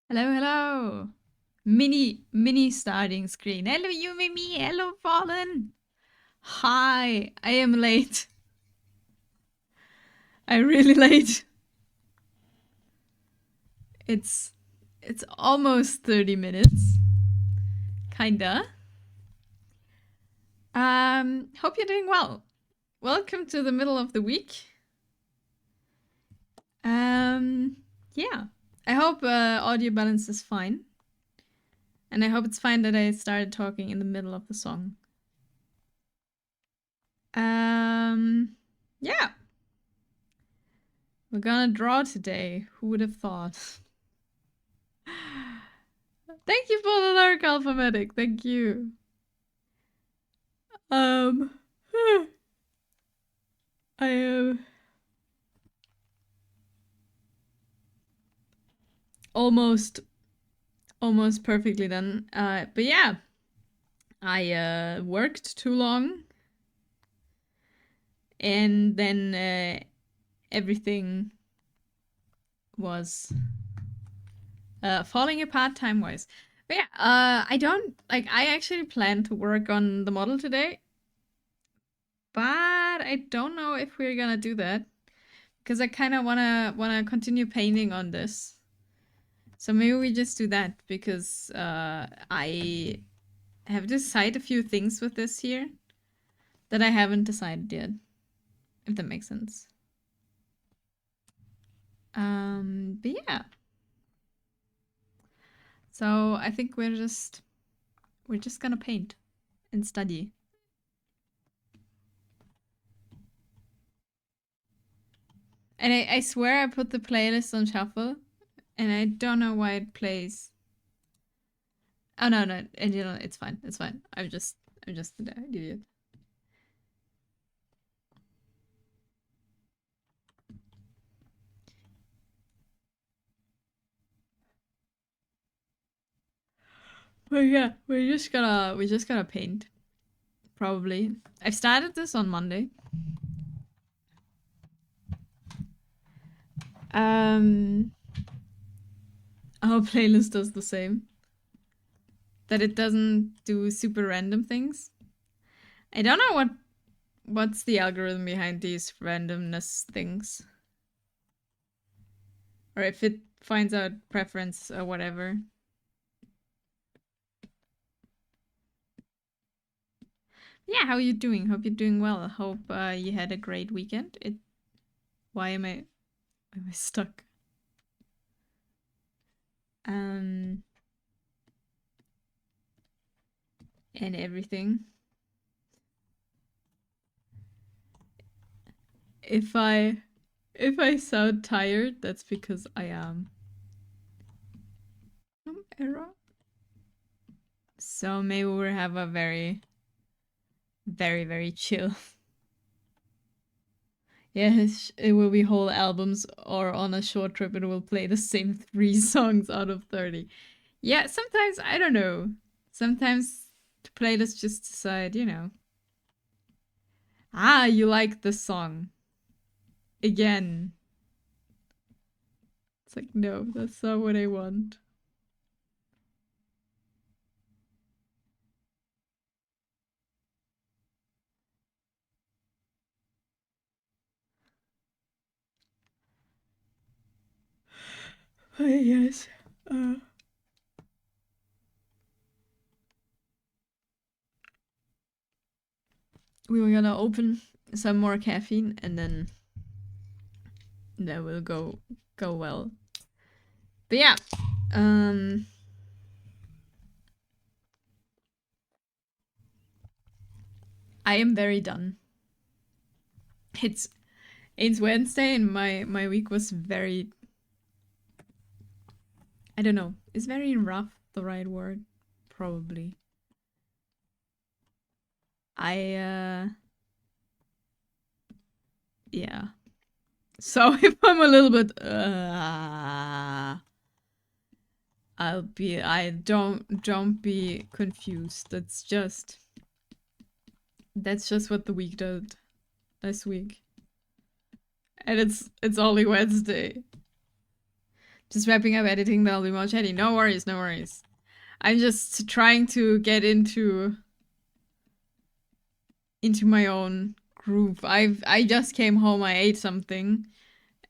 Hello, hello. Mini starting screen. Hello, you, Mimi. Hello, Fallen. Hi, I am late. I'm really late. It's it's almost 30 minutes. Kinda. Hope you're doing well. Welcome to the middle of the week. Yeah. I hope audio balance is fine. And I hope it's fine that I started talking in the middle of the song. Yeah. We're gonna draw today. Who would have thought? Thank you for the dark alphabetic. Thank you. Um, I am almost perfectly done. But yeah, I worked too long, and then everything was falling apart time wise. But yeah, I don't like. I actually plan to work on the model today, but I don't know if we're gonna do that because I kind of wanna continue painting on this. So maybe we just do that because I have to decide a few things with this here that I haven't decided yet, if that makes sense. But yeah. So I think we're just gonna paint and study. And I swear I put the playlist on shuffle, and I don't know why it plays. Oh no, and you know it's fine, it's fine. I'm just an idiot. But yeah, we're just gonna paint. Probably. I've started this on Monday. Um, our playlist does the same. That it doesn't do super random things. I don't know what's the algorithm behind these randomness things. Or if it finds out preference or whatever. Yeah, how are you doing? Hope you're doing well. I hope you had a great weekend. Why am I stuck? And everything. If I sound tired, that's because I am. Error. So maybe we'll have a very, very, very chill. Yes, it will be whole albums, or on a short trip it will play the same 3 songs out of 30. Yeah, sometimes I don't know. Sometimes the playlist just decide, you like the song. Again. It's like, no, that's not what I want. Yes. We were gonna open some more caffeine and then that will go well. But yeah, I am very done. It's Wednesday and my week was very, I don't know, is very rough the right word? Probably. I yeah. So if I'm a little bit I don't be confused. That's just what the week did this week. And it's only Wednesday. Just wrapping up editing, that'll be more chatty. No worries, no worries. I'm just trying to get into my own groove. I just came home, I ate something,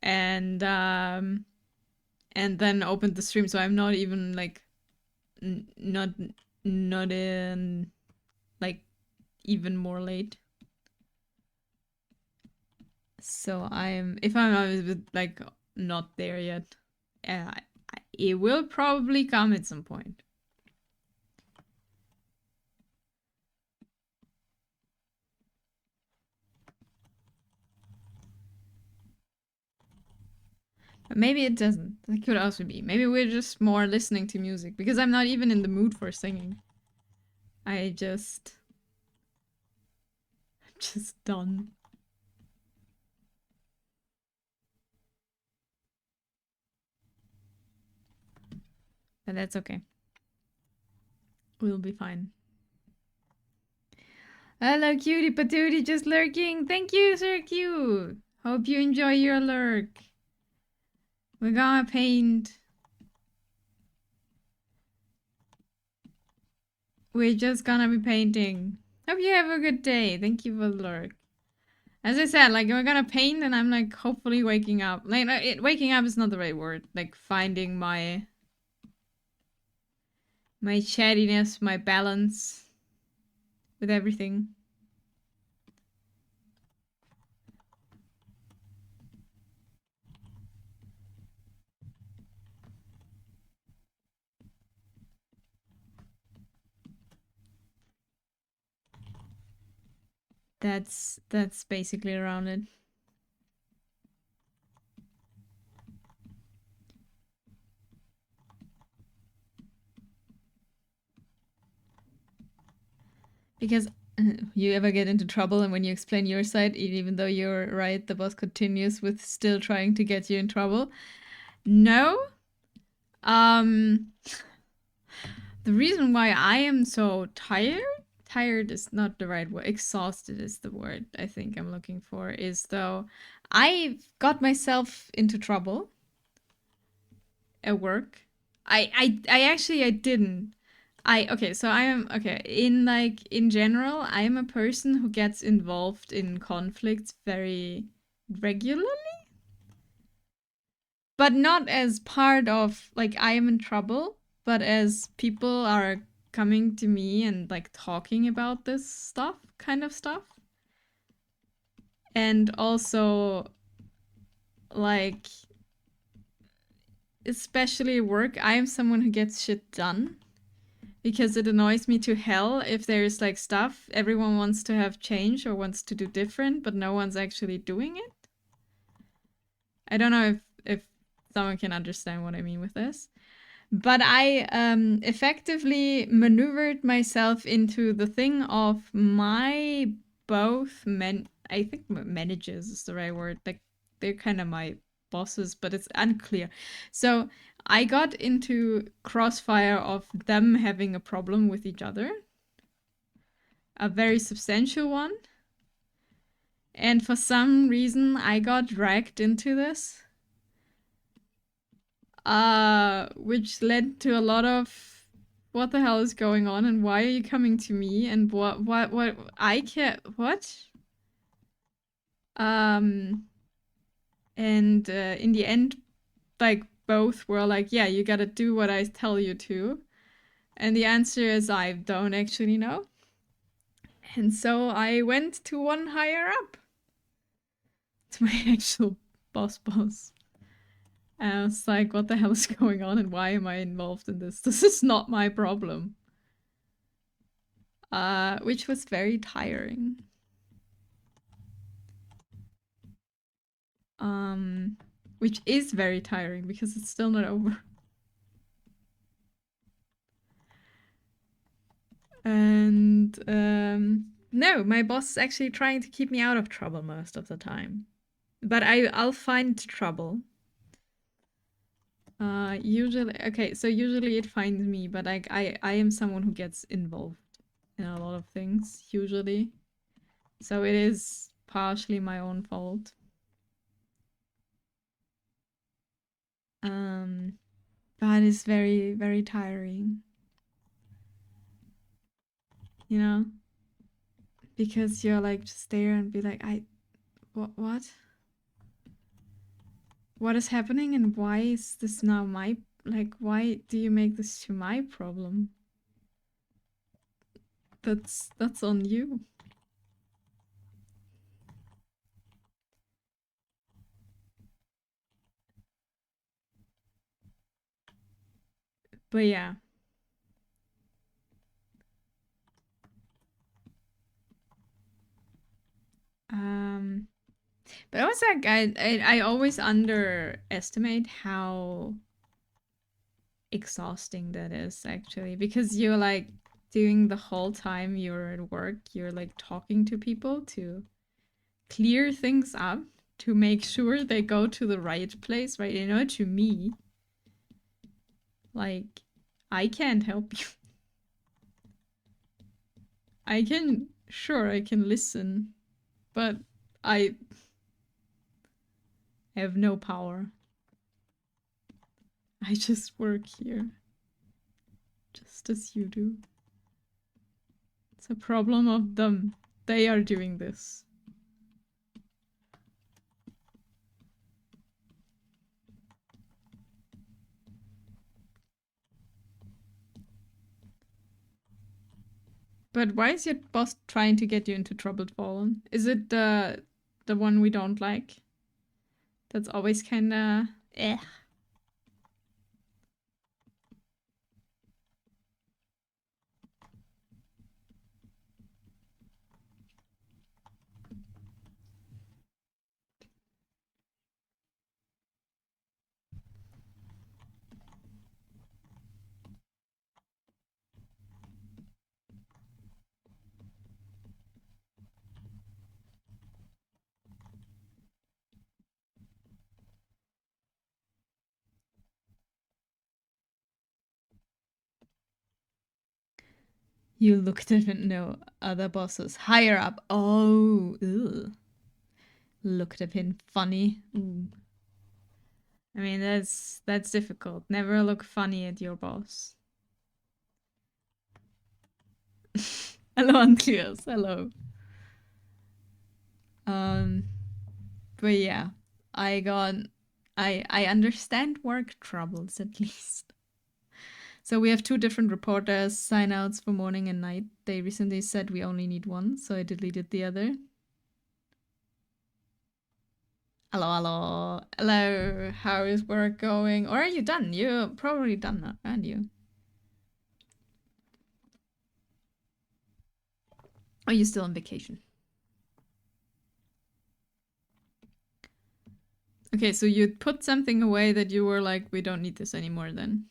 and then opened the stream, so I'm not even like not in like even more late. So if I'm like not there yet, it will probably come at some point. But maybe it doesn't. That could also be. Maybe we're just more listening to music because I'm not even in the mood for singing. I'm just done. But that's okay. We'll be fine. Hello, cutie patootie, just lurking. Thank you, Sir Q. Hope you enjoy your lurk. We're gonna paint. We're just gonna be painting. Hope you have a good day. Thank you for the lurk. As I said, like, we're gonna paint and I'm like hopefully waking up. Like, waking up is not the right word. Like, finding my chattiness, my balance with everything. That's basically around it. Because you ever get into trouble and when you explain your side, even though you're right, the boss continues with still trying to get you in trouble? No. The reason why I am so tired is not the right word, exhausted is the word I think I'm looking for, is though I got myself into trouble at work. I actually I didn't. Okay, so I am okay, in general, I am a person who gets involved in conflicts very regularly, but not as part of like I am in trouble, but as people are coming to me and like talking about this stuff, kind of stuff. And also like especially work, I am someone who gets shit done because it annoys me to hell if there's like stuff everyone wants to have change or wants to do different, but no one's actually doing it. I don't know if someone can understand what I mean with this. But I effectively maneuvered myself into the thing of my both men. I think managers is the right word. Like they're kind of my bosses, but it's unclear. So I got into crossfire of them having a problem with each other, a very substantial one. And for some reason, I got dragged into this. Which led to a lot of what the hell is going on and why are you coming to me and what I can't what and in the end like both were like, yeah, you gotta do what I tell you to, and the answer is I don't actually know. And so I went to one higher up, to my actual boss. And I was like, what the hell is going on and why am I involved in this? This is not my problem. Which was very tiring. Which is very tiring because it's still not over. And no, my boss is actually trying to keep me out of trouble most of the time. But I'll find trouble. Usually, okay, so usually it finds me, but like I am someone who gets involved in a lot of things usually, so it is partially my own fault. But it's very, very tiring. You know? Because you're like just there and be like, what? What is happening and why is this now my, like, why do you make this to my problem? That's on you. But yeah. But I was like, I always underestimate how exhausting that is actually, because you're like doing the whole time you're at work, you're like talking to people to clear things up, to make sure they go to the right place, right? You know, to me, like, I can't help you. I can, sure, I can listen, but I have no power. I just work here, just as you do. It's a problem of them. They are doing this. But why is your boss trying to get you into Troubled Fallen? Is it the one we don't like? That's always kinda eh. You looked at him. No, other bosses higher up. Oh, ew. Looked at him funny. Ooh. I mean, that's difficult. Never look funny at your boss. Hello, Andreas. Hello. But yeah, I understand work troubles at least. So we have two different reporters sign outs for morning and night. They recently said we only need one, so I deleted the other. Hello, hello, hello. How is work going? Or are you done? You're probably done now, aren't you? Are you still on vacation? Okay, so you put something away that you were like, we don't need this anymore then.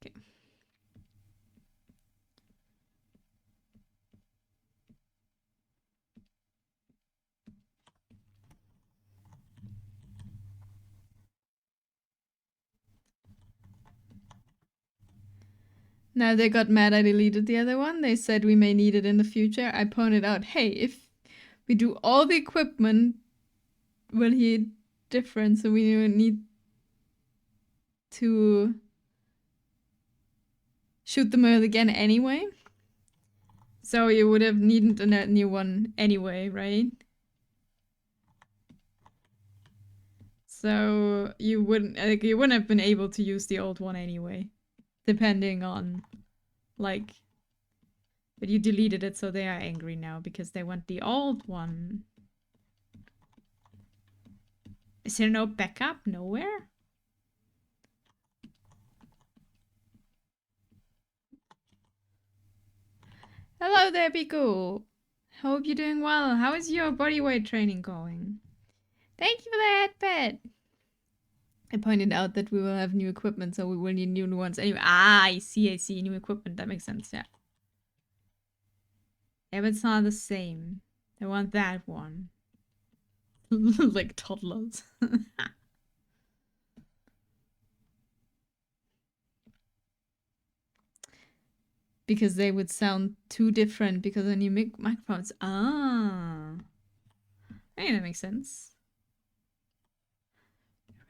Okay. Now they got mad I deleted the other one. They said we may need it in the future. I pointed out, hey, if we do all the equipment, will he different? So we need to shoot the mill again anyway. So you would have needed a new one anyway, right? So you wouldn't have been able to use the old one anyway, depending on like. But you deleted it, so they are angry now because they want the old one. Is there no backup? Nowhere? Hello there, Biku. Hope you're doing well. How is your bodyweight training going? Thank you for the headbed. I pointed out that we will have new equipment, so we will need new ones anyway. Ah, I see. New equipment. That makes sense, yeah. Yeah, but it's not the same. They want that one. Like toddlers. because they would sound too different because of new microphones. Ah, hey, that makes sense.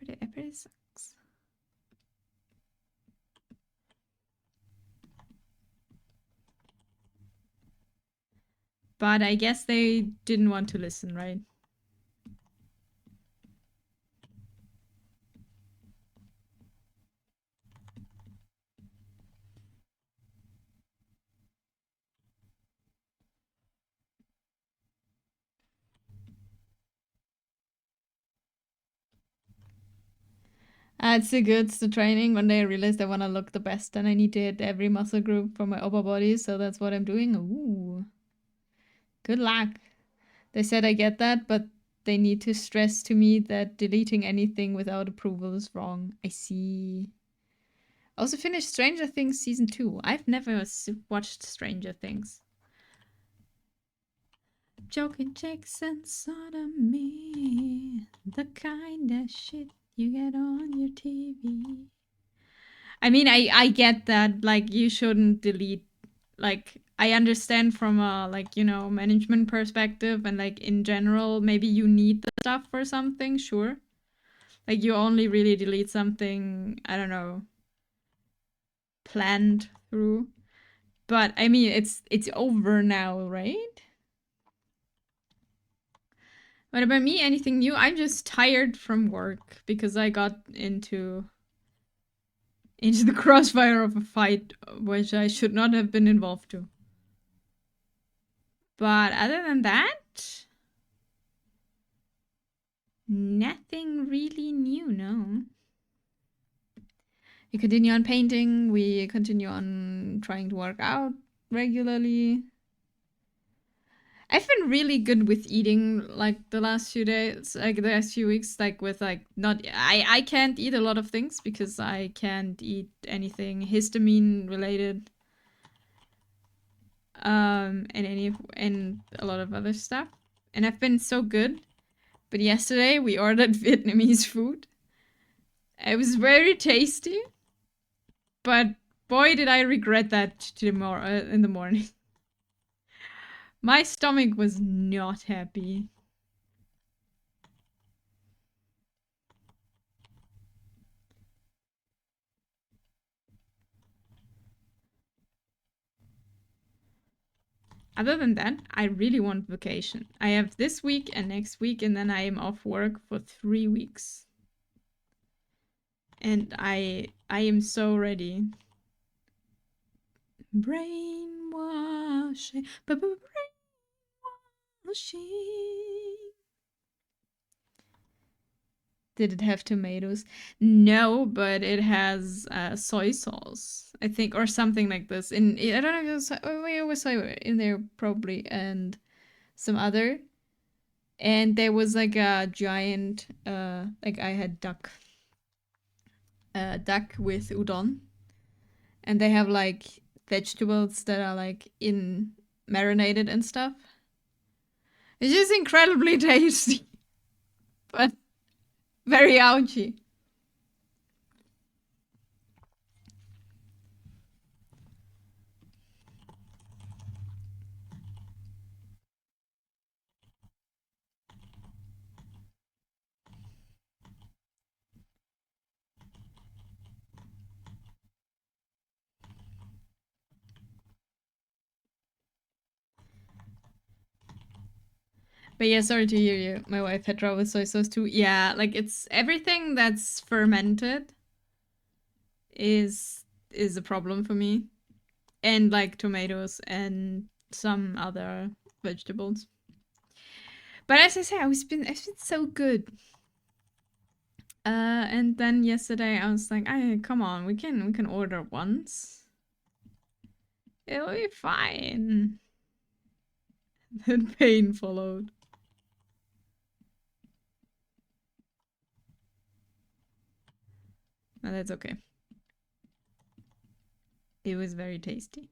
Everybody sucks. But I guess they didn't want to listen, right? It's so good. It's the training. One day I realized I want to look the best and I need to hit every muscle group for my upper body. So that's what I'm doing. Ooh. Good luck. They said I get that, but they need to stress to me that deleting anything without approval is wrong. I see. Also finished Stranger Things season 2. I've never watched Stranger Things. Joking chicks and sodomy. The kind of shit you get on your TV. I mean, I get that, like, you shouldn't delete, like, I understand from a, like, you know, management perspective and, like, in general, maybe you need the stuff for something, sure. Like, you only really delete something, I don't know, planned through. But, I mean, it's over now, right? What about me? Anything new? I'm just tired from work because I got into the crossfire of a fight which I should not have been involved to. But other than that, nothing really new, no. We continue on painting, we continue on trying to work out regularly. I've been really good with eating like the last few days, like the last few weeks, like with like not I can't eat a lot of things because I can't eat anything histamine related and a lot of other stuff. And I've been so good. But yesterday we ordered Vietnamese food. It was very tasty, but boy did I regret that tomorrow in the morning. My stomach was not happy. Other than that, I really want vacation. I have this week and next week, and then I am off work for 3 weeks. And I am so ready. Brainwashing. Brainwashing. Did it have tomatoes? No, but it has soy sauce, I think, or something like this. In I don't know if it was soy in there probably, and some other. And there was like a giant, like I had duck with udon, and they have like vegetables that are like in marinated and stuff. It's just incredibly tasty, but very ouchy. But yeah, sorry to hear you. My wife had trouble with soy sauce too. Yeah, like it's everything that's fermented is a problem for me. And like tomatoes and some other vegetables. But as I say, I've been so good. And then yesterday I was like, "Hey, come on, we can order once. It'll be fine." Then pain followed. No, that's okay. It was very tasty.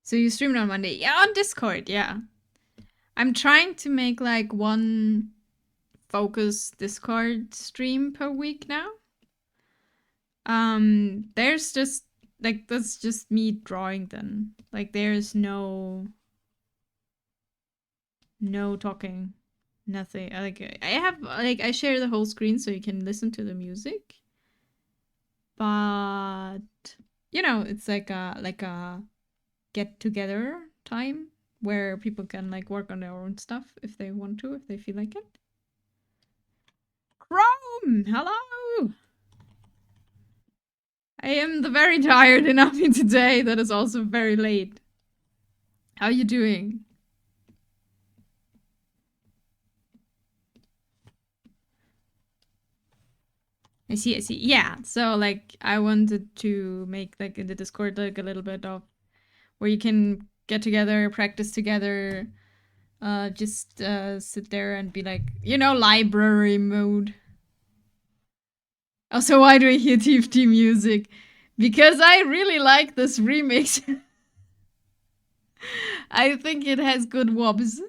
So you streamed on Monday? Yeah, on Discord. Yeah, I'm trying to make like one focus Discord stream per week now. There's just like that's just me drawing then. Like there's no talking, nothing. Like I have like I share the whole screen so you can listen to the music. But you know, it's like a get together time where people can like work on their own stuff if they want to, if they feel like it. Chrome, hello. I am the very tired enough in today that is also very late. How are you doing? I see. Yeah. So like I wanted to make like in the Discord like a little bit of where you can get together, practice together, just sit there and be like, you know, library mode. Also, why do I hear TFT music? Because I really like this remix. I think it has good wobs.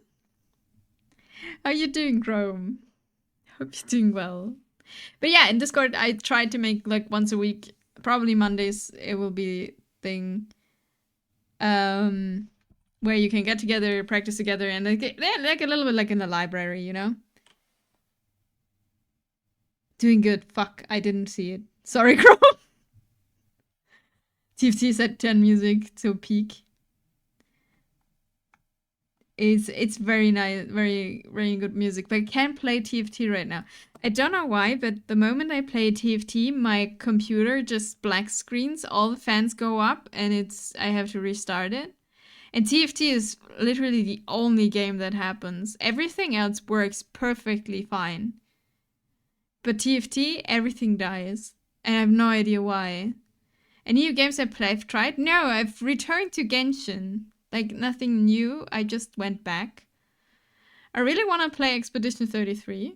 How you doing, Chrome? Hope you're doing well. But yeah, in Discord, I try to make like once a week, probably Mondays. It will be thing, where you can get together, practice together, and like a little bit like in the library, you know. Doing good. Fuck, I didn't see it. Sorry, Chrome. TFT set 10 music to peak. It's very nice, very good music. But I can't play TFT right now. I don't know why, but the moment I play TFT, my computer just black screens, all the fans go up, and I have to restart it. And TFT is literally the only game that happens. Everything else works perfectly fine. But TFT, everything dies. And I have no idea why. Any new games I've tried? No, I've returned to Genshin. Like nothing new. I just went back. I really want to play Expedition 33.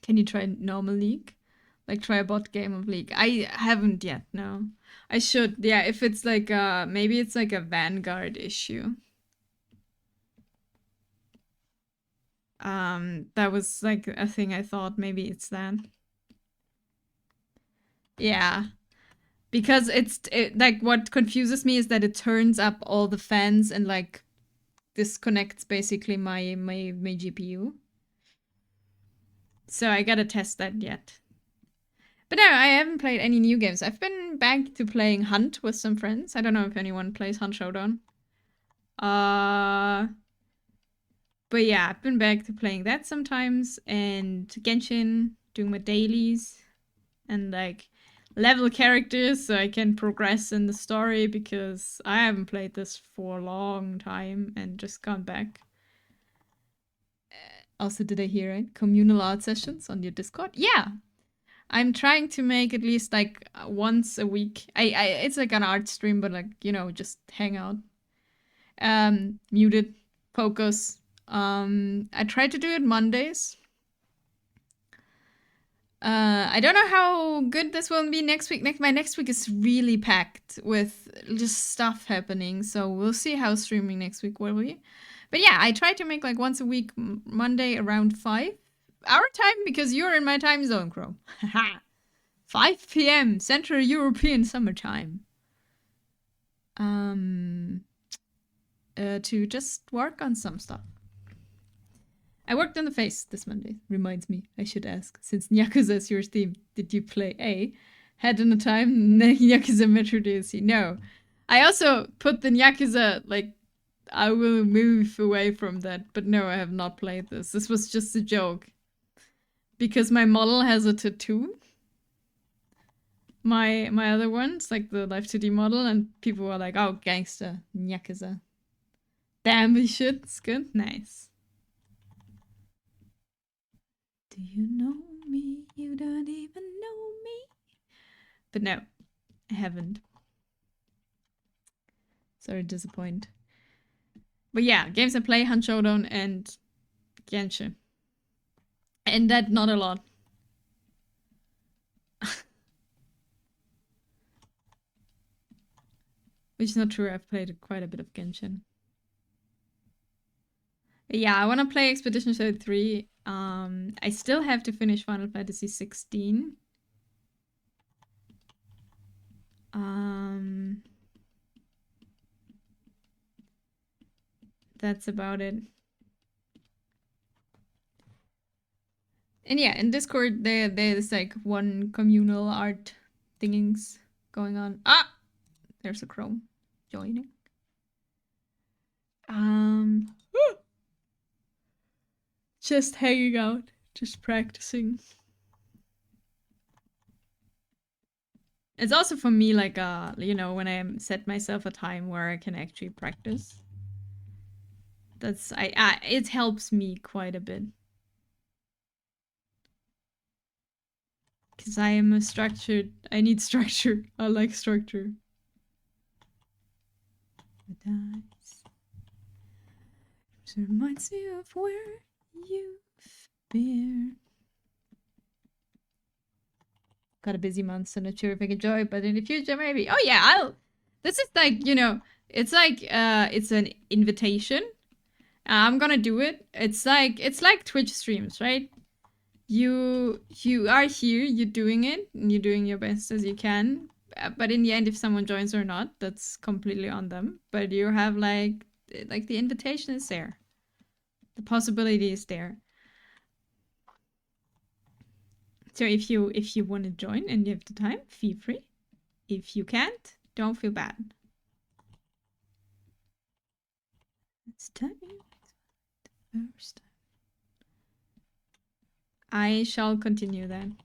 Can you try normal League? Like try a bot game of League. I haven't yet, no. I should. Yeah, if it's like maybe it's like a Vanguard issue. That was like a thing I thought maybe it's that. Yeah. Because like what confuses me is that it turns up all the fans and like disconnects basically my GPU. So I gotta test that yet. But no, I haven't played any new games. I've been back to playing Hunt with some friends. I don't know if anyone plays Hunt Showdown. But yeah, I've been back to playing that sometimes and Genshin, doing my dailies and like level characters so I can progress in the story because I haven't played this for a long time and just gone back. Also, did I hear it? Communal art sessions on your Discord? Yeah. I'm trying to make at least like once a week. I it's like an art stream, but like, you know, just hang out. Muted, focus. I try to do it Mondays. I don't know how good this will be next week. My next week is really packed with just stuff happening, so we'll see how streaming next week will be. But yeah, I try to make like once a week, Monday around 5 our time because you're in my time zone, Chrome. 5 p.m. Central European summertime. To just work on some stuff. I worked on the face this Monday. Reminds me, I should ask. Since Yakuza is your theme, did you play A? Had in a time Yakuza Metro DLC? No. I also put the Yakuza, like, I will move away from that. But no, I have not played this. This was just a joke. Because my model has a tattoo. My other ones, like the Live 2D model, and people were like, oh, gangster, Yakuza. Damn, we should. It's good. Nice. Do you know me? You don't even know me. But no, I haven't. Sorry to disappoint. But yeah, games I play, Hunt Showdown and Genshin. And that not a lot. Which is not true. I've played quite a bit of Genshin. Yeah, I want to play Expedition 33. I still have to finish Final Fantasy 16. That's about it. And yeah, in Discord, there's like one communal art thingings going on. Ah! There's a Chrome joining. Just hanging out, just practicing. It's also for me like you know, when I set myself a time where I can actually practice. That's it helps me quite a bit. Cause I am a structured. I need structure. I like structure. Dice. It reminds me of where you've been. Got a busy month, so not sure if I can enjoy it, but in the future maybe. Oh yeah, I'll. This is like, you know, it's like it's an invitation. I'm gonna do it. It's like Twitch streams, right? You are here, you're doing it, and you're doing your best as you can. But in the end, if someone joins or not, that's completely on them. But you have like the invitation is there. The possibility is there. So if you want to join and you have the time, feel free. If you can't, don't feel bad. It's time. First time. I shall continue then.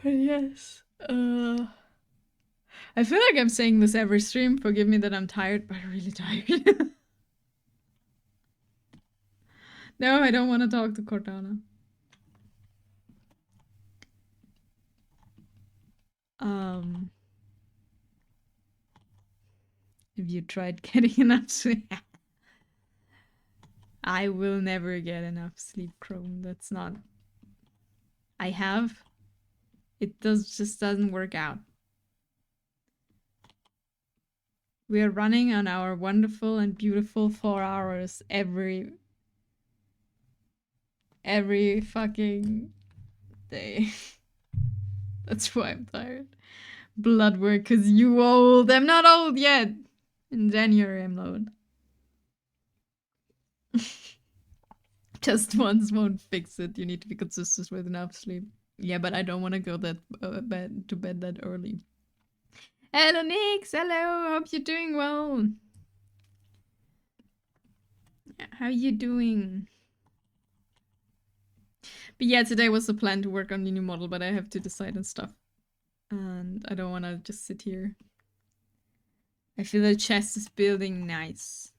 But yes, I feel like I'm saying this every stream. Forgive me that I'm tired, but I'm really tired. No, I don't want to talk to Cortana. Have you tried getting enough sleep? I will never get enough sleep, Chrome. That's not. I have. It just doesn't work out. We are running on our wonderful and beautiful 4 hours every fucking day. That's why I'm tired. Blood work, cause you old. I'm not old yet. In January I'm old. Just once won't fix it. You need to be consistent with enough sleep. Yeah, but I don't want to go to bed that early. Hello, Nix. Hello. Hope you're doing well. How you doing? But yeah, today was the plan to work on the new model, but I have to decide on stuff. And I don't want to just sit here. I feel the chest is building nice.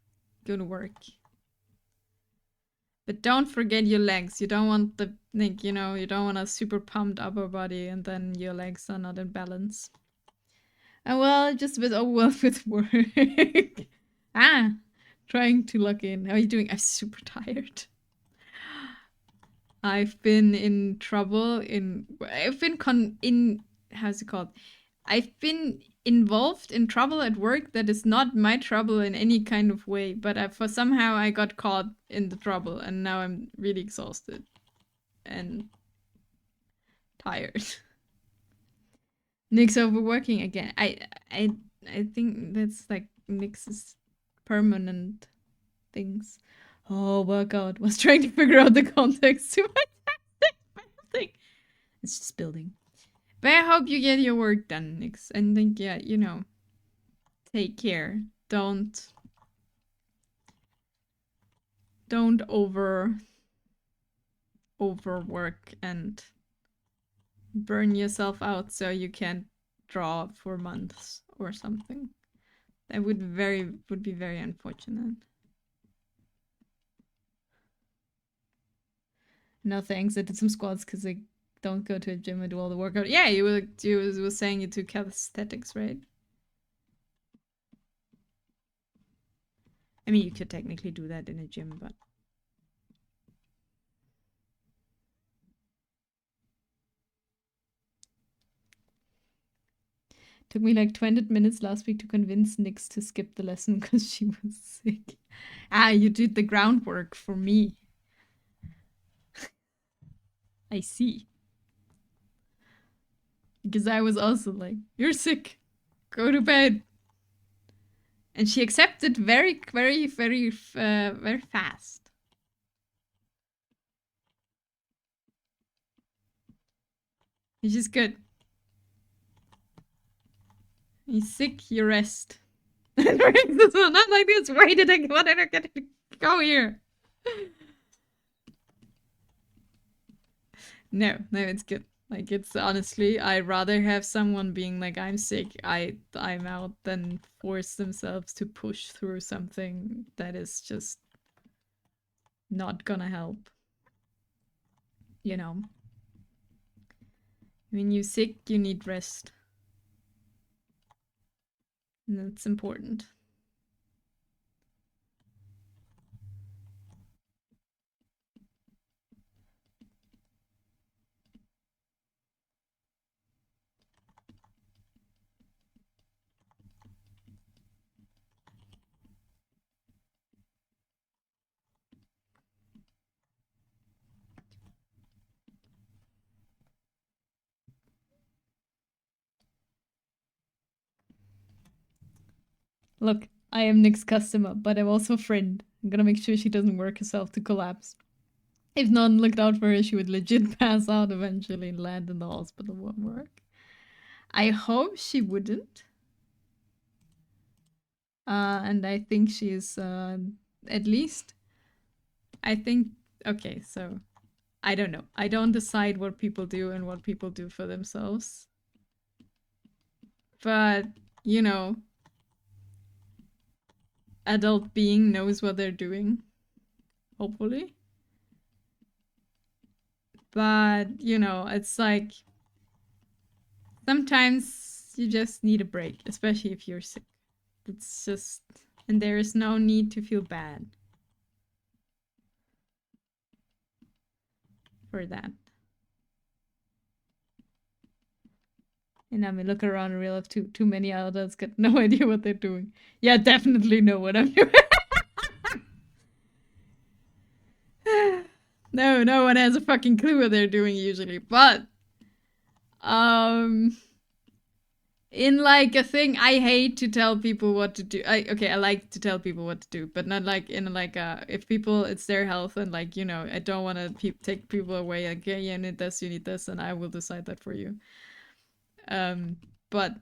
Go to work. But don't forget your legs. You don't want the, like, you know, you don't want a super pumped upper body and then your legs are not in balance. And well, just a bit overwhelmed with work. Trying to log in. How are you doing? I'm super tired. I've been in trouble how's it called? I've been involved in trouble at work that is not my trouble in any kind of way, but for somehow I got caught in the trouble and now I'm really exhausted and tired. Nick's overworking again. I think that's like Nick's permanent things. Oh, workout. Was trying to figure out the context to my thing. It's just building. But I hope you get your work done, Nix. And think, yeah, you know, take care. Don't over overwork and burn yourself out so you can't draw for months or something. That would be very unfortunate. No thanks. I did some squats because I don't go to a gym. I do all the workout. Yeah, you were saying you do calisthenics, right? I mean, you could technically do that in a gym, but took me like 20 minutes last week to convince Nyx to skip the lesson because she was sick. Ah, you did the groundwork for me. I see. Because I was also like, you're sick. Go to bed. And she accepted very, very, very, very fast. Which is good. He's sick, you rest. Not like this. Why did I get to go here? No, it's good. Like, it's honestly, I'd rather have someone being like, I'm sick, I'm out, than force themselves to push through something that is just not gonna help. You know? When you're sick, you need rest. And that's important. Look, I am Nick's customer, but I'm also a friend. I'm gonna make sure she doesn't work herself to collapse. If no one looked out for her, she would legit pass out eventually and land in the hospital. Won't work. I hope she wouldn't. And I think she's at least. I think. Okay, so I don't know. I don't decide what people do and what people do for themselves. But, you know, adult being knows what they're doing. Hopefully. But, you know, it's like sometimes you just need a break, especially if you're sick. It's just, and there is no need to feel bad for that. And I mean, look around and realize too many adults got no idea what they're doing. Yeah, definitely know what I'm doing. No one has a fucking clue what they're doing usually. But in like a thing, I hate to tell people what to do. I like to tell people what to do, but not like in like if people, it's their health, and like, you know, I don't want to take people away. Like, yeah, you need this, and I will decide that for you. But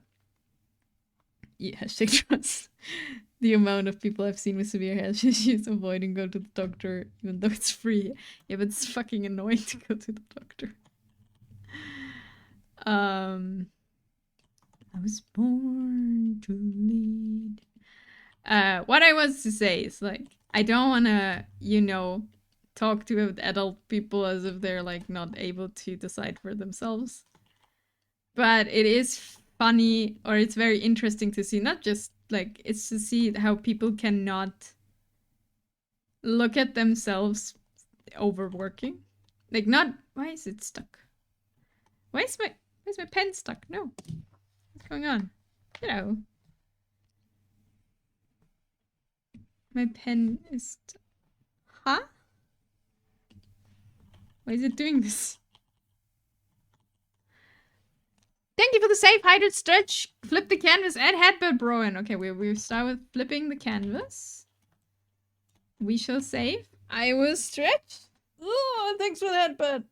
yeah, hashtag trust. The amount of people I've seen with severe health issues avoiding going to the doctor, even though it's free. Yeah, but it's fucking annoying to go to the doctor. I was born to lead. What I was to say is, like, I don't want to, you know, talk to adult people as if they're like not able to decide for themselves. But it is funny, or it's very interesting to see, not just like, it's to see how people cannot look at themselves overworking. Like, not, why is it stuck? Where's my pen stuck? No. What's going on? You know. My pen is huh? Why is it doing this? Thank you for the safe hydrate stretch. Flip the canvas and headbutt Broen. Okay, we start with flipping the canvas. We shall save. I will stretch. Oh, thanks for the headbutt.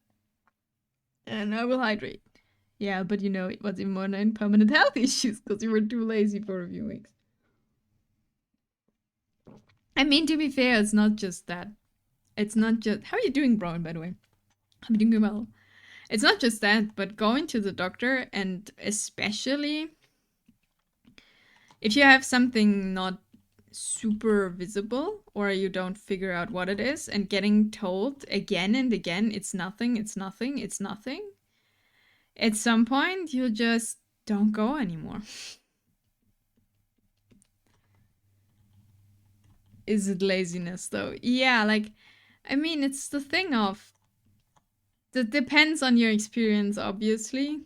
And I will hydrate. Yeah, but you know, it was even more than permanent health issues because you were too lazy for a few weeks. I mean, to be fair, it's not just that. It's not just... How are you doing, Broen, by the way? I'm doing well. It's not just that, but going to the doctor, and especially if you have something not super visible or you don't figure out what it is, and getting told again and again, it's nothing, it's nothing, it's nothing, at some point you just don't go anymore. Is it laziness though? Yeah, like, I mean, it's the thing of, that depends on your experience, obviously.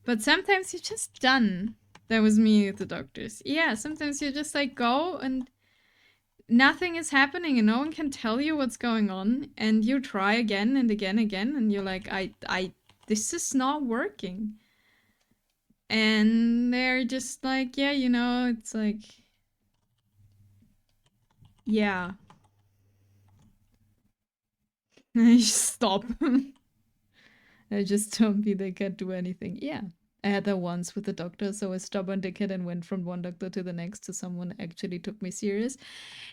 But sometimes you're just done. That was me with the doctors. Yeah, sometimes you just like go and nothing is happening and no one can tell you what's going on. And you try again and again and again. And you're like, this is not working. And they're just like, yeah, you know, it's like, yeah. I just stop. I just told me they can't do anything. Yeah. I had that once with the doctor, so I stubborn dickhead and went from one doctor to the next to someone actually took me serious.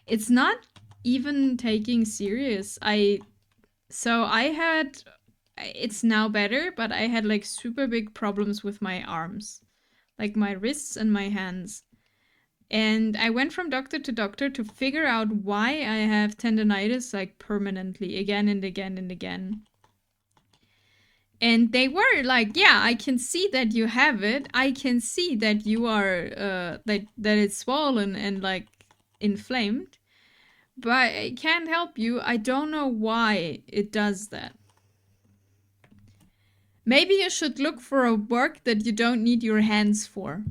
It's not even taking serious. I had, it's now better, but I had like super big problems with my arms, like my wrists and my hands. And I went from doctor to doctor to figure out why I have tendonitis like permanently again and again and again. And they were like, yeah, I can see that you have it. I can see that you are that it's swollen and like inflamed. But I can't help you. I don't know why it does that. Maybe you should look for a work that you don't need your hands for.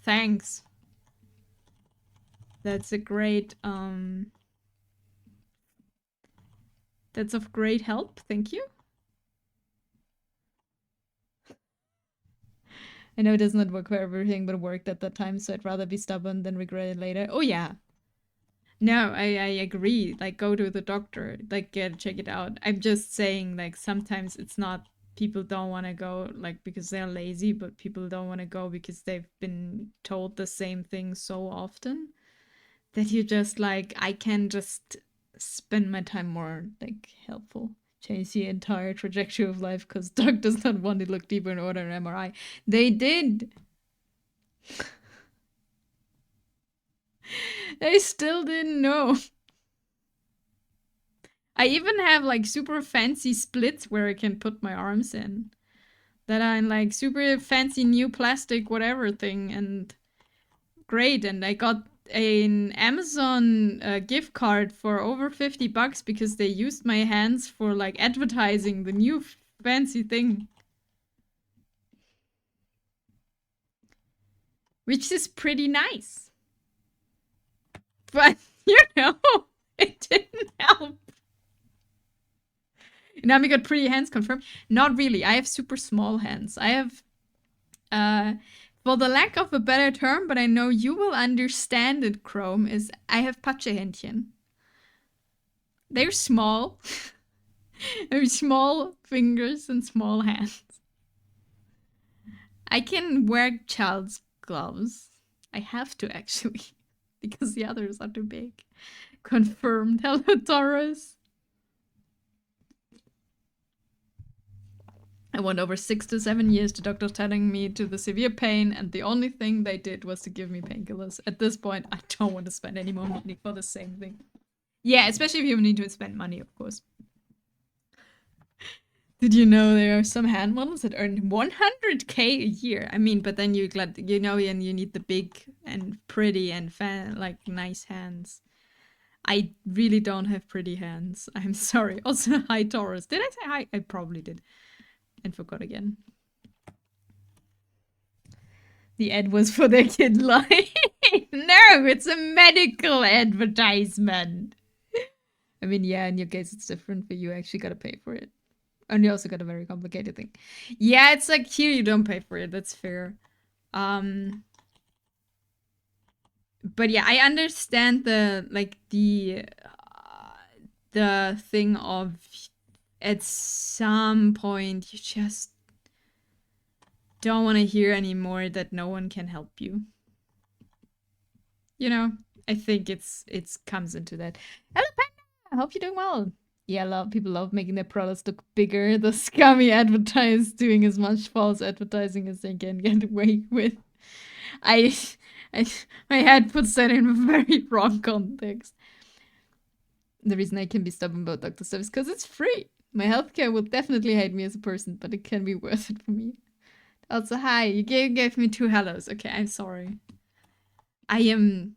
Thanks. That's a great that's of great help. Thank you. I know it does not work for everything, but it worked at that time, so I'd rather be stubborn than regret it later. Oh yeah. No, I agree. Like, go to the doctor. Like, check it out. I'm just saying, like, sometimes it's not people don't want to go, like, because they're lazy, but people don't want to go because they've been told the same thing so often that you just, like, I can just spend my time more, like, helpful. Change the entire trajectory of life because doc does not want to look deeper and order an MRI. They did. They still didn't know. I even have like super fancy splits where I can put my arms in. That are in like super fancy new plastic whatever thing, and great. And I got an Amazon gift card for over $50 because they used my hands for like advertising the new fancy thing. Which is pretty nice. But, you know, it didn't help. Nami got pretty hands confirmed. Not really. I have super small hands. I have, for the lack of a better term, but I know you will understand it, Chrome, is I have Patschehändchen. They're small. They're small fingers and small hands. I can wear child's gloves. I have to, actually, because the others are too big. Confirmed. Hello, Taurus. I went over 6 to 7 years to doctors telling me to the severe pain, and the only thing they did was to give me painkillers. At this point, I don't want to spend any more money for the same thing. Yeah, especially if you need to spend money, of course. Did you know there are some hand models that earn 100K a year? I mean, but then you know, and you need the big and pretty and like nice hands. I really don't have pretty hands. I'm sorry. Also, hi Taurus. Did I say hi? I probably did. And forgot again. The ad was for their kid line. No, it's a medical advertisement. I mean, yeah, in your case it's different, but you actually gotta pay for it. And you also got a very complicated thing. Yeah, it's like here you don't pay for it. That's fair. But yeah, I understand the like the thing of at some point you just don't want to hear anymore that no one can help you. You know, I think it's comes into that. Hello, Panda. I hope you're doing well. Yeah, a lot of people love making their products look bigger. The scummy advertise doing as much false advertising as they can get away with. I, I my head puts that in a very wrong context. The reason I can be stubborn about doctor stuff is because it's free. My healthcare will definitely hate me as a person, but it can be worth it for me. Also, hi, you gave me 2 hellos. Okay, I'm sorry. I am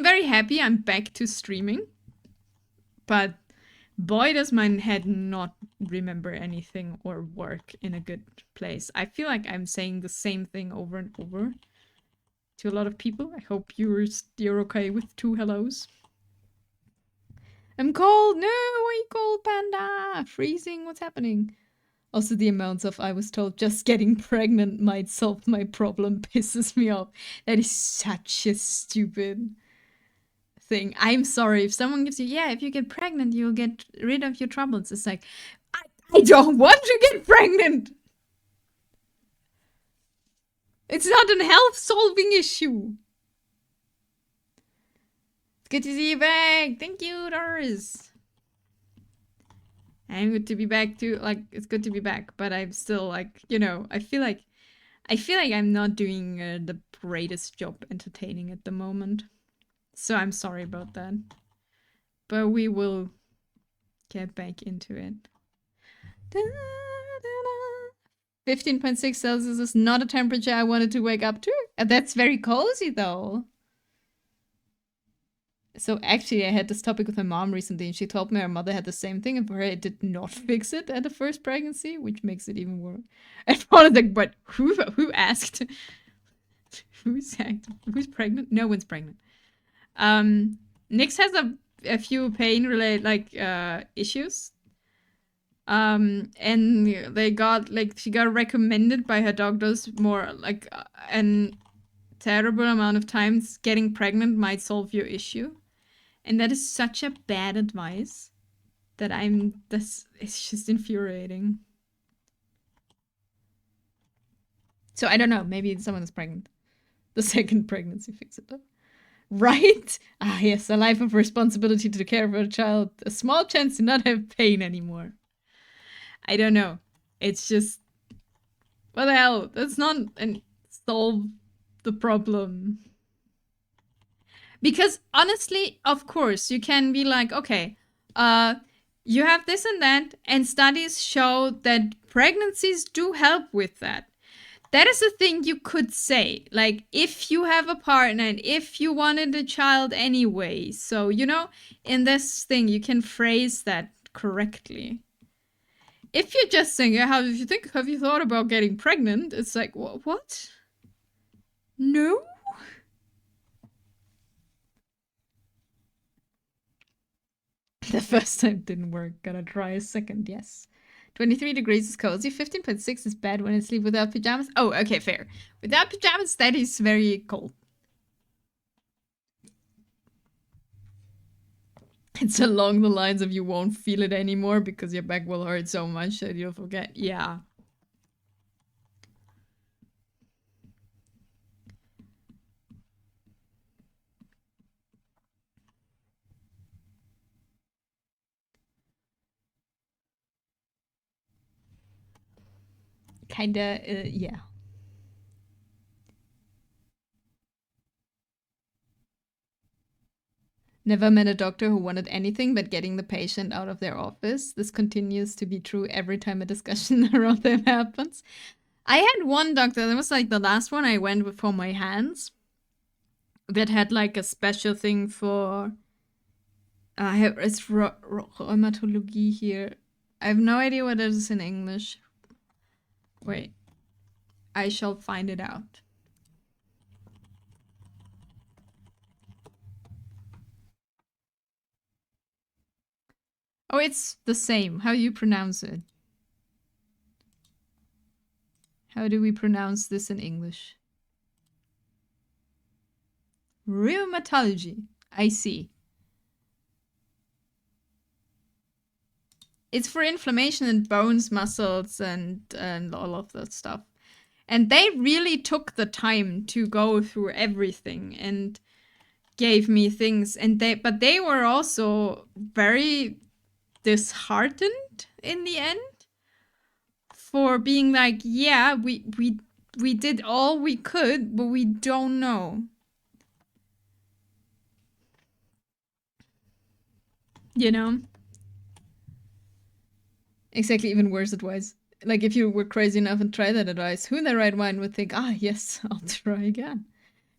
very happy I'm back to streaming, but boy does my head not remember anything or work in a good place. I feel like I'm saying the same thing over and over to a lot of people. I hope you're okay with 2 hellos. I'm cold. No, why are you cold, panda? Freezing. What's happening? Also, the amounts of I was told just getting pregnant might solve my problem pisses me off. That is such a stupid thing. I'm sorry if someone gives you, yeah, if you get pregnant, you'll get rid of your troubles. It's like, I don't want to get pregnant. It's not a health solving issue. It's good to see you back. Thank you, Doris. I'm good to be back too. Like, it's good to be back, but I'm still like, you know, I feel like I'm not doing the greatest job entertaining at the moment. So I'm sorry about that. But we will get back into it. 15.6 Celsius is not a temperature I wanted to wake up to. That's very cozy though. So actually, I had this topic with my mom recently, and she told me her mother had the same thing, and for her, it did not fix it at the first pregnancy, which makes it even worse. And I was like, "But who asked? Who's pregnant? No one's pregnant." Nyx has a few pain-related issues. And they got she got recommended by her doctors more like an terrible amount of times getting pregnant might solve your issue. And that is such a bad advice that it's just infuriating. So I don't know, maybe someone is pregnant. The second pregnancy fix it up. Right? Ah, yes, a life of responsibility to care for a child. A small chance to not have pain anymore. I don't know. It's just, what the hell? That's not solve the problem. Because honestly, of course, you can be like, okay, you have this and that, and studies show that pregnancies do help with that. That is a thing you could say. Like, if you have a partner and if you wanted a child anyway. So, you know, in this thing, you can phrase that correctly. If you're just saying, have you thought about getting pregnant? It's like, what? No? The first time didn't work. Gotta try a second, yes. 23 degrees is cozy. 15.6 is bad when I sleep without pajamas. Oh, okay, fair. Without pajamas, that is very cold. It's along the lines of you won't feel it anymore because your back will hurt so much that you'll forget. Yeah. Kinda, yeah. Never met a doctor who wanted anything but getting the patient out of their office. This continues to be true every time a discussion around them happens. I had one doctor, that was like the last one I went with for my hands, that had like a special thing for it's rheumatology here. I have no idea what it is in English. Wait. I shall find it out. Oh, it's the same. How do you pronounce it? How do we pronounce this in English? Rheumatology. I see. It's for inflammation in bones, muscles, and all of that stuff. And they really took the time to go through everything. And gave me things, and they were also very disheartened in the end for being like, yeah, we did all we could, but we don't know. You know? Exactly, even worse advice. Like if you were crazy enough and tried that advice, who in their right mind would think, ah, yes, I'll try again.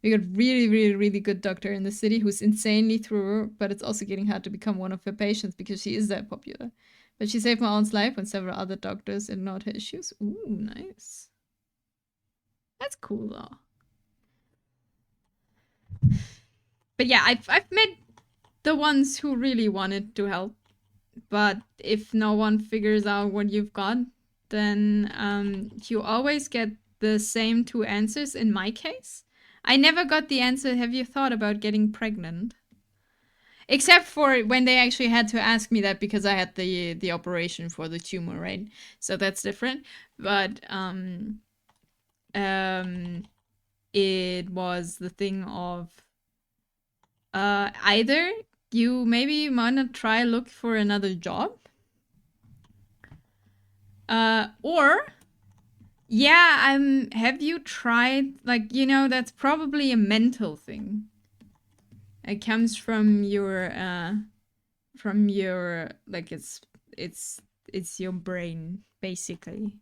We got really, really, really good doctor in the city who's insanely thorough, but it's also getting hard to become one of her patients because she is that popular. But she saved my aunt's life when several other doctors ignored her issues. Ooh, nice. That's cool though. But yeah, I've met the ones who really wanted to help. But if no one figures out what you've got, then you always get the same two answers in my case. I never got the answer, have you thought about getting pregnant? Except for when they actually had to ask me that because I had the operation for the tumor, right? So that's different. But it was the thing of either you maybe wanna try look for another job, or yeah, have you tried, like, you know, that's probably a mental thing. It comes from your like it's your brain basically.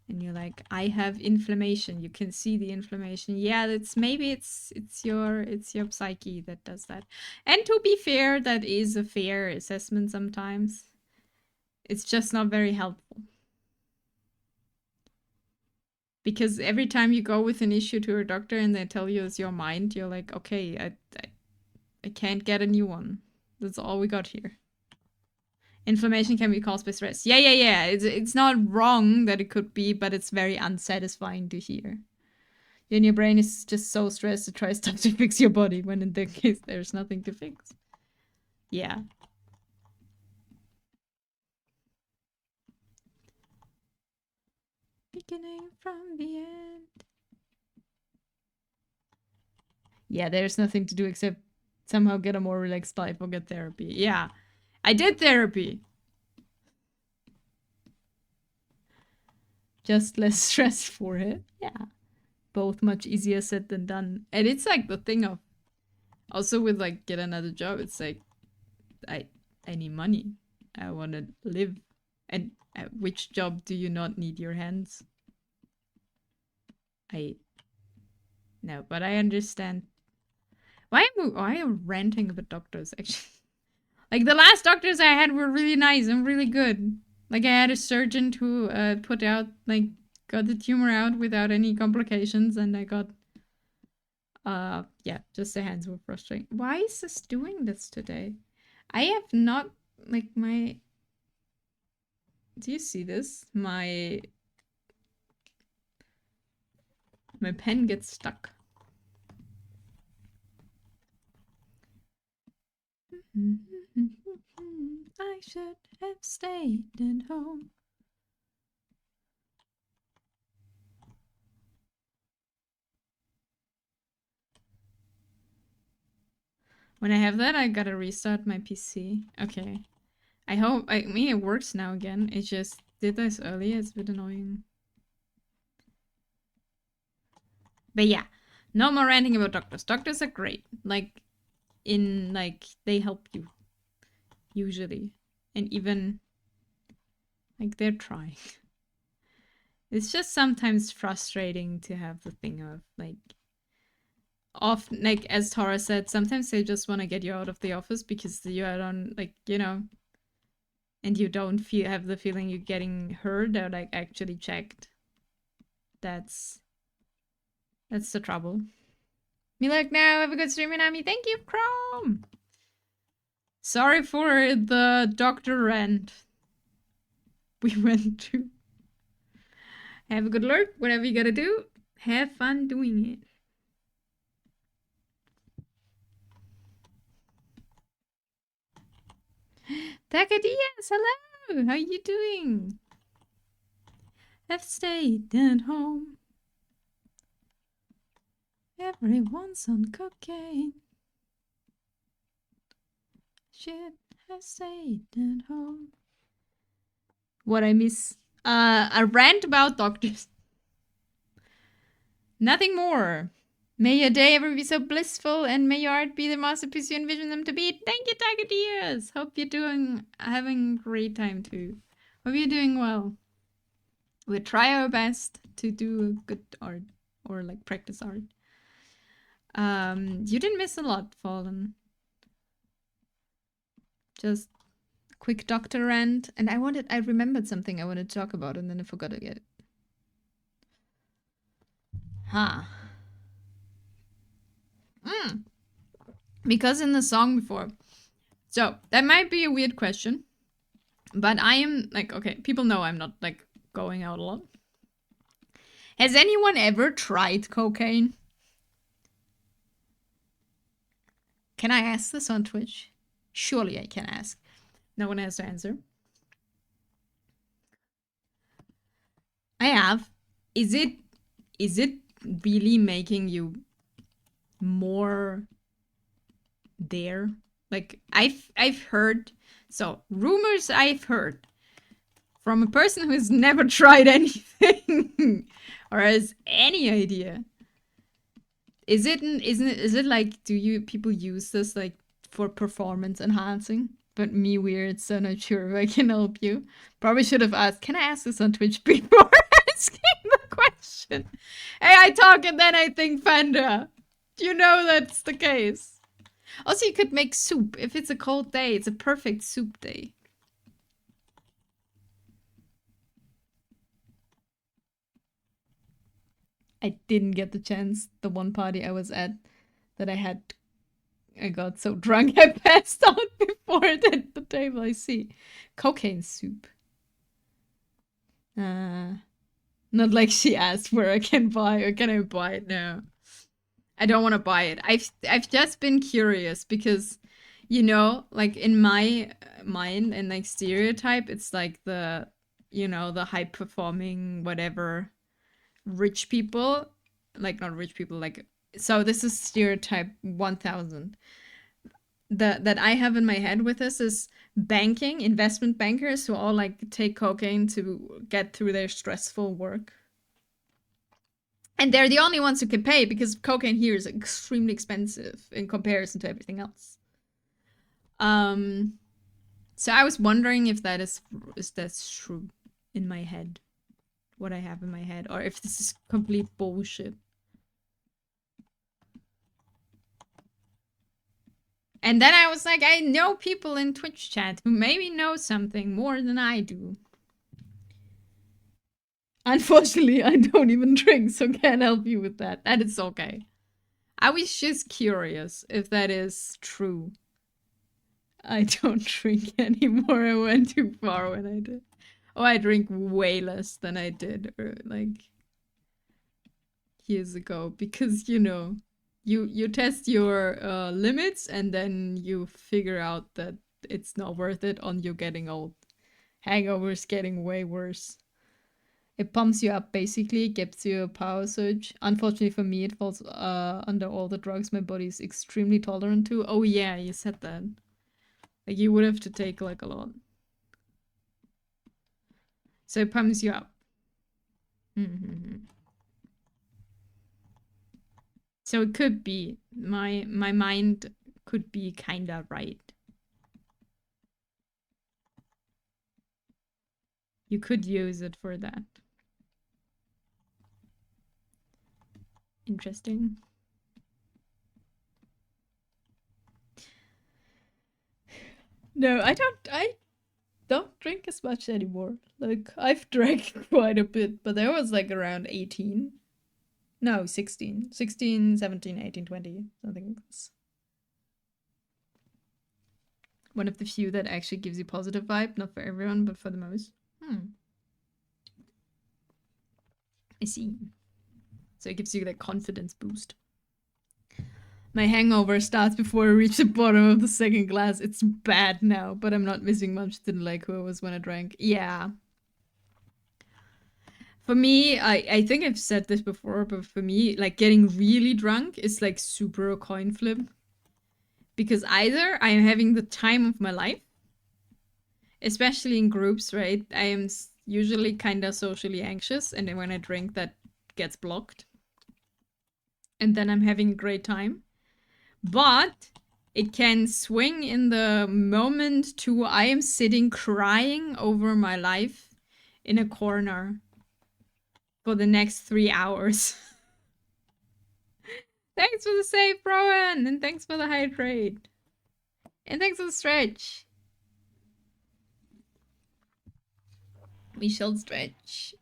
And you're like, I have inflammation. You can see the inflammation. Yeah, it's maybe it's your psyche that does that. And to be fair, that is a fair assessment sometimes. It's just not very helpful. Because every time you go with an issue to a doctor and they tell you it's your mind, you're like, okay, I can't get a new one. That's all we got here. Inflammation can be caused by stress. Yeah. It's not wrong that it could be, but it's very unsatisfying to hear. And your brain is just so stressed to try stuff to fix your body when in that case there's nothing to fix. Yeah. Beginning from the end. Yeah, there's nothing to do except somehow get a more relaxed life or get therapy. Yeah. I did therapy. Just less stress for it. Yeah. Both much easier said than done. And it's like the thing of also with like get another job, it's like I need money. I want to live. And which job do you not need your hands? No, but I understand. Why am I ranting about doctors actually? Like the last doctors I had were really nice and really good. Like I had a surgeon who got the tumor out without any complications, and I got yeah, just the hands were frustrating. Why is this doing this today? I have not like my. Do you see this? My pen gets stuck. I should have stayed at home. When I have that, I gotta restart my PC. Okay. I mean, it works now again. It just did this earlier. It's a bit annoying. But yeah, no more ranting about doctors. Doctors are great. Like, they help you. Usually. And even, like, they're trying. It's just sometimes frustrating to have the thing of, like, often, like, as Tara said, sometimes they just want to get you out of the office because you are on, like, you know, and you don't have the feeling you're getting heard or, like, actually checked. That's the trouble. Me like now, have a good stream, Minami. Thank you, Chrome. Sorry for the doctor rant we went to. Have a good lurk, whatever you gotta do. Have fun doing it. Takadias, hello! How are you doing? Have stayed at home. Everyone's on cocaine. Shit has stayed at home. What I miss? A rant about doctors. Nothing more. May your day ever be so blissful, and may your art be the masterpiece you envision them to be. Thank you, Tiger Dears. Hope you're having a great time too. Hope you're doing well. We'll try our best to do good art, or like practice art. You didn't miss a lot, Fallen. Just quick doctor rant, and I remembered something I wanted to talk about, and then I forgot again. Huh. Because in the song before. So, that might be a weird question. But I am, like, okay, people know I'm not, like, going out a lot. Has anyone ever tried cocaine? Can I ask this on Twitch? Surely I can ask. No one has to answer. I have. Is it really making you more there? Like, I've heard, so rumors I've heard from a person who has never tried anything or has any idea. Is it like, people use this like for performance enhancing? But me weird, so not sure if I can help you. Probably should have asked, can I ask this on Twitch before asking the question? Hey, I talk and then I think Fanda. You know that's the case. Also, you could make soup. If it's a cold day, it's a perfect soup day. I didn't get the chance. The one party I was at that I got so drunk I passed out before it hit the table. I see. Cocaine soup. Not like she asked where I can buy, or can I buy it? No. I don't want to buy it. I've just been curious because, you know, like in my mind and like stereotype, it's like the, you know, the high performing whatever rich people, like not rich people, like, so this is stereotype 1000 that I have in my head with this is banking, investment bankers who all like take cocaine to get through their stressful work. And they're the only ones who can pay because cocaine here is extremely expensive in comparison to everything else. So I was wondering if that's true in my head, what I have in my head, or if this is complete bullshit. And then I was like, I know people in Twitch chat who maybe know something more than I do. Unfortunately, I don't even drink, so can't help you with that. That is okay. I was just curious if that is true. I don't drink anymore. I went too far when I did. Oh, I drink way less than I did, like, years ago. Because, you know, you test your limits and then you figure out that it's not worth it on you getting old. Hangovers getting way worse. It pumps you up, basically, gives you a power surge. Unfortunately for me, it falls under all the drugs my body is extremely tolerant to. Oh yeah, you said that. Like, you would have to take, like, a lot. So it pumps you up. So it could be. My mind could be kinda right. You could use it for that. Interesting. No, I don't drink as much anymore. Like, I've drank quite a bit, but I was like around 18. No, 16. 16, 17, 18, 20. Something like this. One of the few that actually gives you positive vibe. Not for everyone, but for the most. I see. So it gives you like confidence boost. My hangover starts before I reach the bottom of the second glass. It's bad now, but I'm not missing much. Didn't like who I was when I drank. Yeah. For me, I think I've said this before, but for me, like, getting really drunk is like super a coin flip. Because either I am having the time of my life, especially in groups, right? I am usually kind of socially anxious, and then when I drink, that gets blocked. And then I'm having a great time. But it can swing in the moment to I am sitting crying over my life in a corner for the next 3 hours. Thanks for the save, Rowan, and thanks for the hydrate. And thanks for the stretch. We shall stretch.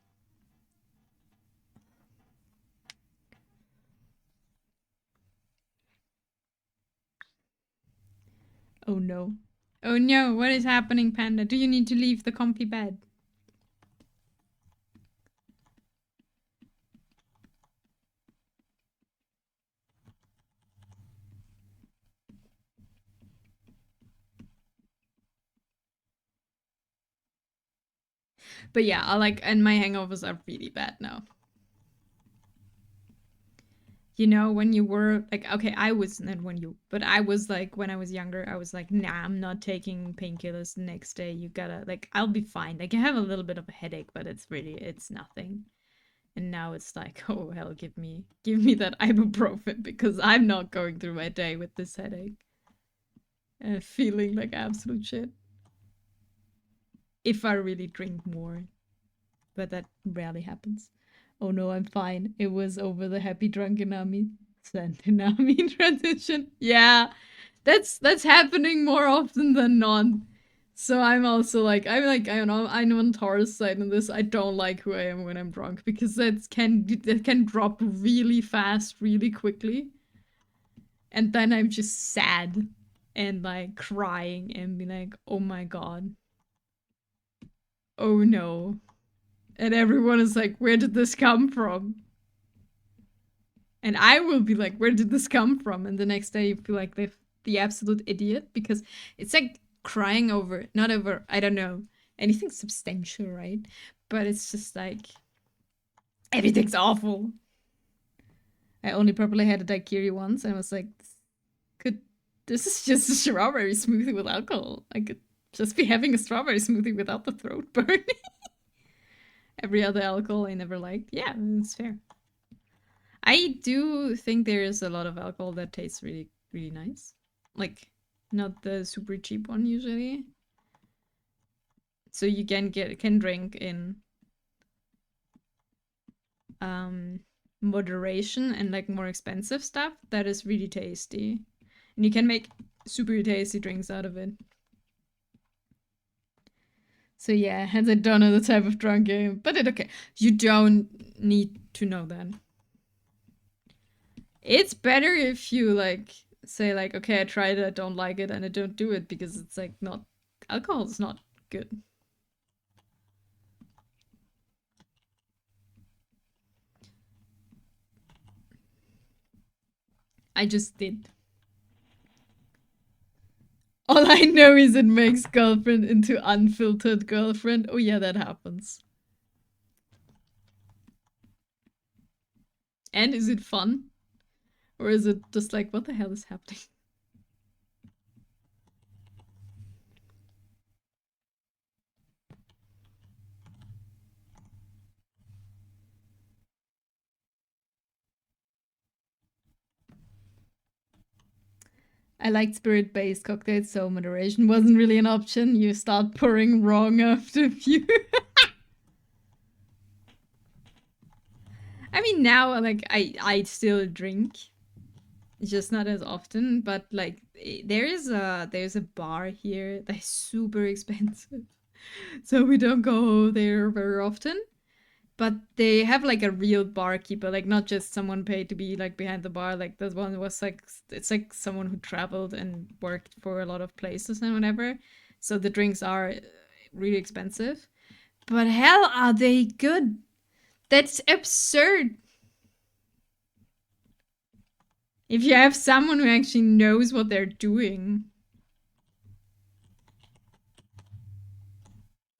Oh no. Oh no, what is happening, Panda? Do you need to leave the comfy bed? But yeah, I like, and my hangovers are really bad now. You know, when you were like, okay, I was not when you, but I was like, when I was younger, I was like, nah, I'm not taking painkillers the next day. You gotta, like, I'll be fine. Like, I have a little bit of a headache, but it's nothing. And now it's like, oh hell, give me that ibuprofen because I'm not going through my day with this headache and feeling like absolute shit. If I really drink more, but that rarely happens. Oh no, I'm fine. It was over the happy drunkenami Santinami transition. Yeah, that's happening more often than not. So I'm also like I don't know, I'm on Taurus side in this. I don't like who I am when I'm drunk because that can drop really fast, really quickly. And then I'm just sad and like crying and be like, oh my god. Oh no. And everyone is like, where did this come from? And I will be like, where did this come from? And the next day you feel like the absolute idiot because it's like crying over, not over, I don't know, anything substantial, right? But it's just like, everything's awful. I only probably had a daiquiri once and I was like, this is just a strawberry smoothie with alcohol. I could just be having a strawberry smoothie without the throat burning. Every other alcohol I never liked. Yeah, it's fair. I do think there is a lot of alcohol that tastes really, really nice. Like, not the super cheap one usually. So you can drink in moderation and like more expensive stuff that is really tasty. And you can make super tasty drinks out of it. So yeah, hence I don't know the type of drunk game, but it's okay. You don't need to know that. It's better if you like say like, okay, I tried it, I don't like it, and I don't do it because it's like not alcohol is not good. I just did. All I know is it makes girlfriend into unfiltered girlfriend. Oh yeah, that happens. And is it fun? Or is it just like, what the hell is happening? I liked spirit-based cocktails, so moderation wasn't really an option. You start pouring wrong after a few. I mean, now like I still drink, just not as often. But like there's a bar here that's super expensive, so we don't go there very often. But they have like a real barkeeper, like not just someone paid to be like behind the bar. Like this one was like it's like someone who traveled and worked for a lot of places and whatever. So the drinks are really expensive, but hell, are they good? That's absurd. If you have someone who actually knows what they're doing,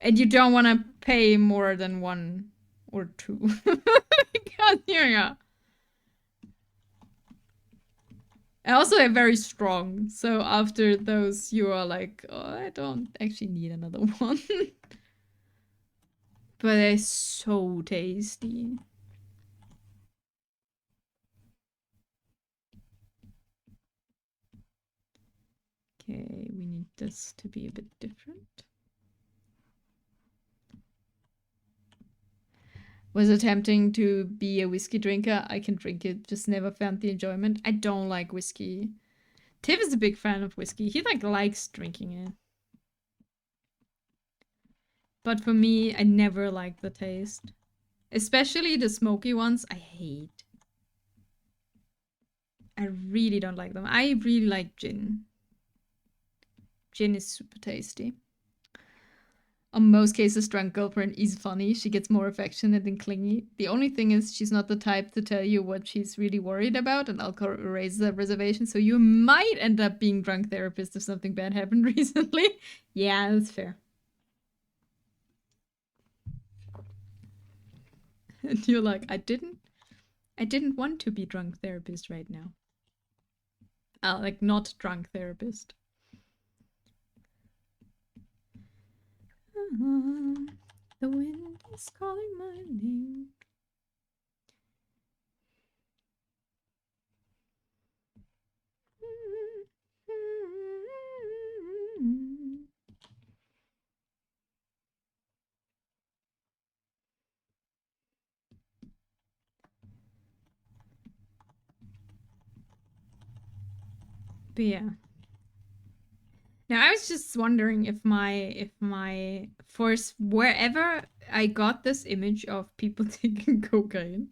and you don't want to pay more than one or two, because yeah. And also they're very strong. So after those, you are like, oh, I don't actually need another one. But they're so tasty. Okay, we need this to be a bit different. Was attempting to be a whiskey drinker. I can drink it, just never found the enjoyment. I don't like whiskey. Tiff is a big fan of whiskey. He likes drinking it. But for me, I never like the taste. Especially the smoky ones, I hate. I really don't like them. I really like gin. Gin is super tasty. On most cases, drunk girlfriend is funny. She gets more affectionate and clingy. The only thing is she's not the type to tell you what she's really worried about, and alcohol erases that reservation, so you might end up being drunk therapist if something bad happened recently. Yeah, that's fair. And you're like, I didn't want to be drunk therapist right now. Like not drunk therapist. The wind is calling my name. But yeah. Now I was just wondering if my force wherever I got this image of people taking cocaine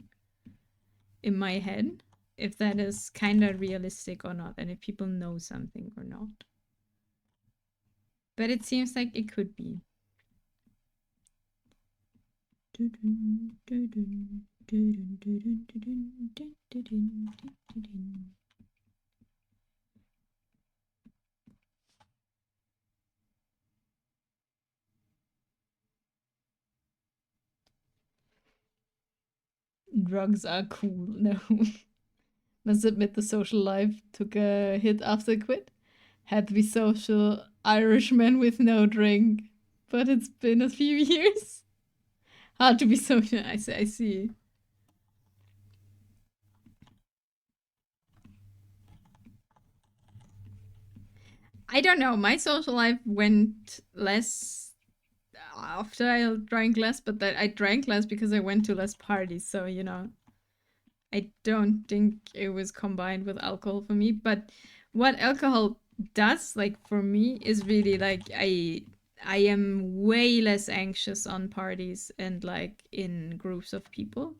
in my head, if that is kind of realistic or not, and if people know something or not. But it seems like it could be. Drugs are cool. No. Must admit the social life took a hit after quit. Had to be social Irishman with no drink. But it's been a few years. Hard to be social. I see. I don't know. My social life went less after I drank less, but that I drank less because I went to less parties. So, you know, I don't think it was combined with alcohol for me. But what alcohol does, like for me, is really like I am way less anxious on parties and like in groups of people.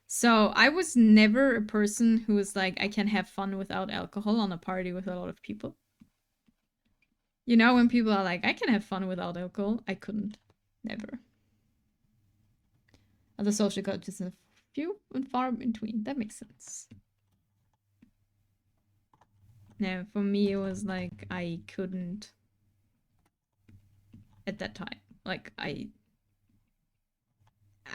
So I was never a person who was like, I can have fun without alcohol on a party with a lot of people. You know, when people are like, I can have fun without alcohol, I couldn't. Never. Other social cultures are few and far between. That makes sense. No, for me, it was like, I couldn't at that time. Like,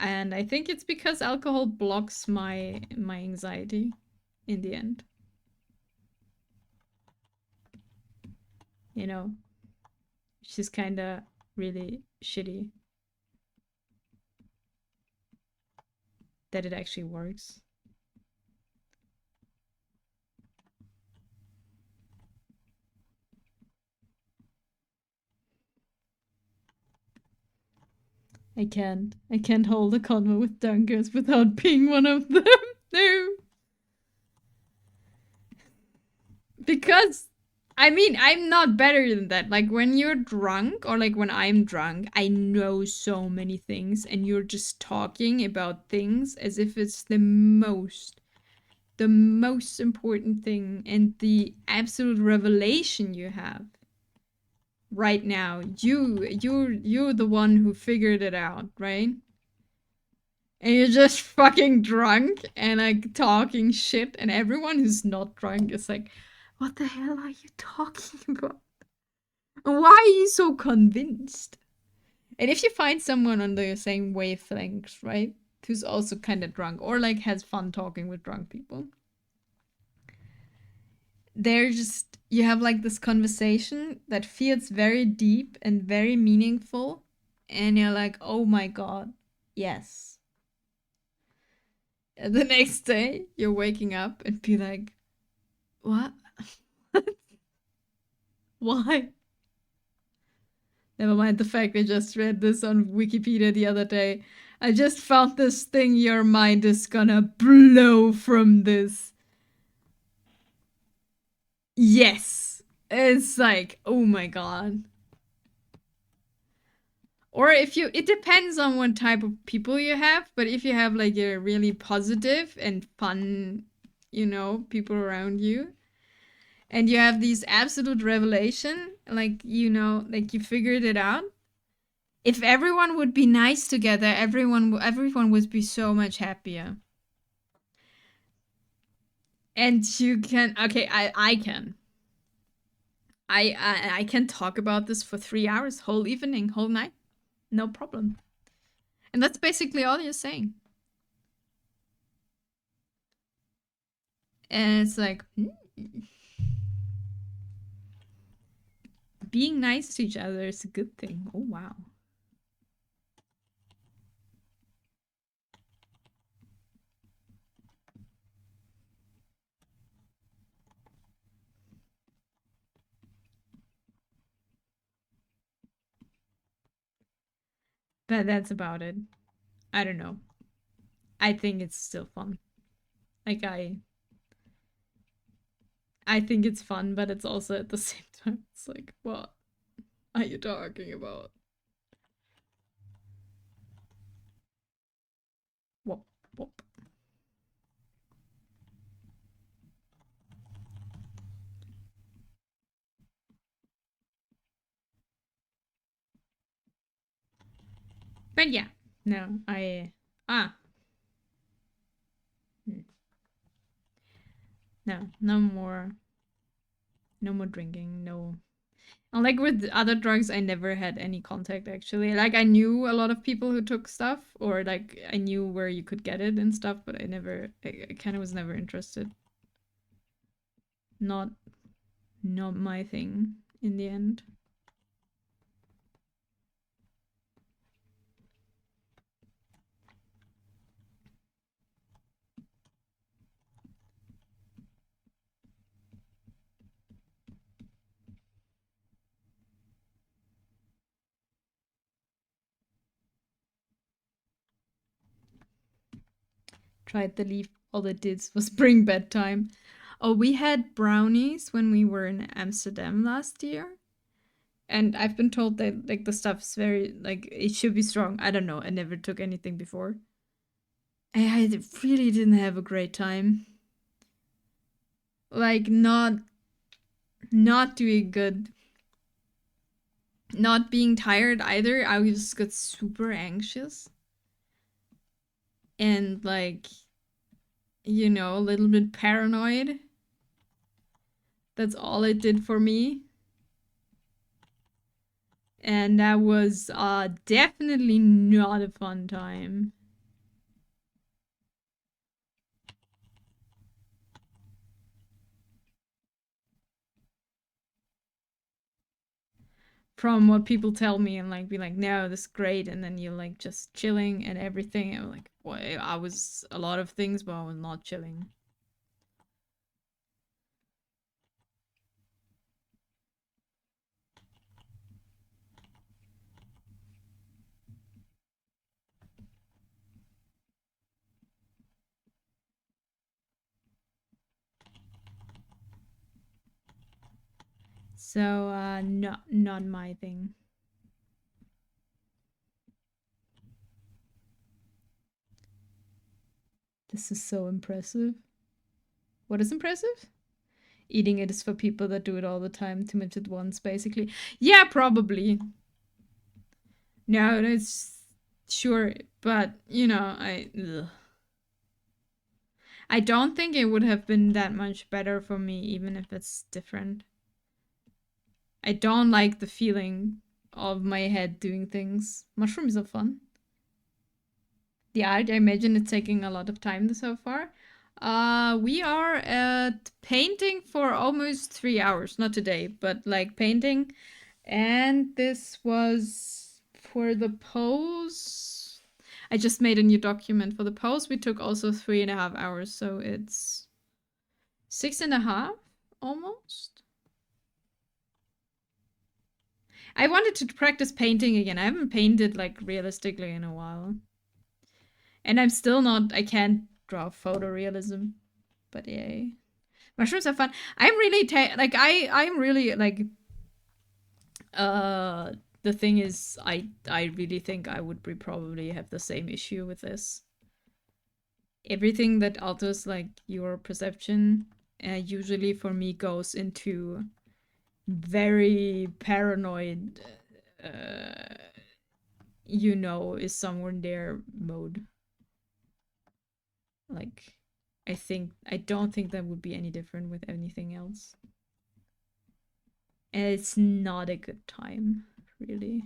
and I think it's because alcohol blocks my anxiety in the end. You know, it's just kind of really shitty that it actually works. I can't. I can't hold a convo with dunkers without being one of them. No. Because I mean, I'm not better than that. Like when you're drunk or like when I'm drunk, I know so many things and you're just talking about things as if it's the most important thing and the absolute revelation you have right now. You're the one who figured it out, right? And you're just fucking drunk and like talking shit and everyone who's not drunk is like, what the hell are you talking about? Why are you so convinced? And if you find someone on the same wavelength, right, who's also kind of drunk or like has fun talking with drunk people, they're just, you have like this conversation that feels very deep and very meaningful, and you're like, oh my god, yes. And the next day you're waking up and be like, what? Why? Never mind the fact I just read this on Wikipedia the other day. I just found this thing, your mind is gonna blow from this. Yes. It's like, oh my god. Or if you, it depends on what type of people you have, but if you have like a really positive and fun, people around you, and you have these absolute revelation, like, like you figured it out. If everyone would be nice together, everyone would be so much happier. And you can, okay, I can. I can talk about this for 3 hours, whole evening, whole night, no problem. And that's basically all you're saying. And it's like, being nice to each other is a good thing. Oh, wow. But that's about it. I don't know. I think it's still fun. Like, I think it's fun, but it's also at the same time, it's like, what are you talking about? Whoop, whoop. But yeah, no, no, no more drinking, no. Like with other drugs, I never had any contact actually. Like I knew a lot of people who took stuff, or like I knew where you could get it and stuff, but I kind of was never interested. Not, not my thing in the end. Tried the leaf, all it did was bring bedtime. Oh, we had brownies when we were in Amsterdam last year. And I've been told that like the stuff's very like it should be strong. I don't know. I never took anything before. I really didn't have a great time. Like not doing good. Not being tired either. I just got super anxious. And like, a little bit paranoid. That's all it did for me. And that was definitely not a fun time. From what people tell me, and like be like, no, this is great, and then you're like just chilling and everything. I'm like, well, I was a lot of things, but I was not chilling. So not my thing. This is so impressive. What is impressive? Eating it is for people that do it all the time, too much at once, basically. Yeah, probably. No, it's sure, but I don't think it would have been that much better for me, even if it's different. I don't like the feeling of my head doing things. Mushrooms are fun. Yeah, I imagine it's taking a lot of time so far. We are at painting for almost 3 hours. Not today, but like painting. And this was for the pose. I just made a new document for the pose. We took also 3.5 hours, so it's 6.5 almost. I wanted to practice painting again. I haven't painted like realistically in a while. And I'm still not, I can't draw photorealism. But yay. Mushrooms are fun. I'm really, I'm really like, the thing is, I really think I would probably have the same issue with this. Everything that alters like your perception usually for me goes into very paranoid, you know, is someone there mode. Like, I don't think that would be any different with anything else. And it's not a good time, really.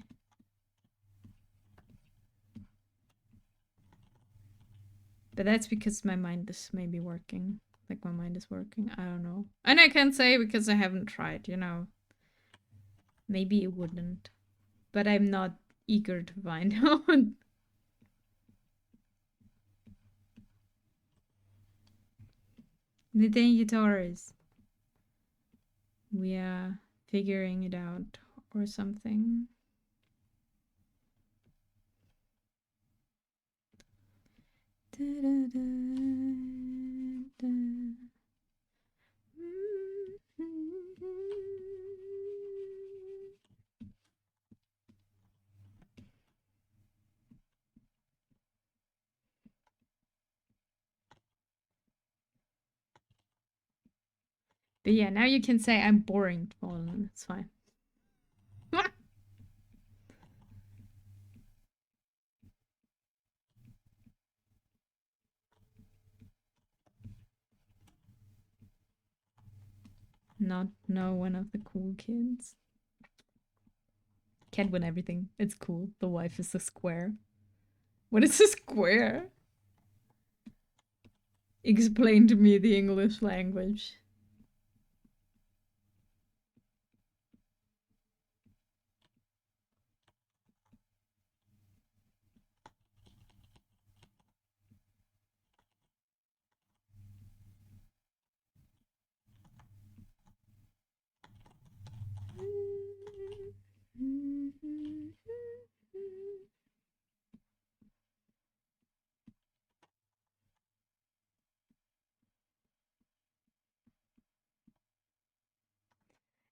But that's because my mind is maybe working. Like, my mind is working. I don't know. And I can't say because I haven't tried, you know. Maybe it wouldn't. But I'm not eager to find out. The thing, Taurus. We are figuring it out or something. Da, da, da, da. But yeah, now you can say I'm boring, Fallen. It's fine. Not one of the cool kids. Can't win everything. It's cool. The wife is a square. What is a square? Explain to me the English language.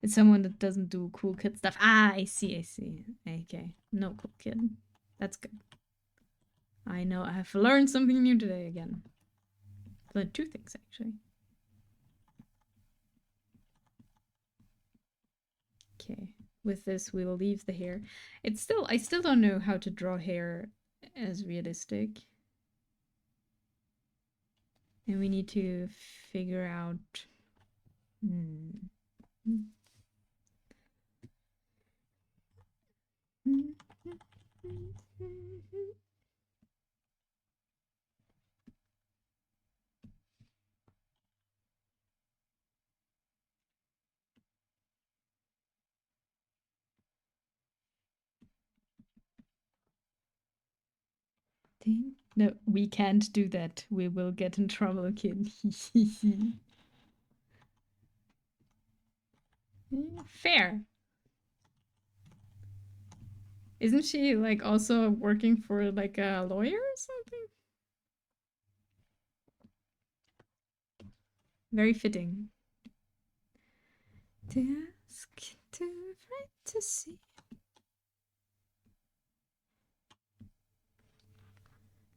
It's someone that doesn't do cool kid stuff. Ah, I see. Okay. No cool kid. That's good. I know I have learned something new today again. Learned 2 things actually. Okay. With this we'll leave the hair. I still don't know how to draw hair as realistic. And we need to figure out No, we can't do that. We will get in trouble, kid. Fair. Isn't she like also working for like a lawyer or something? Very fitting. To ask, to write, to see.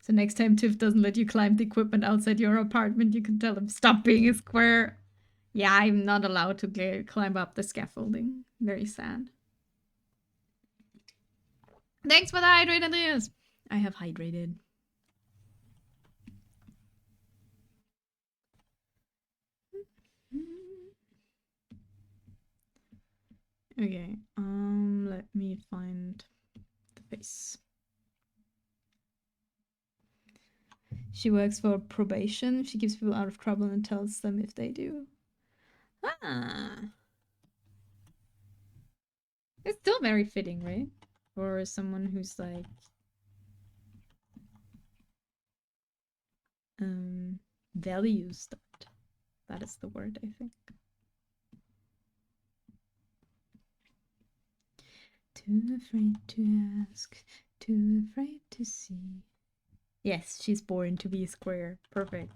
So next time Tiff doesn't let you climb the equipment outside your apartment, you can tell him, stop being a square. Yeah, I'm not allowed to climb up the scaffolding. Very sad. Thanks for the hydrate, Andreas. I have hydrated. Okay, let me find the face. She works for probation. She keeps people out of trouble and tells them if they do. Ah. It's still very fitting, right? For someone who's like values that. That is the word, I think. Too afraid to ask, too afraid to see. Yes, she's born to be a square. Perfect.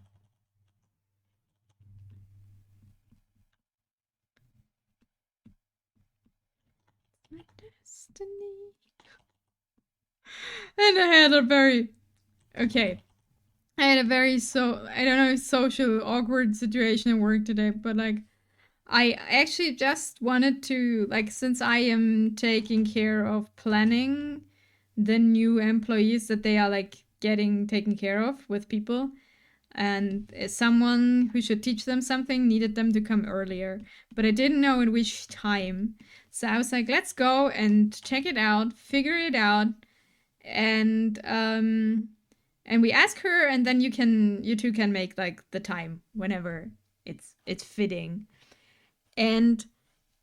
My destiny. And I had a very okay. I had a very I don't know, social awkward situation at work today, but like I actually just wanted to like since I am taking care of planning the new employees that they are like getting taken care of with people, and someone who should teach them something needed them to come earlier, but I didn't know in which time. So I was like, let's go and check it out, figure it out, and we ask her, and then you two can make like the time whenever it's fitting. And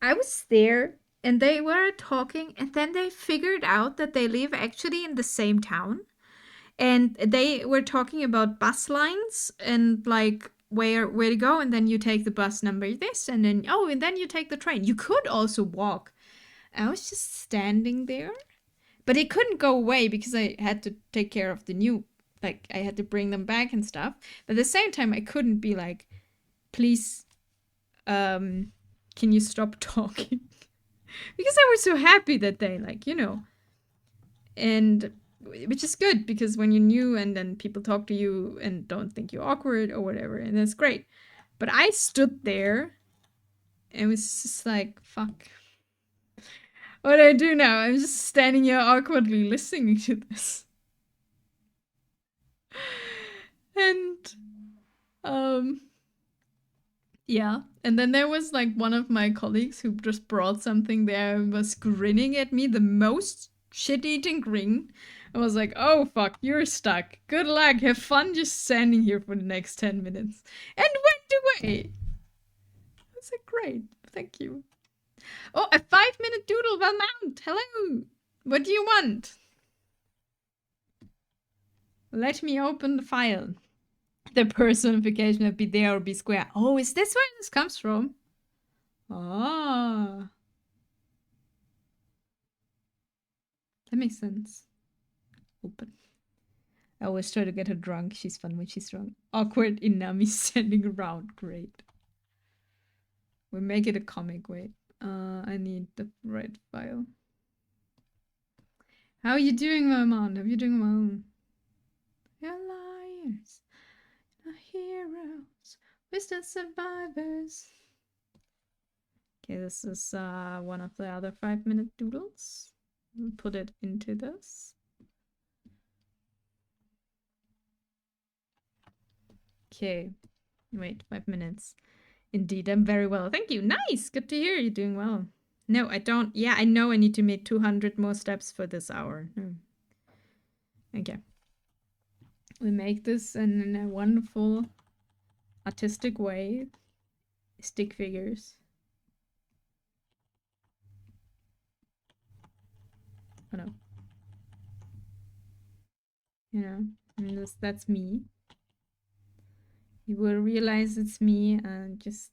I was there and they were talking, and then they figured out that they live actually in the same town, and they were talking about bus lines and like where to go, and then you take the bus number this, and then and then you take the train. You could also walk. I was just standing there, but it couldn't go away because I had to take care of the new, like I had to bring them back and stuff. But at the same time I couldn't be like, please can you stop talking? Because I was so happy that they like, and which is good because when you're new and then people talk to you and don't think you're awkward or whatever, and that's great. But I stood there and was just like, fuck. What do I do now? I'm just standing here awkwardly listening to this. And yeah. And then there was like one of my colleagues who just brought something there and was grinning at me, the most shit-eating grin. I was like, oh fuck, you're stuck. Good luck. Have fun just standing here for the next 10 minutes. And went away. I was like, great. Thank you. Oh, a 5-minute doodle well mount. Hello. What do you want? Let me open the file. The personification of be there or be square. Oh, is this where this comes from? Ah. That makes sense. Open. I always try to get her drunk. She's fun when she's drunk. Awkward Inami standing around. Great. We make it a comic. Wait. I need the right file. How are you doing, Vermont? Are you doing well? You're liars. You're heroes. We're still survivors. Okay, this is one of the other 5-minute doodles. We'll put it into this. Okay. Wait, 5 minutes. Indeed, I'm very well. Thank you. Nice. Good to hear you're doing well. No, I don't. Yeah, I know I need to make 200 more steps for this hour. Okay. We make this in a wonderful artistic way. Stick figures. Oh no. And that's me. You will realize it's me and just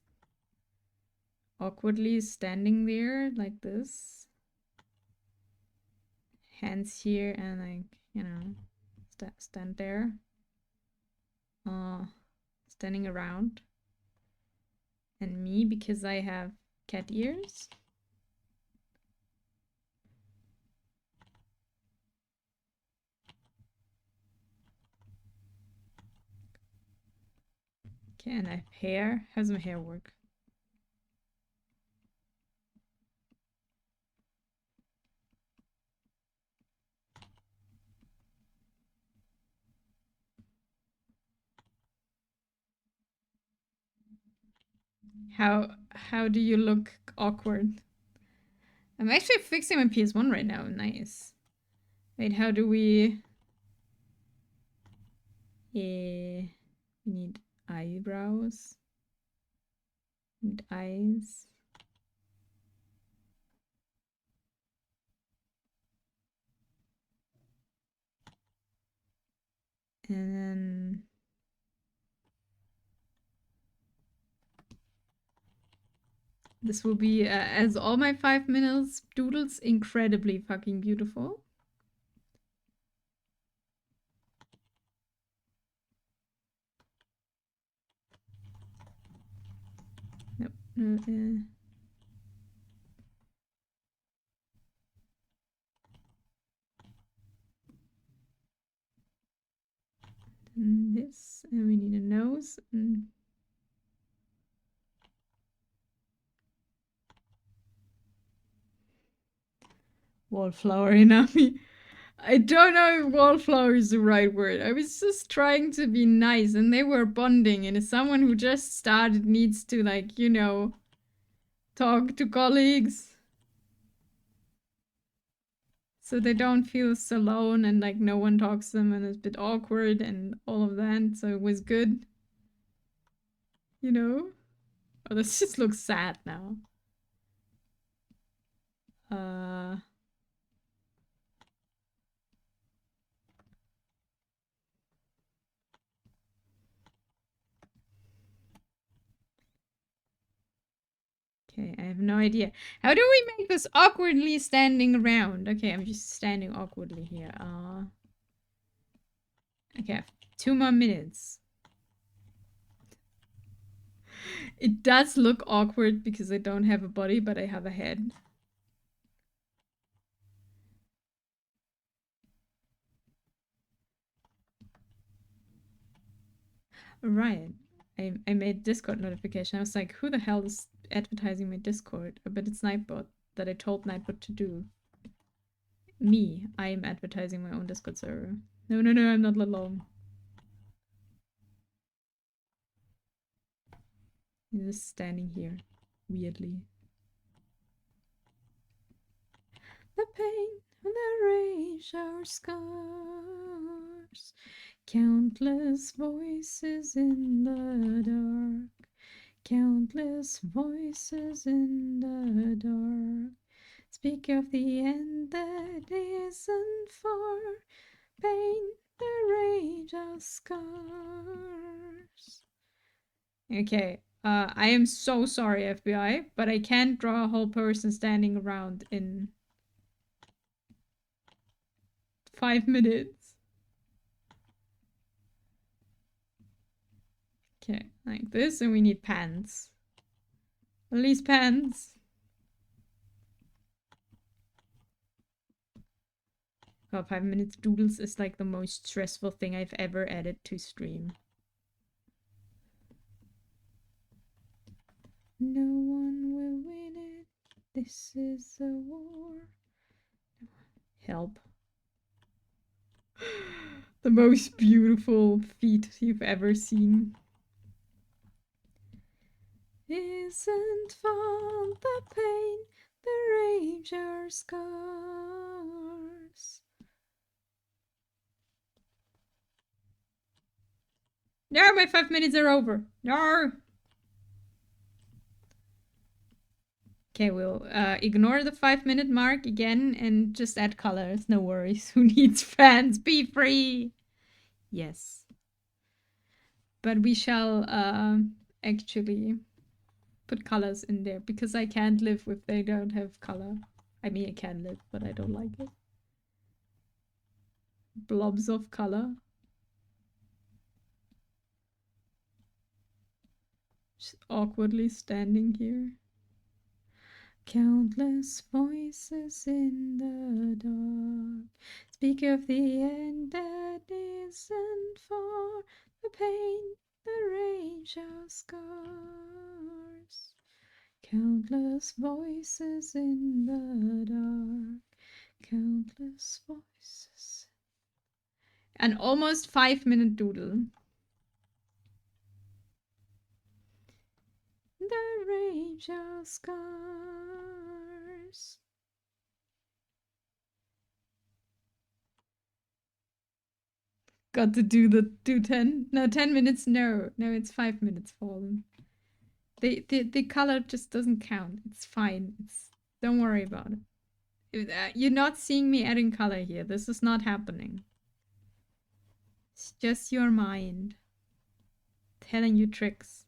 awkwardly standing there like this. Hands here and like, stand there. Standing around. And me because I have cat ears. Okay, and I have hair. How does my hair work? How do you look awkward? I'm actually fixing my PS1 right now. Nice. Wait, how do we... We need eyebrows and eyes. And then this will be, as all my 5 minutes doodles, incredibly fucking beautiful. Nope. And this, and we need a nose. Wallflower Inami. I don't know if wallflower is the right word. I was just trying to be nice, and they were bonding, and as someone who just started needs to, like, you know, talk to colleagues so they don't feel so alone and like no one talks to them and it's a bit awkward and all of that. So it was good, you know. Oh, this just looks sad now. Okay, I have no idea. How do we make this awkwardly standing around? Okay, I'm just standing awkwardly here. Okay, I have 2 more minutes. It does look awkward because I don't have a body, but I have a head. Right. I made Discord notification. I was like, who the hell is advertising my Discord? But it's Nightbot that I told Nightbot to do. Me. I am advertising my own Discord server. No, no, no, I'm not alone. I'm just standing here. Weirdly. The pain and the rage, our scars. Countless voices in the dark. Countless voices in the dark. Speak of the end that isn't far. Pain, the rage of scars. Okay, I am so sorry, FBI, but I can't draw a whole person standing around in 5 minutes. Okay, like this, and we need pants. At least pants. God, 5 minutes doodles is like the most stressful thing I've ever added to stream. No one will win it. This is a war. Help. The most beautiful feet you've ever seen. Isn't fun the pain, the rage, our scars? No, my 5 minutes are over. No. Okay, we'll ignore the 5-minute mark again and just add colors. No worries. Who needs fans? Be free. Yes. But we shall actually put colors in there because I can't live if they don't have color. I mean, I can live, but I don't like it. Blobs of color. Just awkwardly standing here. Countless voices in the dark speak of the end that isn't far. The pain, the rage of scars. Countless voices in the dark. Countless voices. An almost 5-minute doodle. The rage of scars. got to do 10. No, 10 minutes. No, it's 5 minutes fallen. The color just doesn't count. It's fine. Don't worry about it. You're not seeing me adding color here. This is not happening. It's just your mind telling you tricks.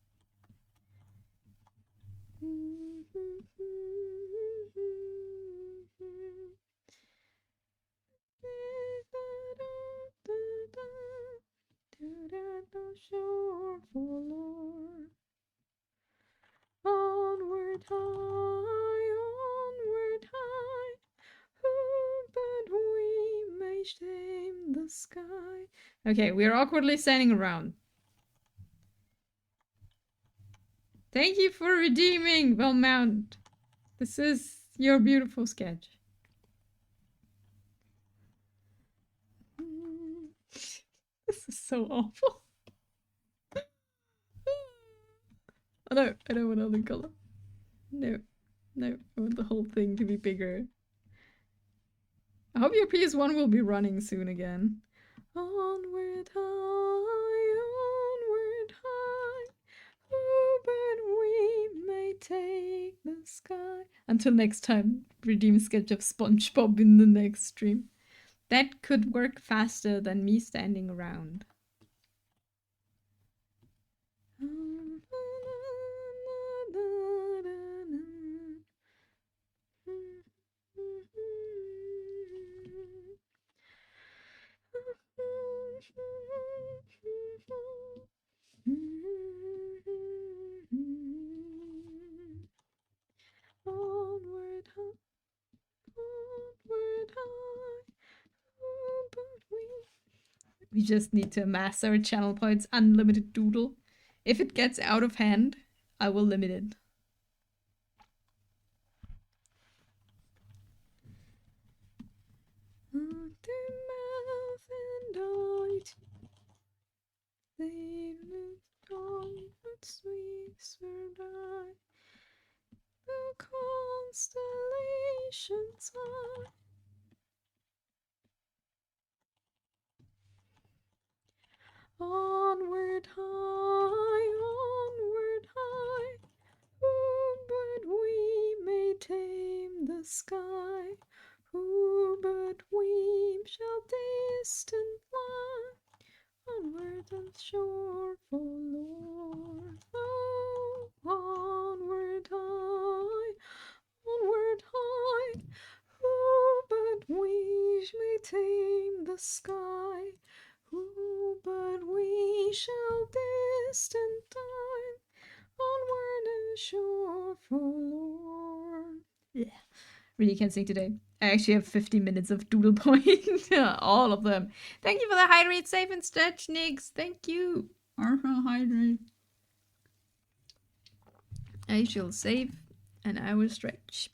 Onward high, onward high, who but we may shame the sky. Okay, we're awkwardly standing around. Thank you for redeeming, Belmont. This is your beautiful sketch. This is so awful. Oh no, I don't want other color. No, I want the whole thing to be bigger. I hope your PS1 will be running soon again. Onward high, onward high, oh, but we may take the sky. Until next time, redeem sketch of SpongeBob in the next stream. That could work faster than me standing around. Onward high, onward high, oh, but we just need to amass our channel points. Unlimited doodle. If it gets out of hand, I will limit it. The constellations are onward high, onward high, who but we may tame the sky, who but we shall distant fly, onward and shore forlorn. Oh, onward high, onward high, who but we may tame the sky, who but we shall distant time, onward and shore forlorn. Yeah, really can't sing today. I actually have 50 minutes of doodle point. All of them. Thank you for the hydrate, save and stretch, Nix. Thank you. Hydrate. I shall save and I will stretch.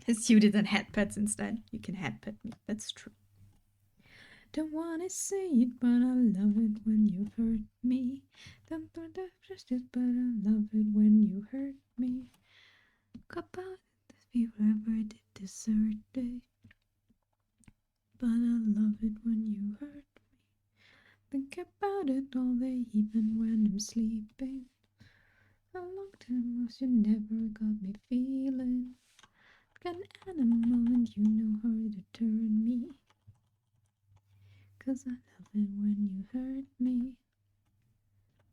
As you did on head pets instead. You can head pet me. That's true. Don't wanna say it, but I love it when you hurt me. Don't want to trust it, but I love it when you hurt me. About it if you ever did desert it. But I love it when you hurt me. Think about it all day, even when I'm sleeping. A long time was you never got me feeling like an animal, and you know how to turn me. 'Cause I love it when you hurt me.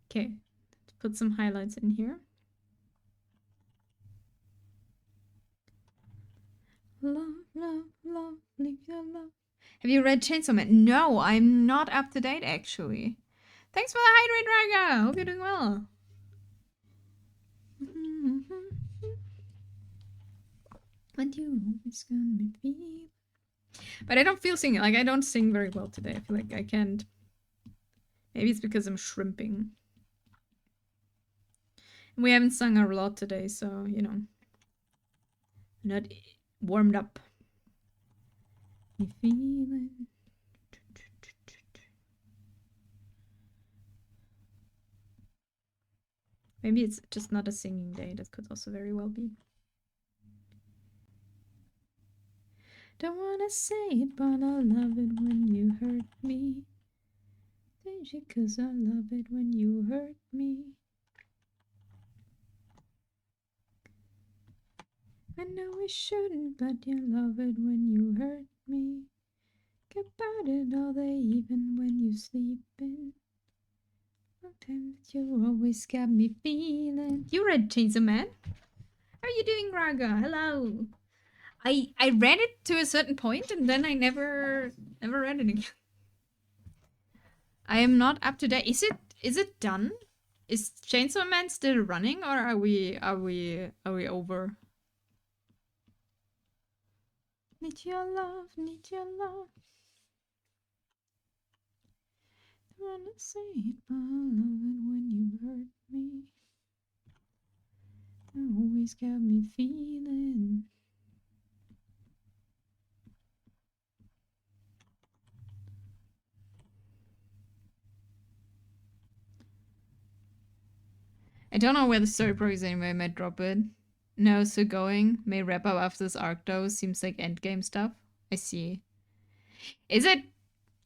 Okay, let's put some highlights in here. Love, love, love, leave your love. Have you read Chainsaw Man? No, I'm not up to date actually. Thanks for the hydrate, Raga. Hope you're doing well. And you always gonna be. But I don't feel singing. Like, I don't sing very well today. I feel like I can't. Maybe it's because I'm shrimping. And we haven't sung a lot today, so, you know. I'm not warmed up. You feeling? Maybe it's just not a singing day. That could also very well be. Don't wanna say it, but I love it when you hurt me. Cause I love it when you hurt me. I know we shouldn't, but you love it when you hurt me. Think about it all day, even when you sleeping. Sometimes you always got me feeling. You read Chainsaw Man? How are you doing, Raga? Hello. I read it to a certain point and then I never read it again. I am not up to date. Is it done? Is Chainsaw Man still running or are we over? Need your love, need your love. Don't wanna say it, but I love it when you hurt me. Always got me feeling. I don't know where the story progress anyway. I might drop it. No, so going. May wrap up after this arc though. Seems like endgame stuff. I see. Is it?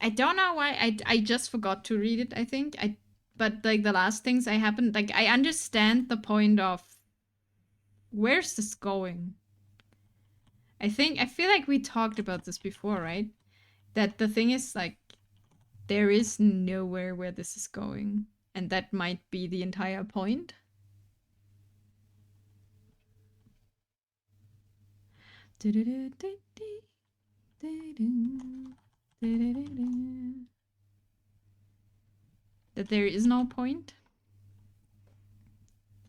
I don't know why. I just forgot to read it. I think but like the last things I happened. Like I understand the point of where's this going. I feel like we talked about this before, right? That the thing is like there is nowhere where this is going, and that might be the entire point. That there is no point.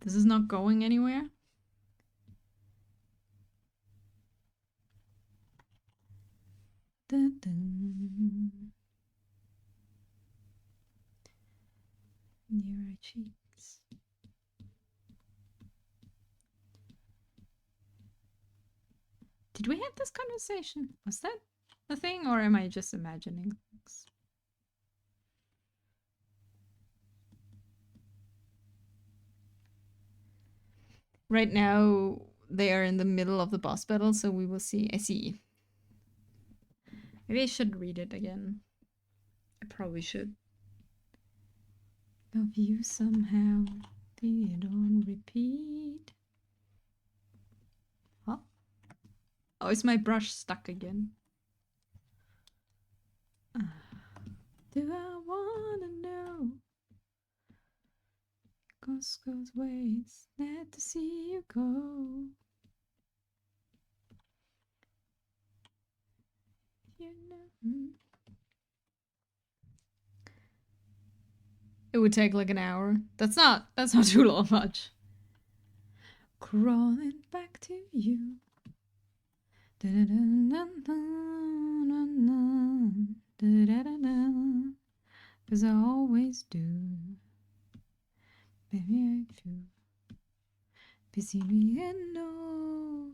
This is not going anywhere. Dun, dun. Near our cheeks. Did we have this conversation? Was that a thing, or am I just imagining things? Right now, they are in the middle of the boss battle, so we will see. I see. Maybe I should read it again. I probably should. Love you somehow, be it on repeat. Huh? Oh, is my brush stuck again? Do I wanna know? Goes ways, glad to see you go. You know. It would take like an hour. That's not too long much. Crawling back to you. Cause I always do. Baby, I do. Busy me and no.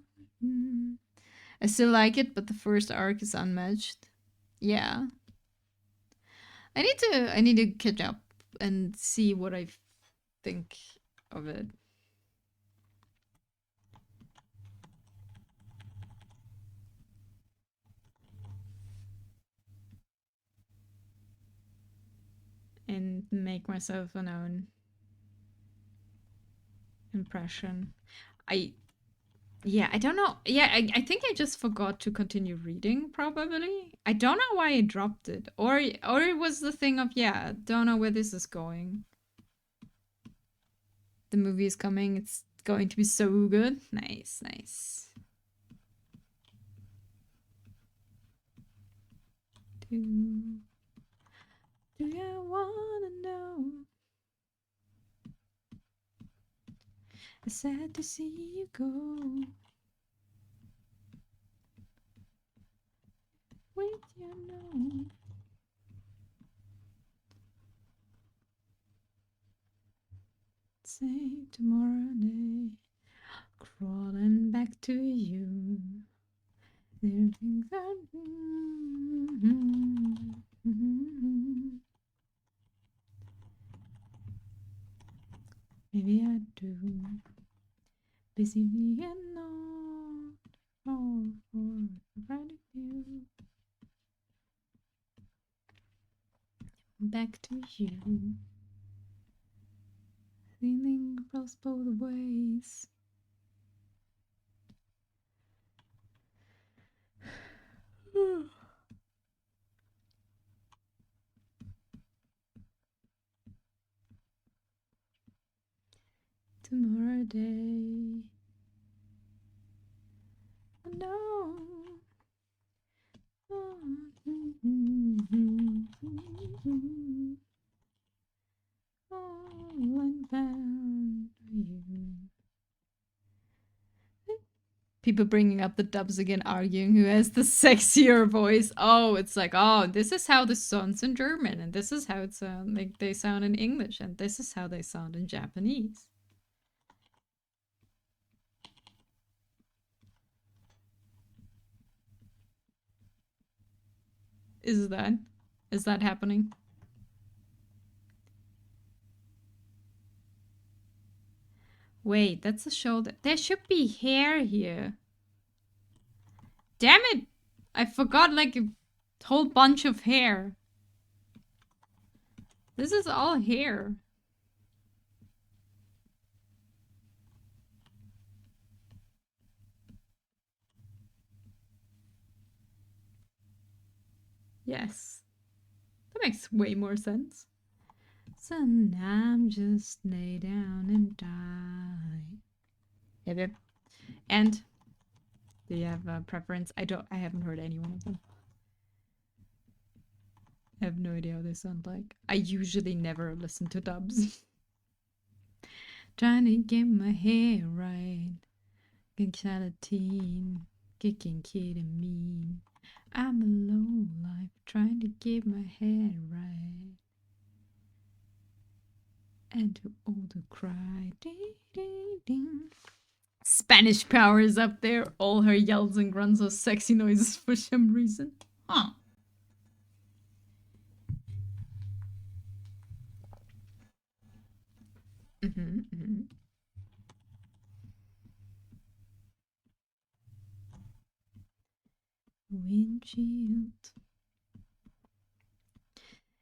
I still like it, but the first arc is unmatched. Yeah. I need to catch up and see what I think of it. And make myself an own impression. I don't know. Yeah, I think I just forgot to continue reading, probably. I don't know why I dropped it. Or it was the thing of, yeah, don't know where this is going. The movie is coming. It's going to be so good. Nice, nice. Do you wanna know? It's sad to see you go. With your nose. Say tomorrow day, crawling back to you. There things that maybe I do. Busy and not fall for right you. Back to you. Feeling across both ways. Tomorrow day. No. Found you. People bringing up the dubs again, arguing who has the sexier voice. Oh, it's like, oh, this is how this sounds in German, and this is how it sounds like they sound in English, and this is how they sound in Japanese. Is that happening? Wait, that's a shoulder. There should be hair here. Damn it! I forgot like a whole bunch of hair. This is all hair. Yes. That makes way more sense. So now I'm just lay down and die. Yep. And do you have a preference? I haven't heard any one of them. I have no idea how they sound like. I usually never listen to dubs. Trying to get my hair right. Gelatin, kicking ketamine. I'm a low life trying to get my hair right. And to all the cry. Ding, ding, ding. Spanish power is up there. All her yells and grunts are sexy noises for some reason. Huh. Windshield.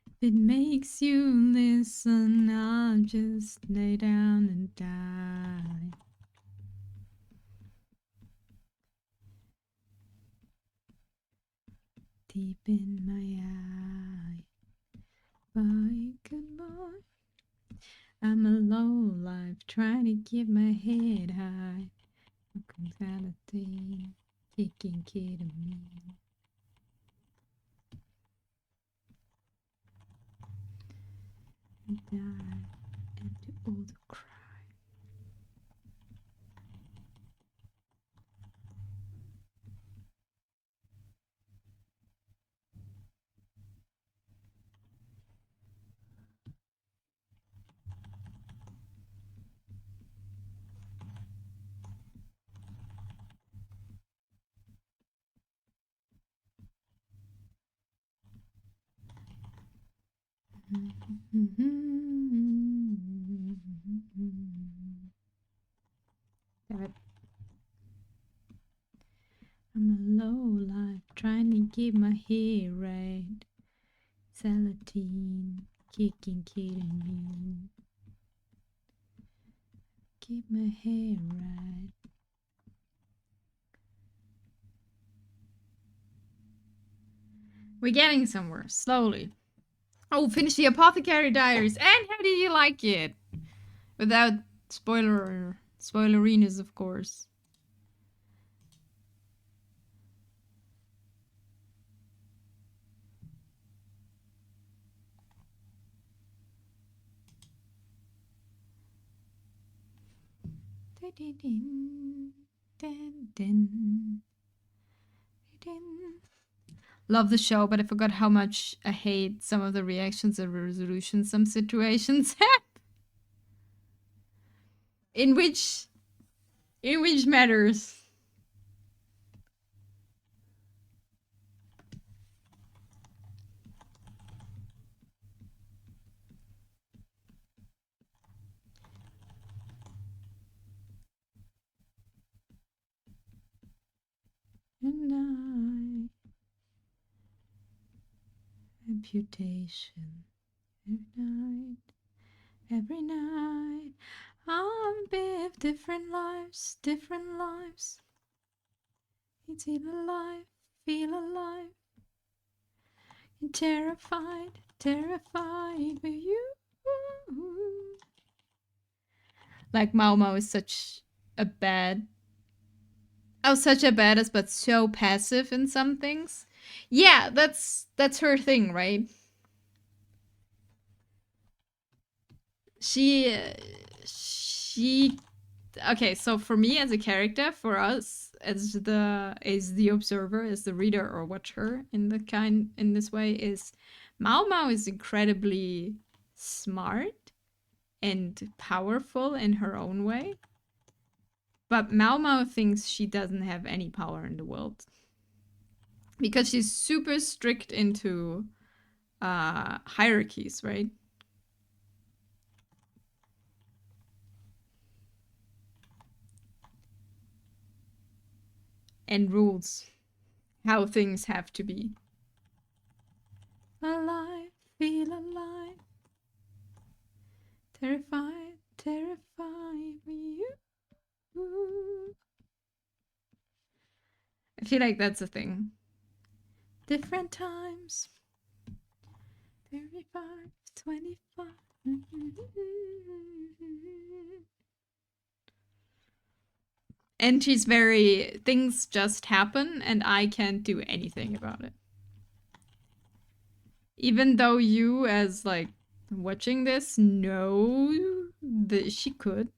If it makes you listen, I'll just lay down and die. Deep in my eye. Bye, goodbye. I'm a low life trying to keep my head high. Mentality, kicking ketamine. And die and do all the cry. Damn it. I'm a low life trying to keep my hair right. Salatine, kicking ketamine. Keep my hair right. We're getting somewhere, slowly. Oh, finish the Apothecary Diaries. And how did you like it? Without spoilerinas, of course. Love the show, but I forgot how much I hate some of the reactions and resolutions some situations have. In which matters. computation. Every night, I'll live different lives, different lives. It's alive, feel alive. And terrified, terrified with you. Like Mau Mau is such a such a badass, but so passive in some things. Yeah, that's her thing, right? She okay, so for me as a character, for us as the observer, as the reader or watcher in this way, is Mau Mau is incredibly smart and powerful in her own way. But Mau Mau thinks she doesn't have any power in the world. Because she's super strict into hierarchies, right? And rules. How things have to be. Alive, feel alive. Terrified, terrified with you. I feel like that's a thing. Different times. 35, 25. And she's very, things just happen and I can't do anything about it. Even though you, as like watching this, know that she could.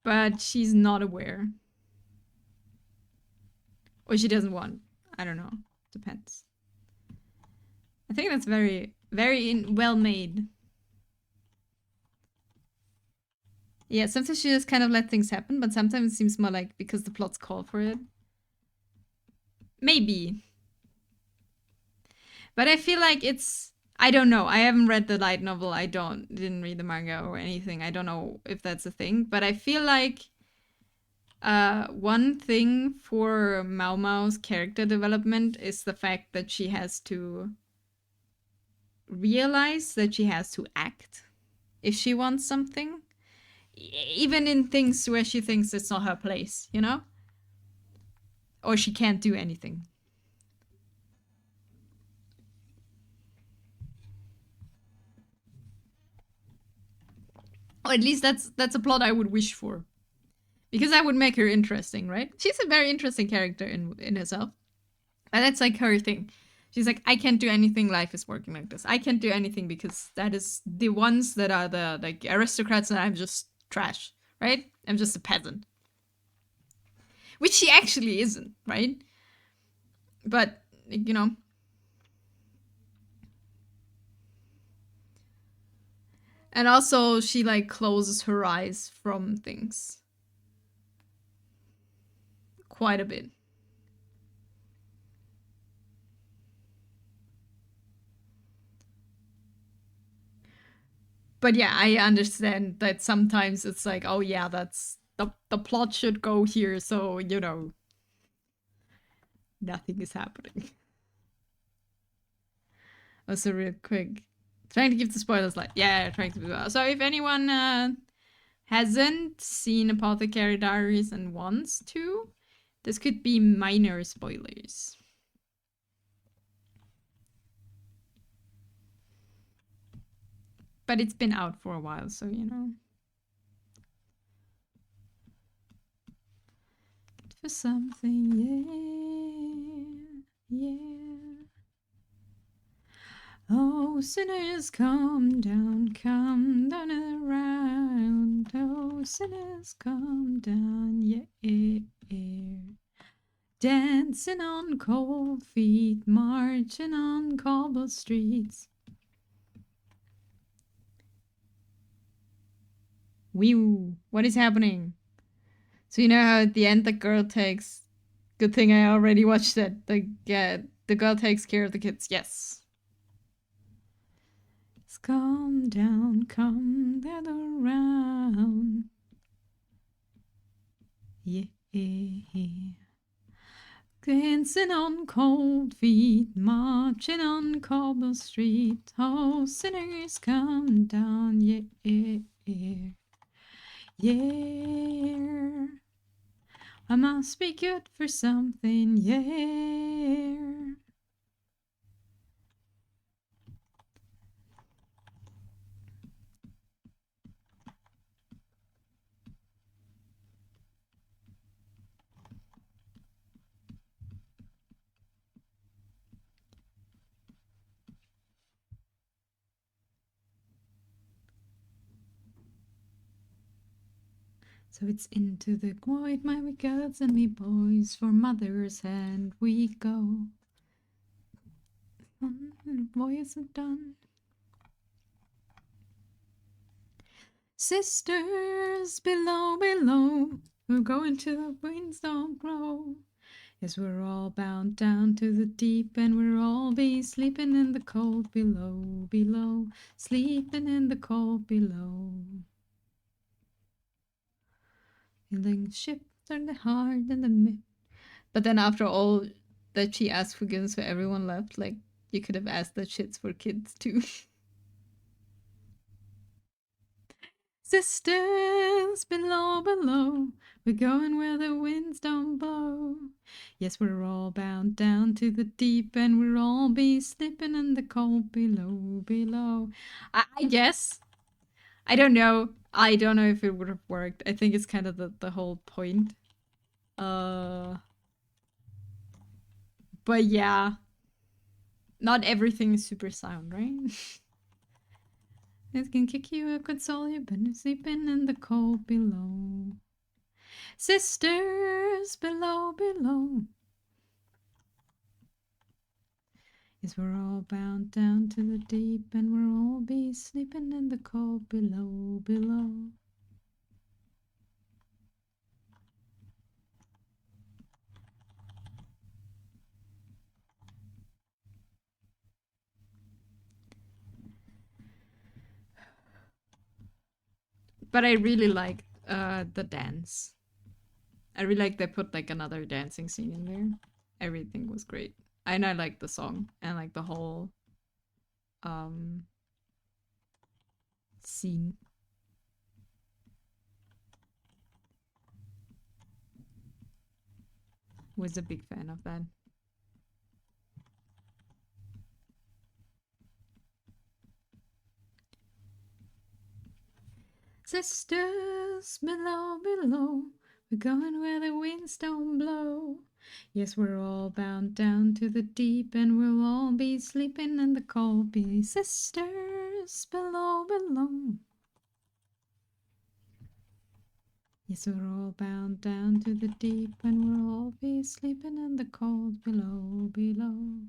But she's not aware. Or she doesn't want. I don't know. Depends. I think that's very, very well made. Yeah, sometimes she just kind of let things happen, but sometimes it seems more like because the plots call for it. Maybe. But I feel like it's, I don't know. I haven't read the light novel. Didn't read the manga or anything. I don't know if that's a thing. But I feel like one thing for Mau Mau's character development is the fact that she has to realize that she has to act if she wants something. Even in things where she thinks it's not her place, you know? Or she can't do anything. Or at least that's a plot I would wish for. Because that would make her interesting, right? She's a very interesting character in herself. But that's like her thing. She's like, I can't do anything, life is working like this. I can't do anything because that is the ones that are the like aristocrats and I'm just trash, right? I'm just a peasant. Which she actually isn't, right? But, you know. And also, she like closes her eyes from things quite a bit. But yeah, I understand that sometimes it's like, oh yeah, that's the plot should go here, so you know, nothing is happening. Also, real quick, trying to keep the spoilers light. Yeah, trying to be well. So if anyone hasn't seen Apothecary Diaries and wants to, this could be minor spoilers. But it's been out for a while, so you know. Good for something, yeah, yeah. Oh, sinners, come down and around. Oh, sinners, come down, yeah. Dancing on cold feet, marching on cobbled streets. Whew, what is happening? So you know how at the end the girl takes. Good thing I already watched it. The girl takes care of the kids. Yes. Come down around. Yeah. Dancing on cold feet, marching on cobble street. Oh, sinners, come down, yeah, yeah, yeah. I must be good for something, yeah. So it's into the void, my wee girls and me boys, for mother's hand we go. Boys are done. Sisters below, below, we're going to the winds don't blow. Yes, we're all bound down to the deep, and we'll all be sleeping in the cold below, below, sleeping in the cold below. In the ship, and the heart, and the But then after all that she asked forgiveness for everyone left, like, you could have asked that shits for kids too. Sisters below, below, we're going where the winds don't blow. Yes, we're all bound down to the deep, and we'll all be sleeping in the cold below, below. I guess. I don't know. I don't know if it would have worked. I think it's kind of the whole point. But yeah. Not everything is super sound, right? It can kick you, console you, but you're sleeping in the cold below. Sisters below, below. Yes, we're all bound down to the deep, and we'll all be sleeping in the cold below, below. But I really liked the dance. I really like they put like another dancing scene in there. Everything was great. And I like the song and like the whole um scene. Was a big fan of that. Sisters below, below, we're going where the winds don't blow. Yes, we're all bound down to the deep, and we'll all be sleeping in the cold. Be sisters below, below. Yes, we're all bound down to the deep, and we'll all be sleeping in the cold below, below.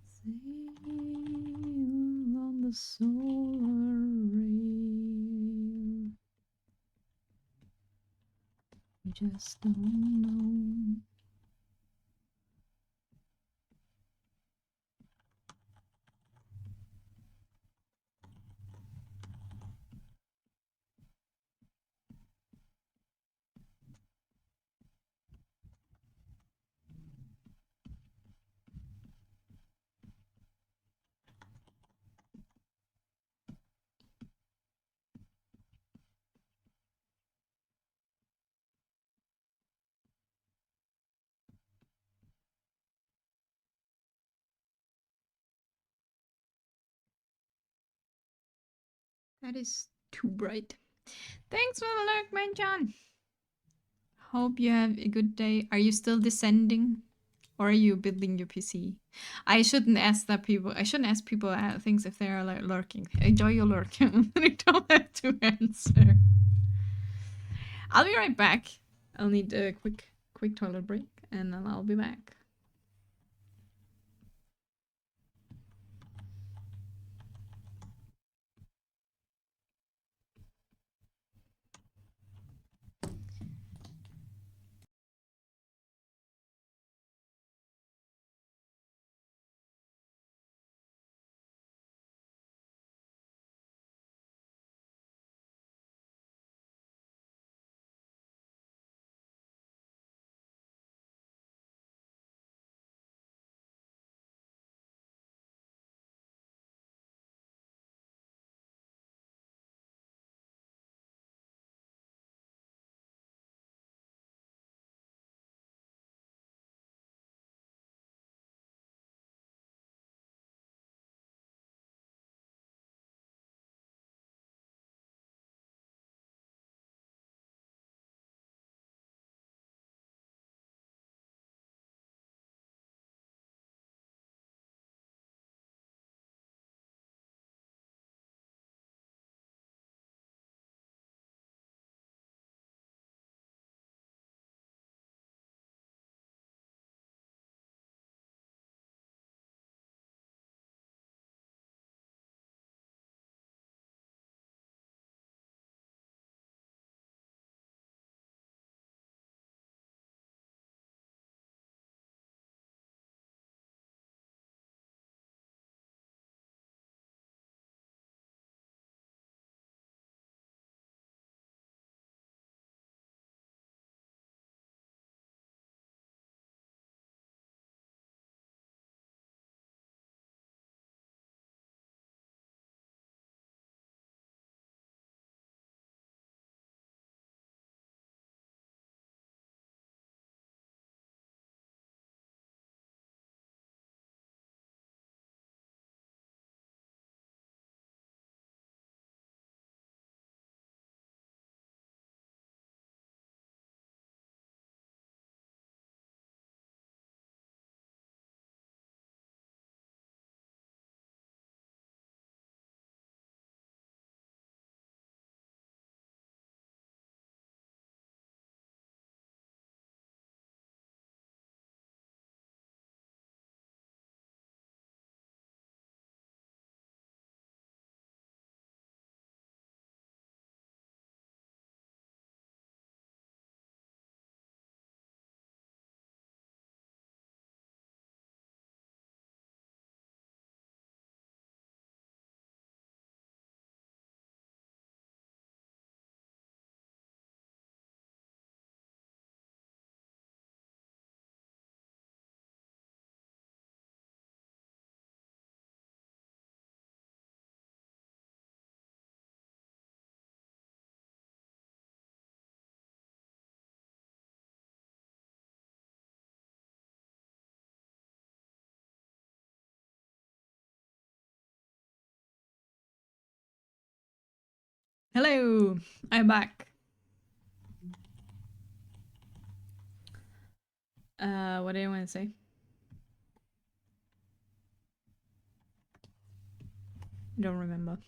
Sail on the solar rail. We just don't know. That is too bright. Thanks for the lurk, man, John. Hope you have a good day. Are you still descending? Or are you building your PC? I shouldn't ask that people. I shouldn't ask people things if they are like lurking. Enjoy your lurk. I don't have to answer. I'll be right back. I'll need a quick toilet break, and then I'll be back. Hello, I'm back. What do you want to say? I don't remember.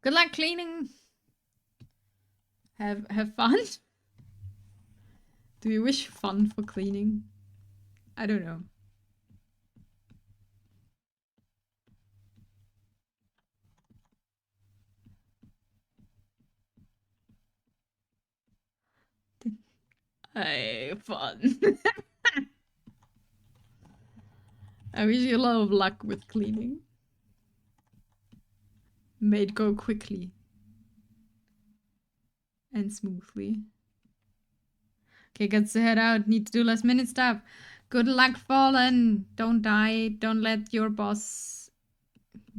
Good luck cleaning. Have fun. Do you wish fun for cleaning? I don't know. Hey, fun. I wish you a lot of luck with cleaning. May it go quickly and smoothly. Okay, got to head out. Need to do last minute stuff. Good luck, Fallen. Don't die. Don't let your boss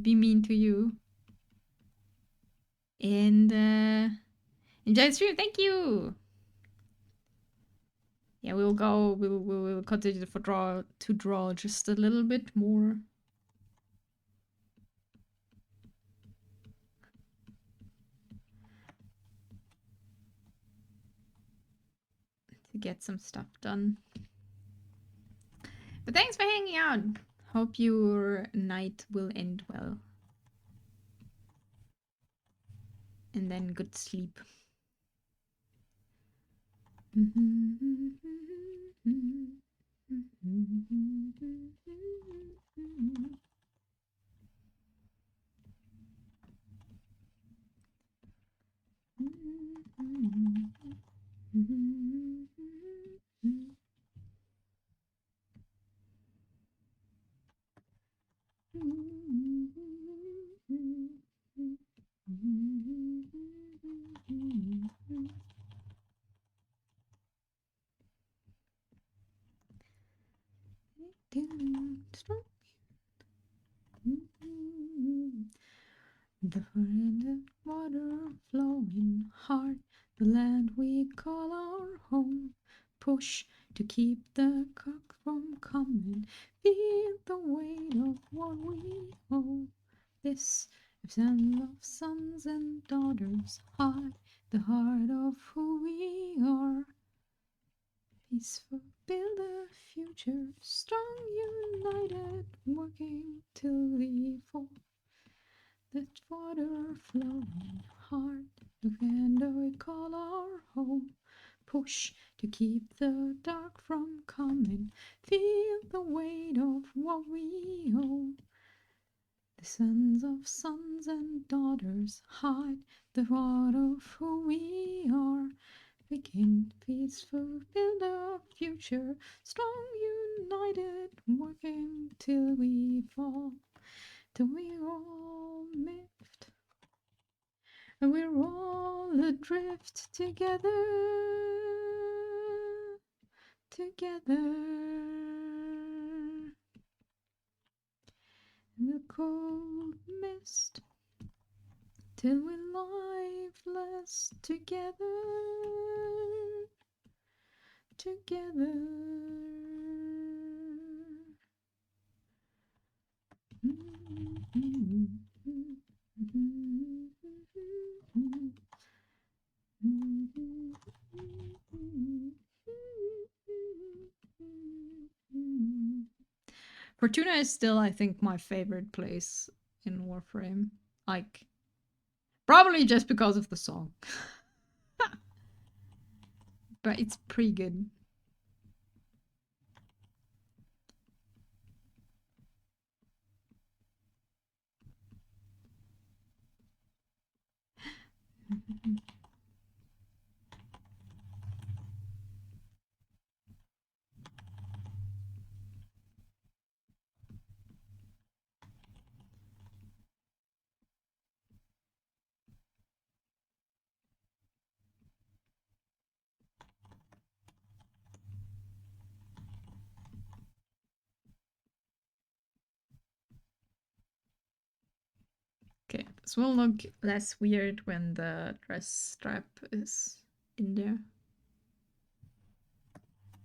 be mean to you. And enjoy the stream. Thank you. Yeah, we'll go. We'll continue to draw just a little bit more. To get some stuff done. But thanks for hanging out. Hope your night will end well. And then good sleep. The friend of water flowing hard, the land we call our home. Push to keep the cock from coming, feel the weight of what we owe. This sand of sons and daughters, hide the heart of who we are. Peaceful, build a future, strong, united, working till we fall. That water flowing hard, the land we call our home. Push to keep the dark from coming, feel the weight of what we owe. The sons and daughters, hide the heart of who we are. Begin peaceful, build a future, strong, united, working till we fall, till we're all lift, and we're all adrift together, together. In the cold mist, till we're lifeless together, together. Fortuna is still, I think, my favorite place in Warframe. Like, probably just because of the song. But it's pretty good. Okay, this will look less weird when the dress strap is in there.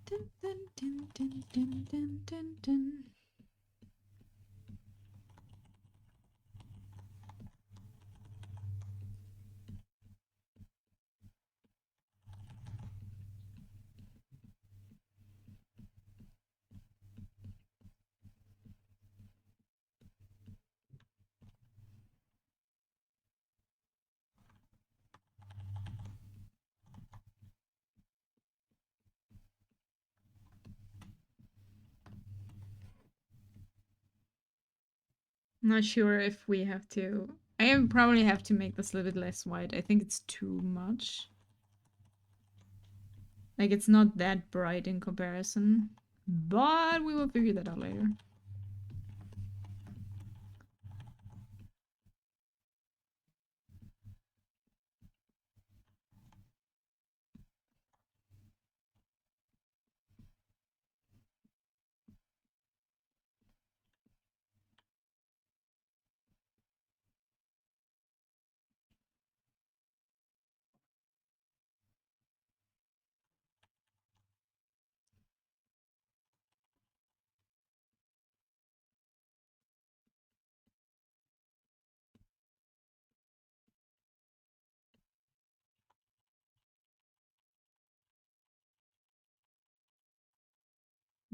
Dun, dun, dun, dun, dun, dun, dun, dun. Not sure if we have to. Probably have to make this a little bit less white. I think it's too much. Like, it's not that bright in comparison. But we will figure that out later.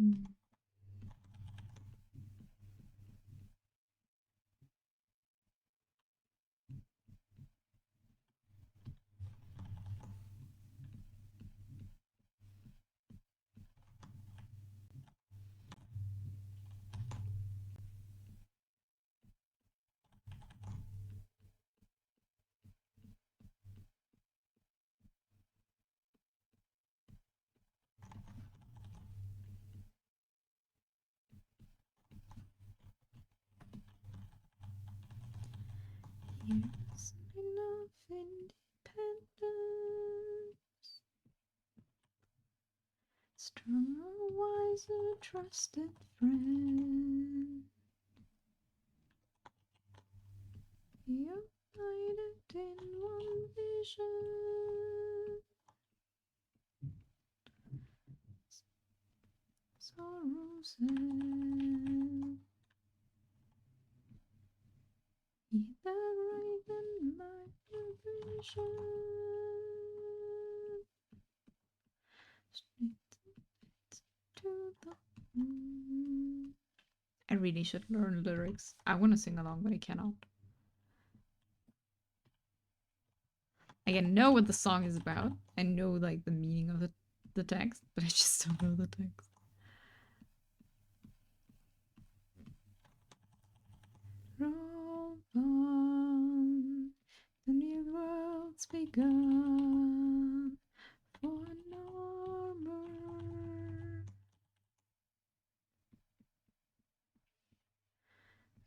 Mm. Here's enough independence. Stronger, wiser, trusted friend. United in one vision. Sorrows end. Either right and my vision. Straight to the moon. I really should learn lyrics. I want to sing along, but I cannot. I know what the song is about. I know like the meaning of the text, but I just don't know the text. Roll on, the new world's begun for no more.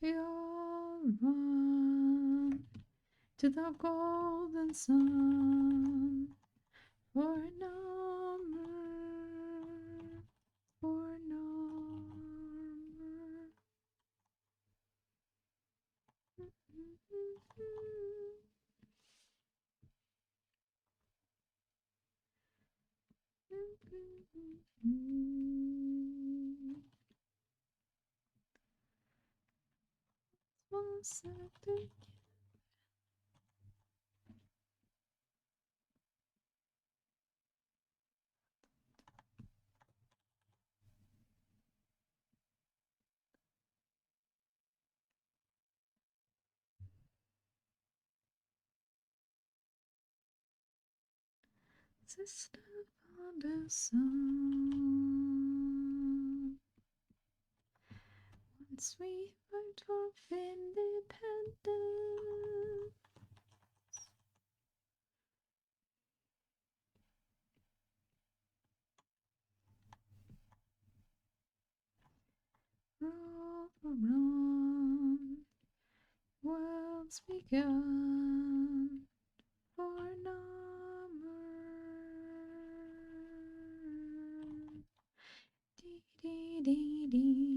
We all run to the golden sun for no more, for no more. Sister on the sun. Once we fight for independence. Roll around, world's begun for number. Dee dee dee dee.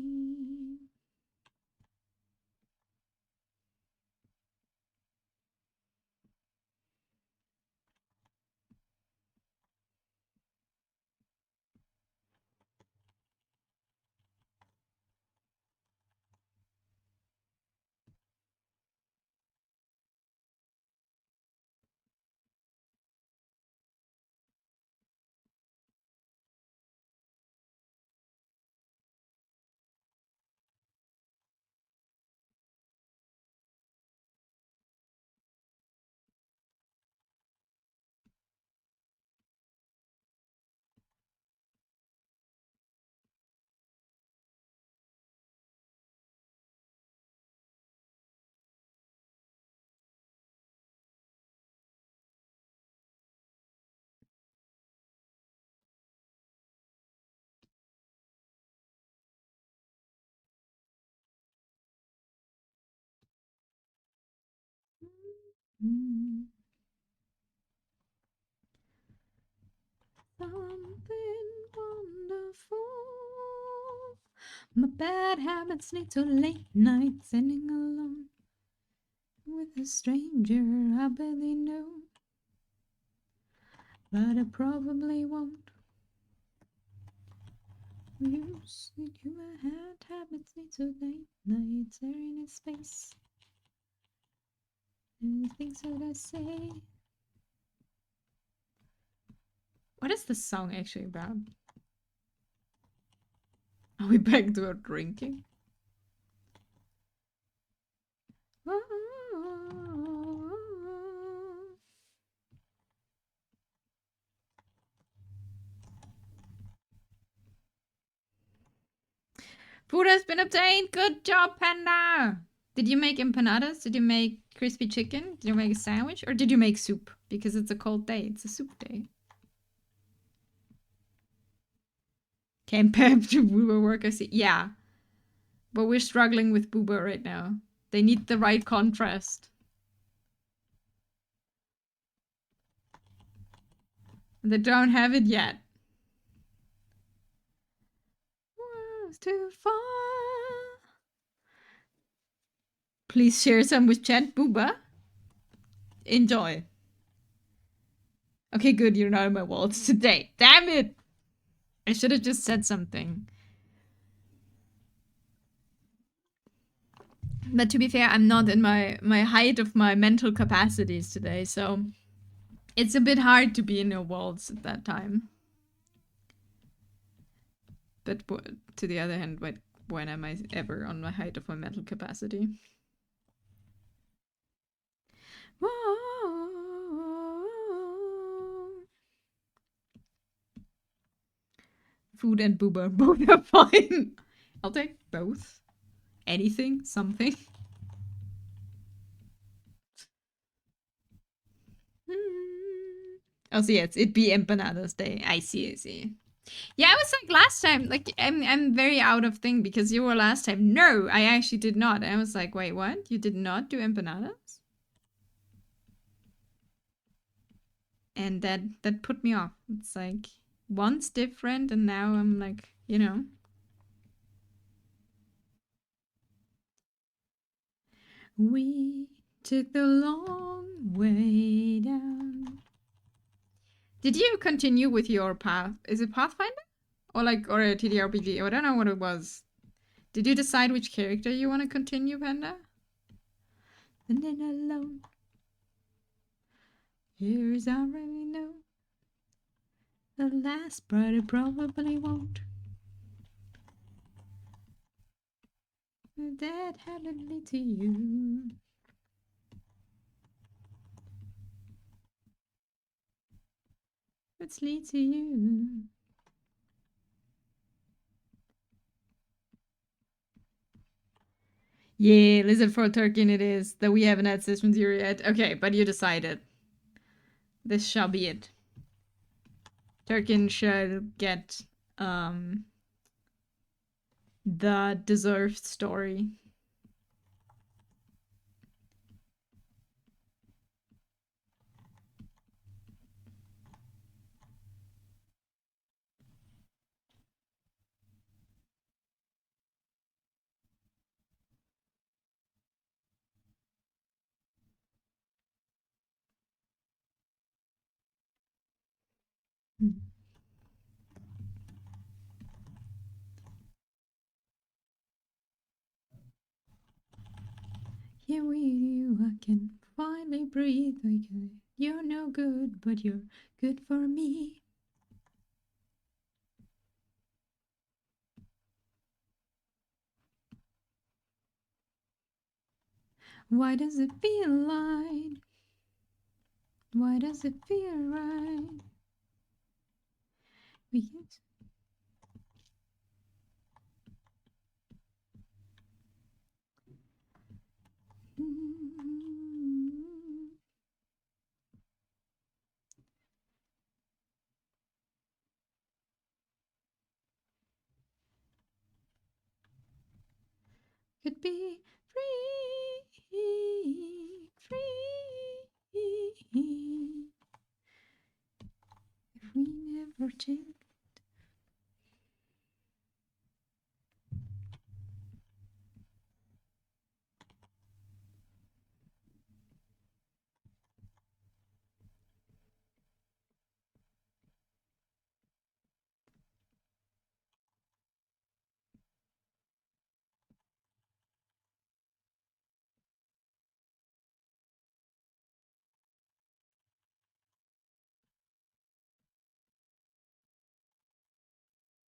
Something wonderful. My bad habits lead to late nights sitting alone with a stranger I barely know. But I probably won't. You said you had habits lead to late nights staring in space. And the things that I say. What is this song actually about? Are we back to our drinking? Food has been obtained. Good job, Panda. Did you make empanadas? Did you make crispy chicken? Did you make a sandwich? Or did you make soup? Because it's a cold day. It's a soup day. Can Pep do booba work? I see. Yeah. But we're struggling with booba right now. They need the right contrast. They don't have it yet. Was too far. Please share some with chat, booba. Enjoy. Okay, good. You're not in my walls today. Damn it! I should have just said something. But to be fair, I'm not in my height of my mental capacities today, so it's a bit hard to be in your walls at that time. But to the other hand, when am I ever on the height of my mental capacity? Food and booba, both are fine. I'll take both. Anything, something. Oh, so yeah, it'd be empanadas day. I see. Yeah, I was like last time, like I'm very out of thing because you were last time. No, I actually did not. And I was like, wait, what? You did not do empanadas? And that put me off. It's like once different, and now I'm like, you know. We took the long way down. Did you continue with your path? Is it Pathfinder? Or a TTRPG? I don't know what it was. Did you decide which character you want to continue, Panda? And then alone. Here's I really know. The last part I probably won't. That hadn't lead to you. Let's lead to you. Yeah, Lizard for Turkin it is. That we haven't had Session Zero yet. Okay, but you decided. This shall be it. Turkin shall get the deserved story. Here with you, I can finally breathe. You're no good, but you're good for me. Why does it feel like? Why does it feel right? Because could be free, free. never change.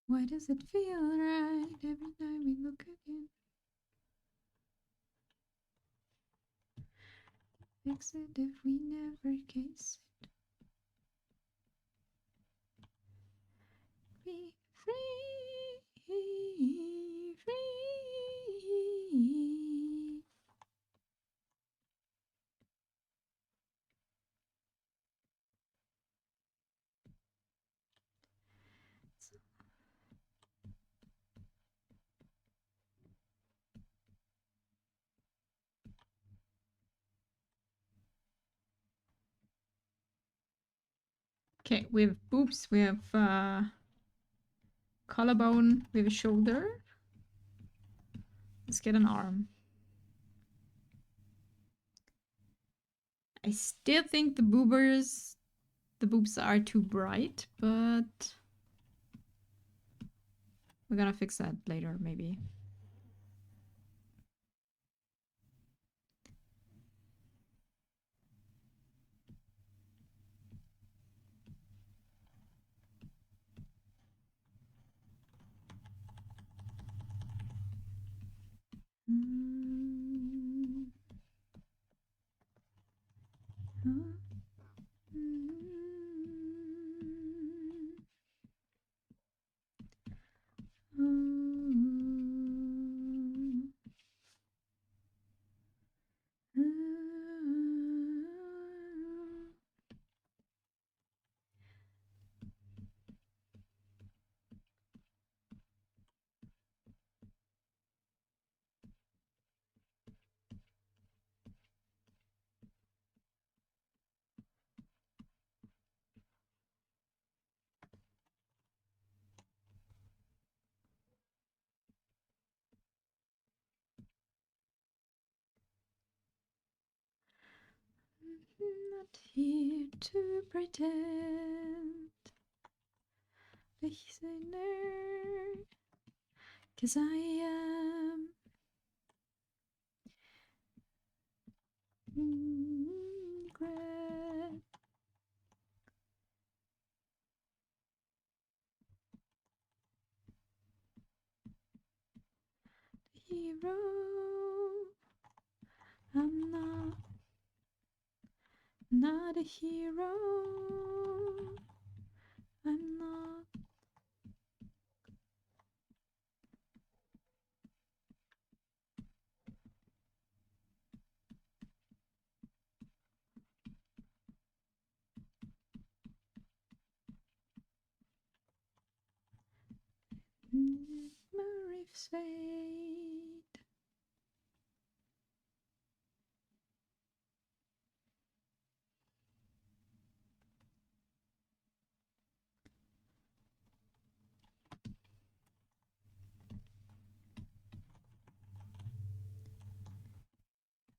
Why does it feel right every time we look again? Fix it if we never kiss it. Be free, free. Okay, we have boobs, we have collarbone, we have a shoulder. Let's get an arm. I still think the boobs are too bright, but we're gonna fix that later, maybe. Not here to pretend listener, 'cause I am glad. Hero, I'm not a hero. I'm not. Memories fade.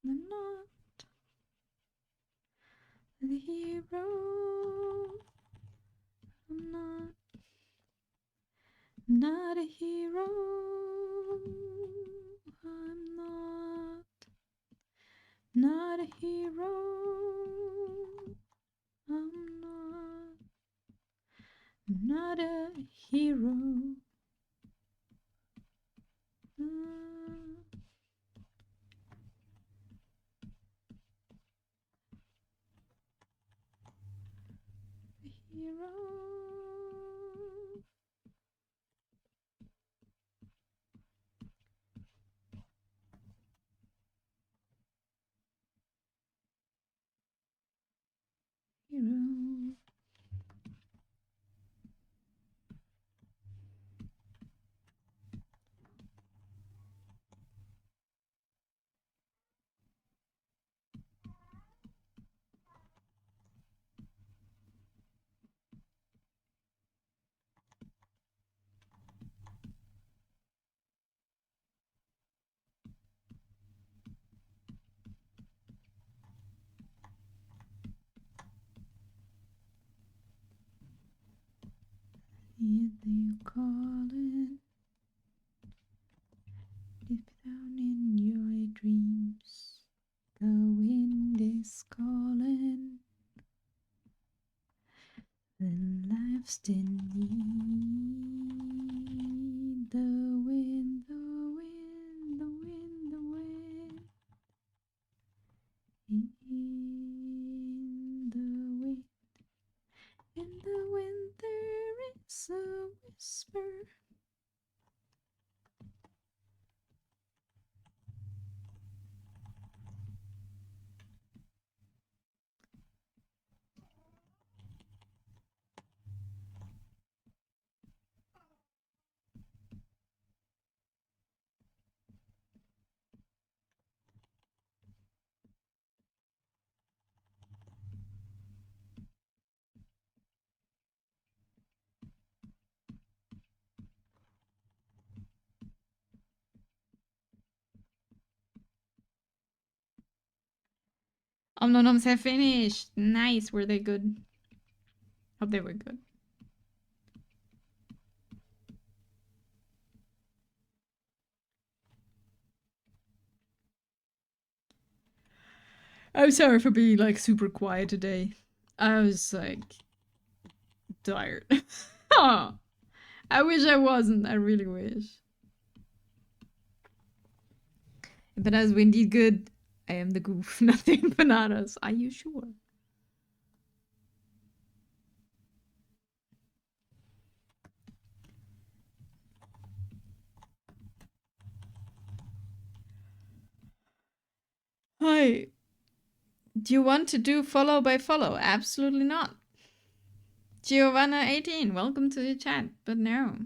I'm not the hero. I'm not a hero. I'm not a hero. I'm not a hero. Hero. Hero. with you calling, deep down in your dreams, the wind is calling, when life's in need, the wind, the wind, the wind, the wind, in the wind, in the wind there is a whisper. Omnonoms have finished. Nice. Were they good? Hope they were good. I'm sorry for being like super quiet today. I was like tired. Oh, I wish I wasn't. I really wish. Empanadas were indeed good. I am the goof, not the empanadas. Are you sure? Hi. Do you want to do follow by follow? Absolutely not. Giovanna18, welcome to the chat, but no.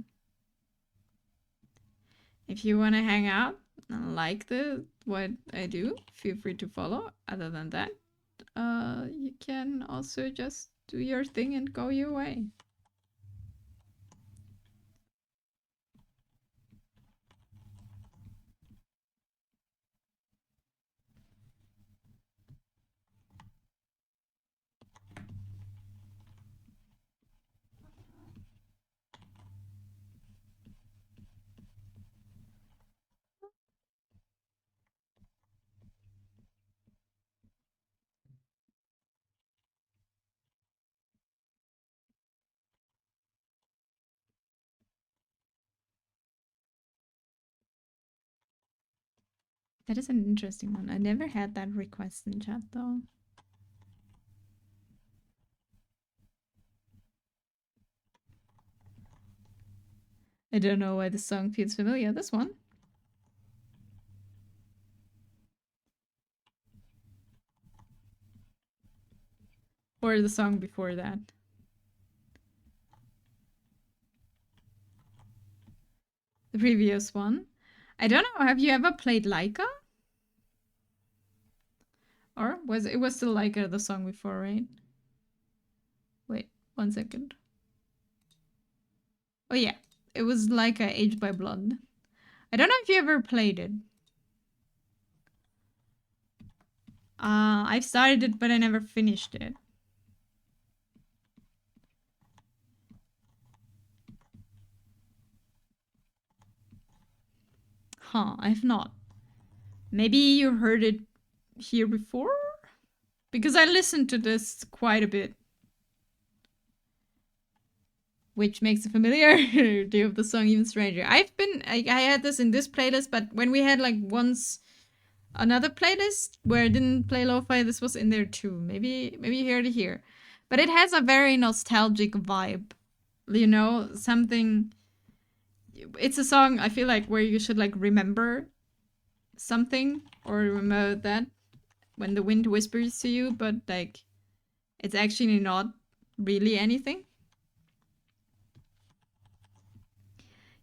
If you want to hang out and like what I do, feel free to follow. Other than that, you can also just do your thing and go your way. That is an interesting one. I never had that request in chat though. I don't know why the song feels familiar. This one. Or the song before that. The previous one. I don't know. Have you ever played Laika? Or was it was still Laika the song before, right? Wait, 1 second. Oh yeah, it was Laika Aged by Blood. I don't know if you ever played it. I've started it, but I never finished it. Huh, I've not. Maybe you heard it here before? Because I listened to this quite a bit. Which makes the familiarity of the song even stranger. I had this in this playlist, but when we had like once another playlist where I didn't play lo-fi, this was in there too. Maybe you heard it here. But it has a very nostalgic vibe. You know, something. It's a song I feel like where you should like remember something or remember that when the wind whispers to you, but like it's actually not really anything.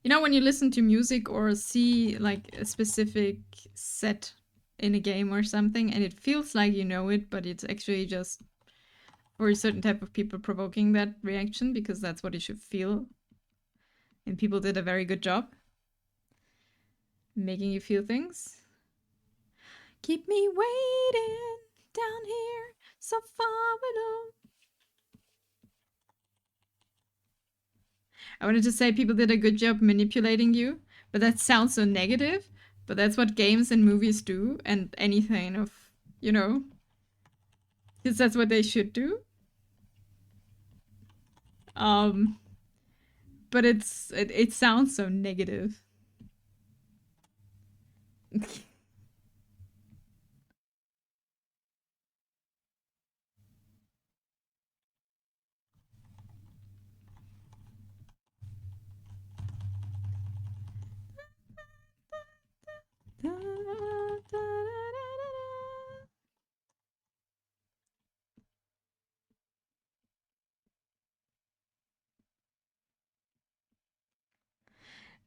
You know, when you listen to music or see like a specific set in a game or something, and it feels like you know it, but it's actually just for a certain type of people provoking that reaction because that's what it should feel. And people did a very good job making you feel things. Keep me waiting down here, so far below. I wanted to say people did a good job manipulating you, but that sounds so negative. But that's what games and movies do, and anything of, you know, because that's what they should do. Um, but it sounds so negative.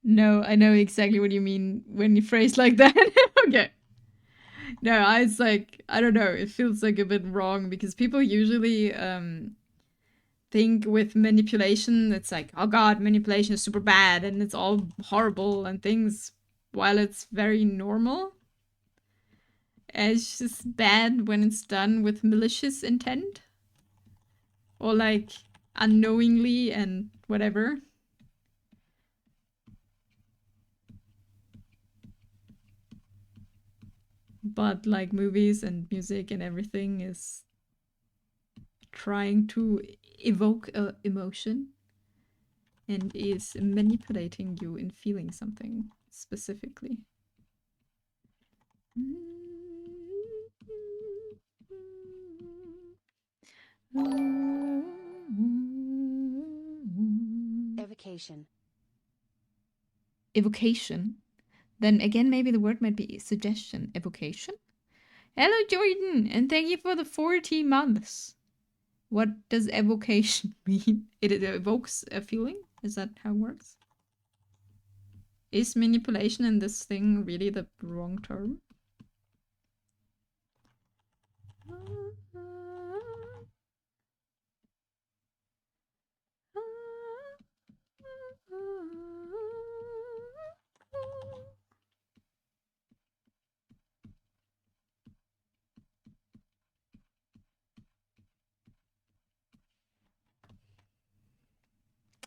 No, I know exactly what you mean when you phrase like that. Okay. No, it's like I don't know. It feels like a bit wrong because people usually think with manipulation, it's like, oh god, manipulation is super bad and it's all horrible and things, while it's very normal. It's just bad when it's done with malicious intent or like unknowingly and whatever. But like movies and music and everything is trying to evoke emotion and is manipulating you in feeling something specifically. Evocation. Evocation. Then again, maybe the word might be suggestion. Evocation. Hello, Jordan, and thank you for the 40 months. What does evocation mean? It evokes a feeling? Is that how it works? Is manipulation in this thing really the wrong term?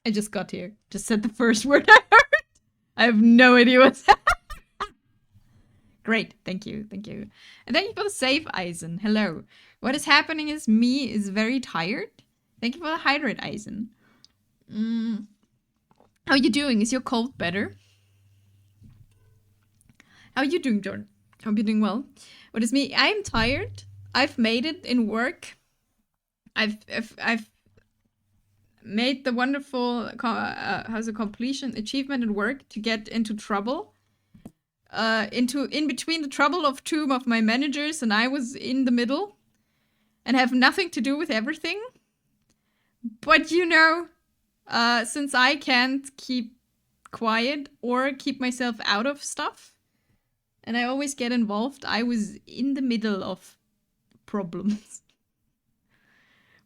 I just got here. Just said the first word I heard. I have no idea what's Great, thank you, thank you. And thank you for the save, Eisen. Hello. What is happening is me is very tired. Thank you for the hydrate, Eisen. How are you doing? Is your cold better? How are you doing, Jordan? Hope you're doing well. What is me? I am tired. I've made it in work. I've made the wonderful how's a completion achievement at work to get into trouble. In between the trouble of two of my managers, and I was in the middle and have nothing to do with everything. But you know, since I can't keep quiet or keep myself out of stuff, and I always get involved, I was in the middle of problems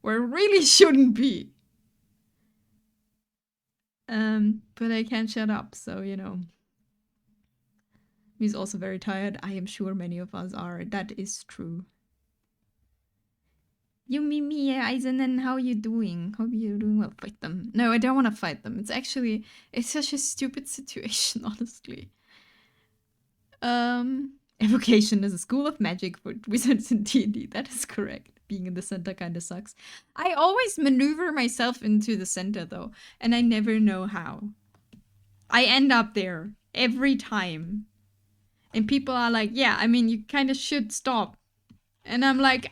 where it really shouldn't be. But I can't shut up, so you know. He's also very tired. I am sure many of us are. That is true. You, Mimi, Eisen, and how are you doing? Hope you're doing well. Fight them. No, I don't want to fight them. It's such a stupid situation, honestly. Evocation is a school of magic for wizards in D&D. That is correct. Being in the center kind of sucks. I always maneuver myself into the center, though, and I never know how. I end up there every time. And people are like, yeah, I mean, you kind of should stop. And I'm like,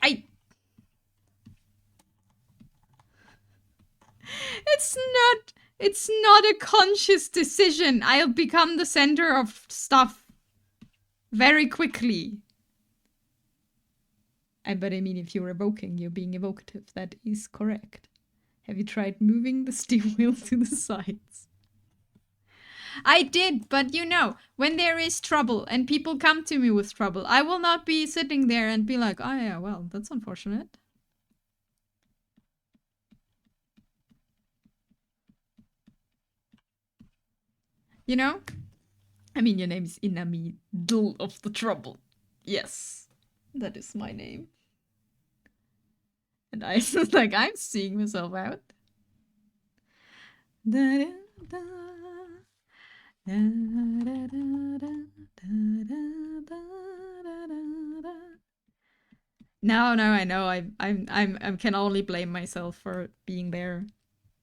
It's not a conscious decision. I'll become the center of stuff very quickly. But I mean, if you're evoking, you're being evocative. That is correct. Have you tried moving the steel wheel to the sides? I did, but you know, when there is trouble and people come to me with trouble, I will not be sitting there and be like, oh yeah, well, that's unfortunate. You know? I mean, your name is Inami, Dull of the Trouble. Yes, that is my name. And I was like, I'm seeing myself out. da. Da, da, da, da, da, da, da, da, da. No, I know. I can only blame myself for being there.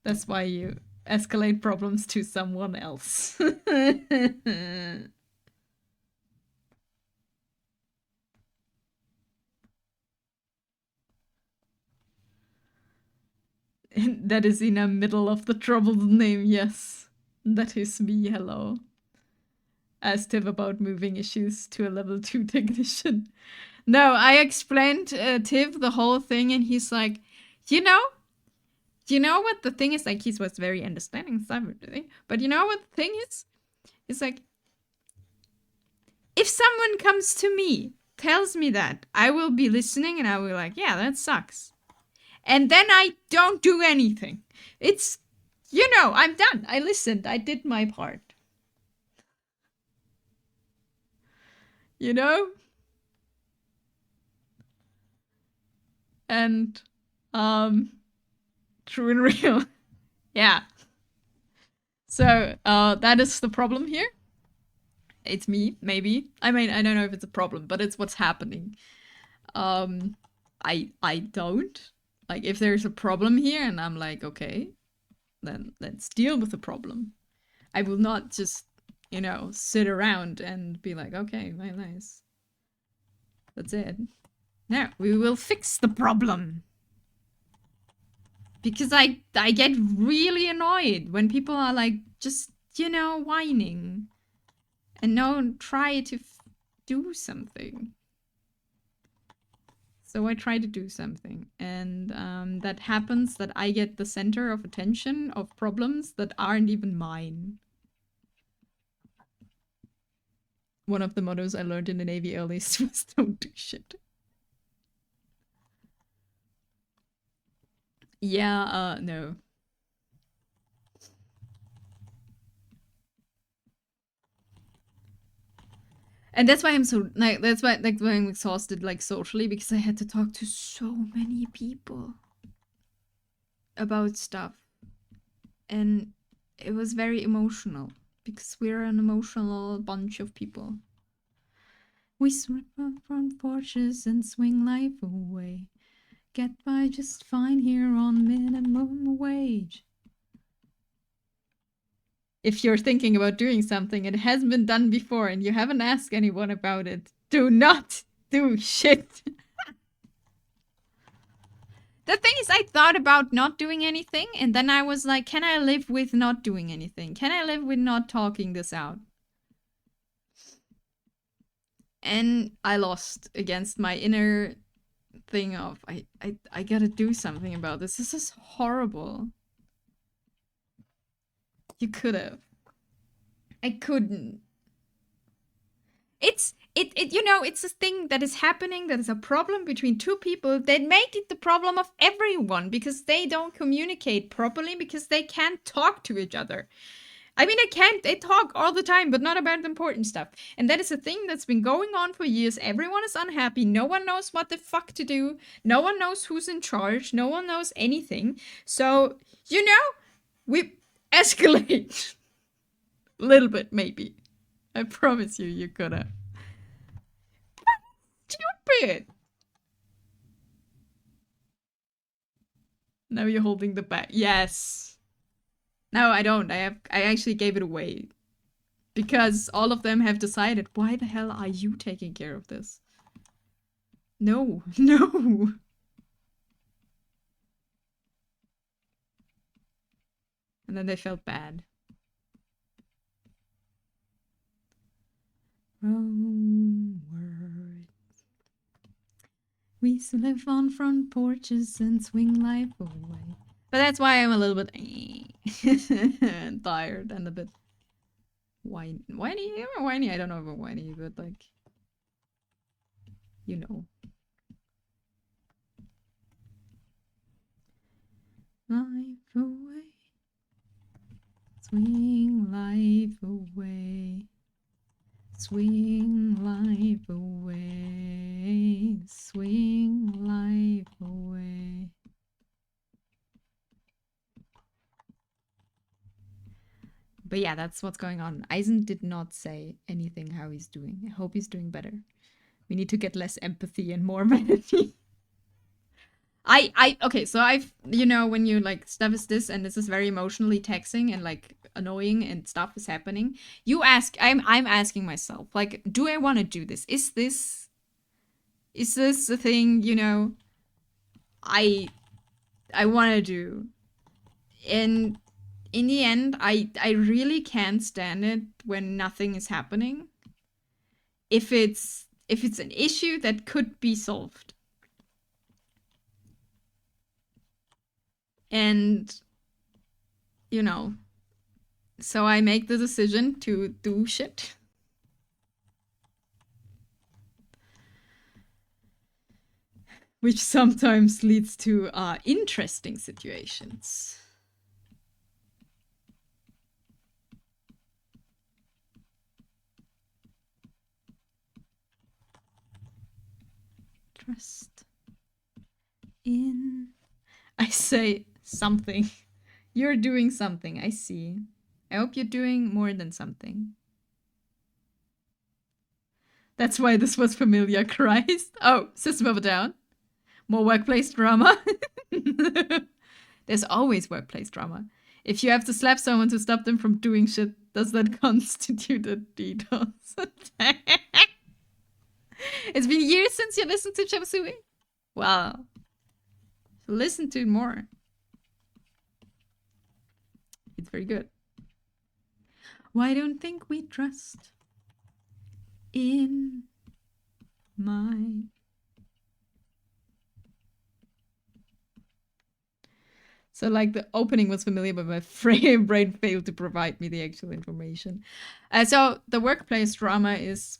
That's why you escalate problems to someone else. That is in the middle of the troubled name, yes. That is me, hello. Asked him about moving issues to a level 2 technician. No, I explained Tiv the whole thing, and he's like, you know what the thing is? Like, he was very understanding stuff, but you know what the thing is? It's like, if someone comes to me, tells me that, I will be listening, and I will be like, yeah, that sucks. And then I don't do anything. It's, I'm done. I listened. I did my part. You know? And, true and real. Yeah. So, that is the problem here. It's me, maybe. I mean, I don't know if it's a problem, but it's what's happening. I don't. Like, if there's a problem here and I'm like, okay, then let's deal with the problem. I will not just, sit around and be like, okay, very nice. That's it. No, we will fix the problem. Because I get really annoyed when people are like, just, whining. And don't try to do something. So I try to do something. And that happens that I get the center of attention of problems that aren't even mine. One of the mottos I learned in the Navy earliest was don't do shit. Yeah, no. And that's why I'm so that's why I'm exhausted socially, because I had to talk to so many people about stuff. And it was very emotional because we're an emotional bunch of people. We swim from front porches and swing life away. Get by just fine here on minimum wage. If you're thinking about doing something and it hasn't been done before and you haven't asked anyone about it, do not do shit. The thing is, I thought about not doing anything, and then I was like, can I live with not doing anything? Can I live with not talking this out? And I lost against my inner thing of, I gotta do something about this. This is horrible. You could have. I couldn't. It's a thing that is happening, that is a problem between two people that make it the problem of everyone because they don't communicate properly, because they can't talk to each other. I mean, they talk all the time, but not about important stuff. And that is a thing that's been going on for years. Everyone is unhappy. No one knows what the fuck to do. No one knows who's in charge. No one knows anything. So, we escalate. A little bit, maybe. I promise you're gonna. Stupid! Now you're holding the bag. Yes. No, I don't. I actually gave it away. Because all of them have decided, why the hell are you taking care of this? No, no. And then they felt bad. Onward. We live on front porches and swing life away. But that's why I'm a little bit tired and a bit whiny. Whiny? I don't know about whiny, but like, Life away. Swing life away. Swing life away. Swing life away. But yeah, that's what's going on. Eisen did not say anything how he's doing. I hope he's doing better. We need to get less empathy and more vanity. Okay, so I've, when you like stuff is this and this is very emotionally taxing and like annoying and stuff is happening, I'm asking myself, like, do I want to do this? Is this the thing, I want to do? And in the end, I really can't stand it when nothing is happening. If it's an issue that could be solved. And, so I make the decision to do shit. Which sometimes leads to interesting situations. Trust in... I say something. You're doing something, I see. I hope you're doing more than something. That's why this was familiar, Christ. Oh, System of a Down. More workplace drama. There's always workplace drama. If you have to slap someone to stop them from doing shit, does that constitute a DDoS attack? It's been years since you listened to Chop Suey. Well, listen to it more. It's very good. Why don't think we trust in my... So like the opening was familiar, but my brain failed to provide me the actual information. So the workplace drama is...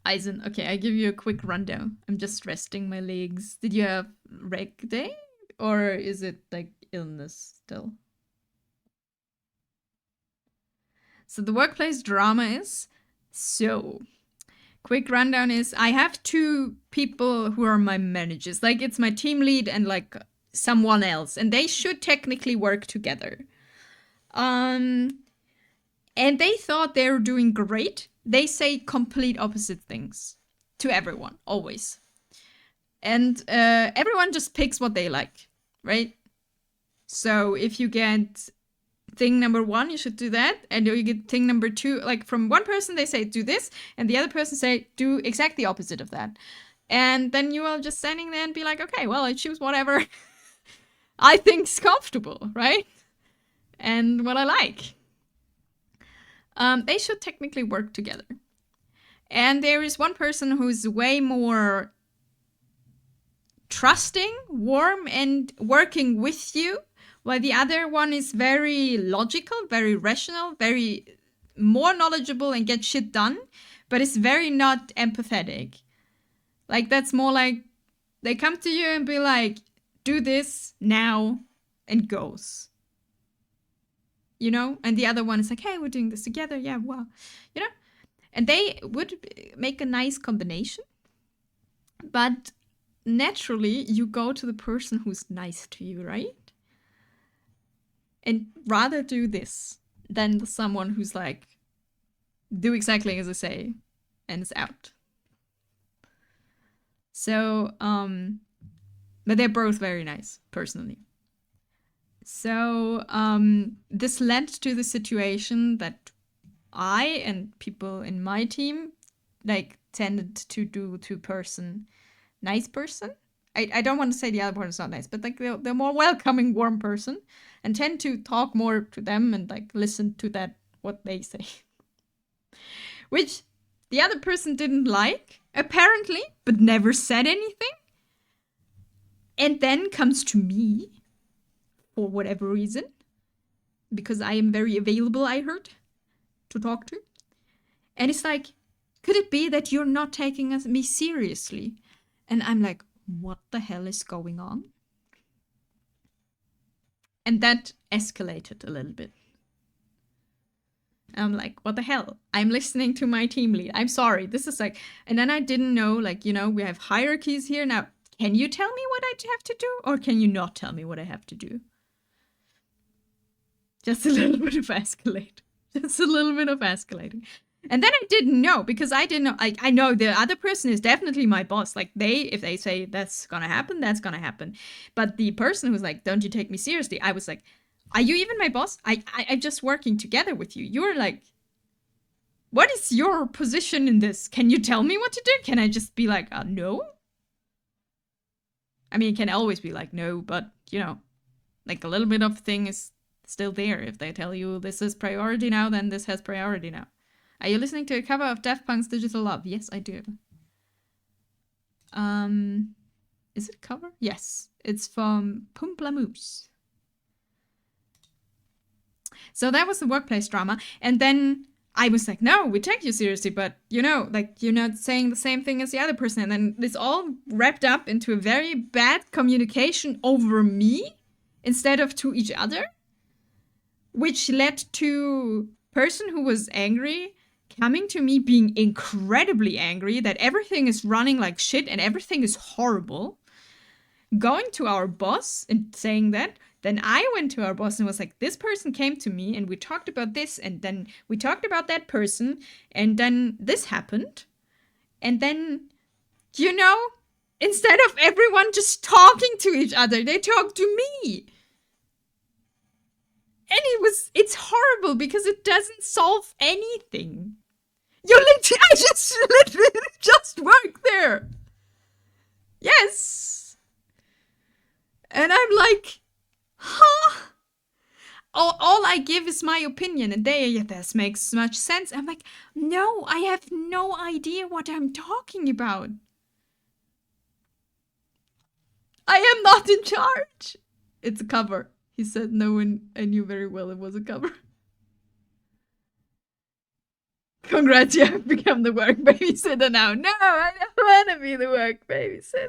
Eisen, okay, I give you a quick rundown. I'm just resting my legs. Did you have reg day? Or is it like illness still? So the workplace drama is... So, quick rundown is I have two people who are my managers. Like it's my team lead and like someone else. And they should technically work together. And they thought they were doing great. They say complete opposite things to everyone, always. And everyone just picks what they like, right? So if you get thing number 1, you should do that. And you get thing number 2, like from one person, they say do this. And the other person say do exactly the opposite of that. And then you are just standing there and be like, okay, well, I choose whatever I think's comfortable, right? And what I like. They should technically work together. And there is one person who's way more trusting, warm, and working with you, while the other one is very logical, very rational, very more knowledgeable and get shit done, but it's very not empathetic. Like, that's more like they come to you and be like, do this now, and goes. You know? And the other one is like, hey, we're doing this together. Yeah, wow. You know? And they would make a nice combination. But naturally, you go to the person who's nice to you, right? And rather do this than someone who's like, do exactly as I say, and is out. So, but they're both very nice, personally. So, this led to the situation that I and people in my team, like, tended to do two-person, nice person. I don't want to say the other person's not nice, but, like, they're more welcoming, warm person, and tend to talk more to them and, like, listen to that, what they say. Which the other person didn't like, apparently, but never said anything. And then comes to me, for whatever reason, because I am very available, I heard, to talk to. And it's like, could it be that you're not taking me seriously? And I'm like, what the hell is going on? And that escalated a little bit. I'm like, what the hell? I'm listening to my team lead. I'm sorry. This is like, and then I didn't know, like, you know, we have hierarchies here. Now, can you tell me what I have to do? Or can you not tell me what I have to do? Just a little bit of escalate. Just a little bit of escalating. And then I didn't know, because I didn't know. I know the other person is definitely my boss. Like, if they say that's gonna happen, that's gonna happen. But the person who's like, don't you take me seriously? I was like, are you even my boss? I'm just working together with you. You're like, what is your position in this? Can you tell me what to do? Can I just be like, no? I mean, it can always be like, no, but, you know, like a little bit of thing is still there. If they tell you this is priority now, then this has priority now. Are you listening to a cover of Daft Punk's Digital Love? Yes, I do. Is it a cover? Yes. It's from Pumplamoose. So that was the workplace drama. And then I was like, no, we take you seriously, but you know, like you're not saying the same thing as the other person. And then this all wrapped up into a very bad communication over me instead of to each other, which led to person who was angry coming to me being incredibly angry that everything is running like shit and everything is horrible, going to our boss and saying that. Then I went to our boss and was like, this person came to me and we talked about this, and then we talked about that person, and then this happened. And then, you know, instead of everyone just talking to each other, they talked to me. And it's horrible because it doesn't solve anything. I just literally just work there. Yes. And I'm like, huh? All I give is my opinion, and this makes much sense. I'm like, no, I have no idea what I'm talking about. I am not in charge. It's a cover. He said no, and I knew very well it was a cover. Congrats, you have become the work babysitter now. No, I don't want to be the work babysitter.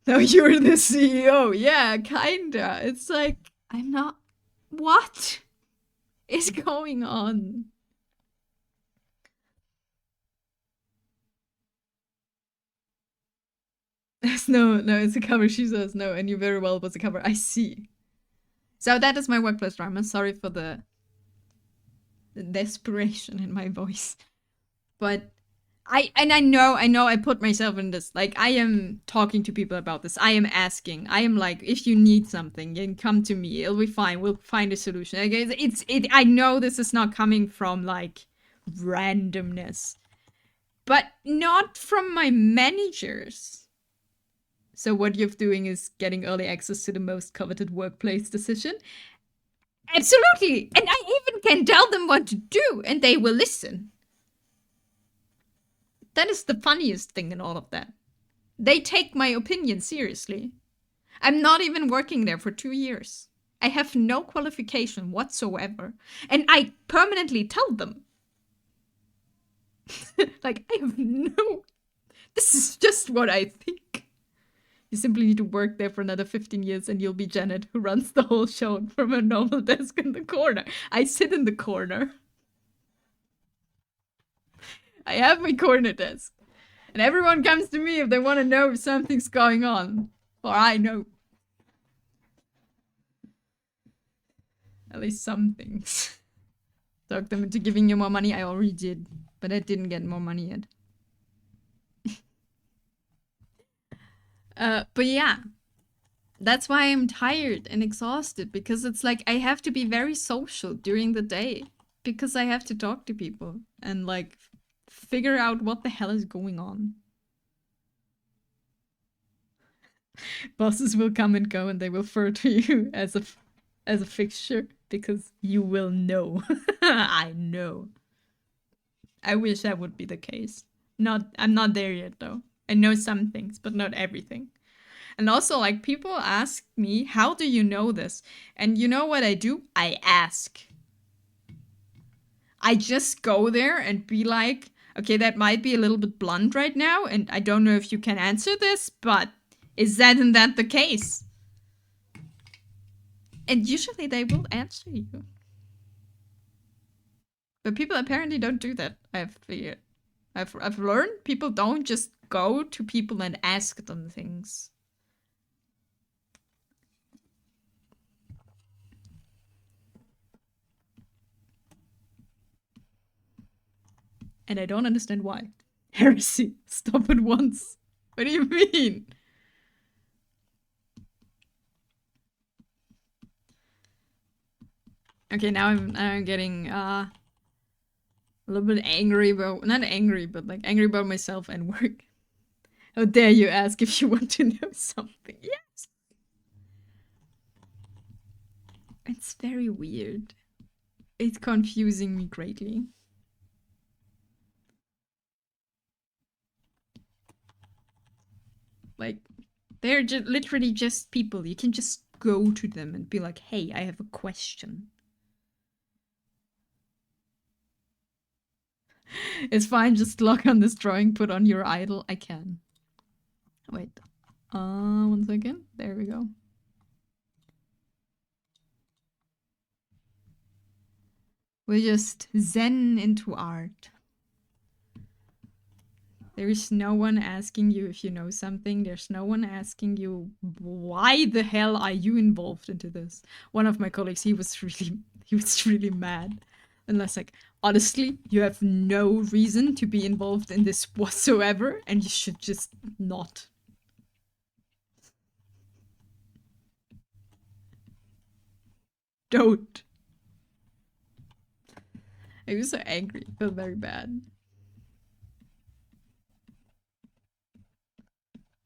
No, you're the CEO. Yeah, kinda. It's like, I'm not. What is going on? No, it's a cover. She says no, and you very well was a cover. I see. So that is my workplace drama. Sorry for the desperation in my voice. But I know I put myself in this. Like, I am talking to people about this. I am asking. I am like, if you need something, then come to me. It'll be fine. We'll find a solution. Like, I know this is not coming from like randomness, but not from my managers. So what you're doing is getting early access to the most coveted workplace decision. Absolutely. And I even can tell them what to do, and they will listen. That is the funniest thing in all of that. They take my opinion seriously. I'm not even working there for 2 years. I have no qualification whatsoever. And I permanently tell them. Like, I have no... This is just what I think. You simply need to work there for another 15 years and you'll be Janet, who runs the whole show from a normal desk in the corner. I sit in the corner. I have my corner desk. And everyone comes to me if they want to know if something's going on. Or I know. At least some things. Talk them into giving you more money. I already did. But I didn't get more money yet. But yeah. That's why I'm tired and exhausted. Because it's like I have to be very social during the day. Because I have to talk to people. And like figure out what the hell is going on. Bosses will come and go and they will refer to you as a fixture because you will know. I know. I wish that would be the case. I'm not there yet though. I know some things, but not everything. And also, like, people ask me, how do you know this? And you know what I do? I ask. I just go there and be like, okay, that might be a little bit blunt right now, and I don't know if you can answer this, but isn't that the case? And usually they will answer you. But people apparently don't do that, I've figured. I've learned people don't just go to people and ask them things. And I don't understand why. Heresy. Stop at once. What do you mean? Okay, now I'm getting a little bit angry about, not angry, but like angry about myself and work. How dare you ask if you want to know something? Yes. It's very weird. It's confusing me greatly. Like, they're just literally just people. You can just go to them and be like, hey, I have a question. It's fine, just log on this drawing, put on your idol. I can. Wait. 1 second. There we go. We just zen into art. There is no one asking you if you know something. There's no one asking you why the hell are you involved into this. One of my colleagues, he was really mad. And I was like, honestly, you have no reason to be involved in this whatsoever, and you should just not. Don't. I was so angry. I felt very bad.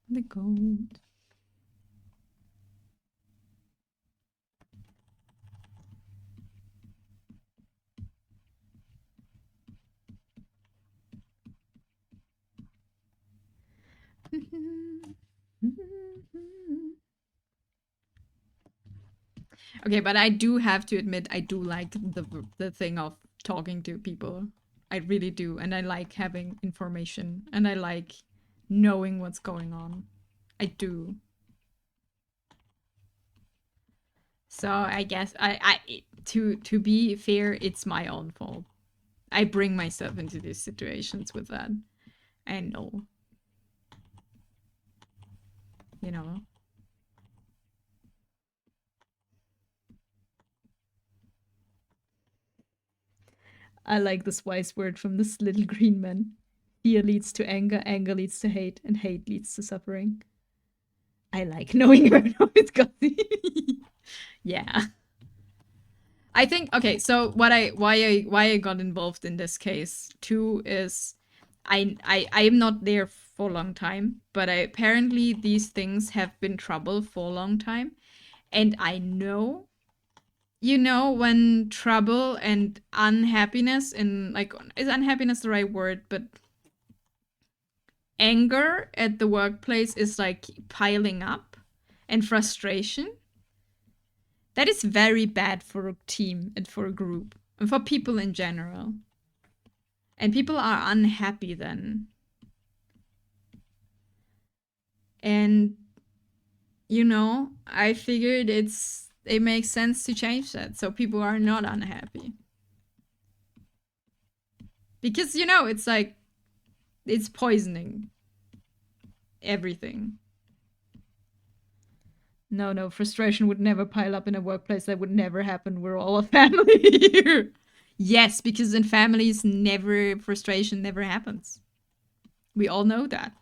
The gold. Okay, but I do have to admit, I do like the thing of talking to people. I really do, and I like having information, and I like knowing what's going on. I do. So I guess to be fair, it's my own fault. I bring myself into these situations with that. I know. You know. I like this wise word from this little green man. Fear leads to anger, anger leads to hate, and hate leads to suffering. I like knowing where it's got. Yeah. I think okay, so why I got involved in this case too is I am not there for a long time, but apparently these things have been trouble for a long time. And I know, you know, when trouble and unhappiness, and like, is unhappiness the right word? But anger at the workplace is like piling up, and frustration. That is very bad for a team and for a group and for people in general. And people are unhappy then. And you know, I figured it makes sense to change that so people are not unhappy. Because you know, it's like it's poisoning everything. No, frustration would never pile up in a workplace. That would never happen. We're all a family here. Yes, because in families, frustration never happens. We all know that.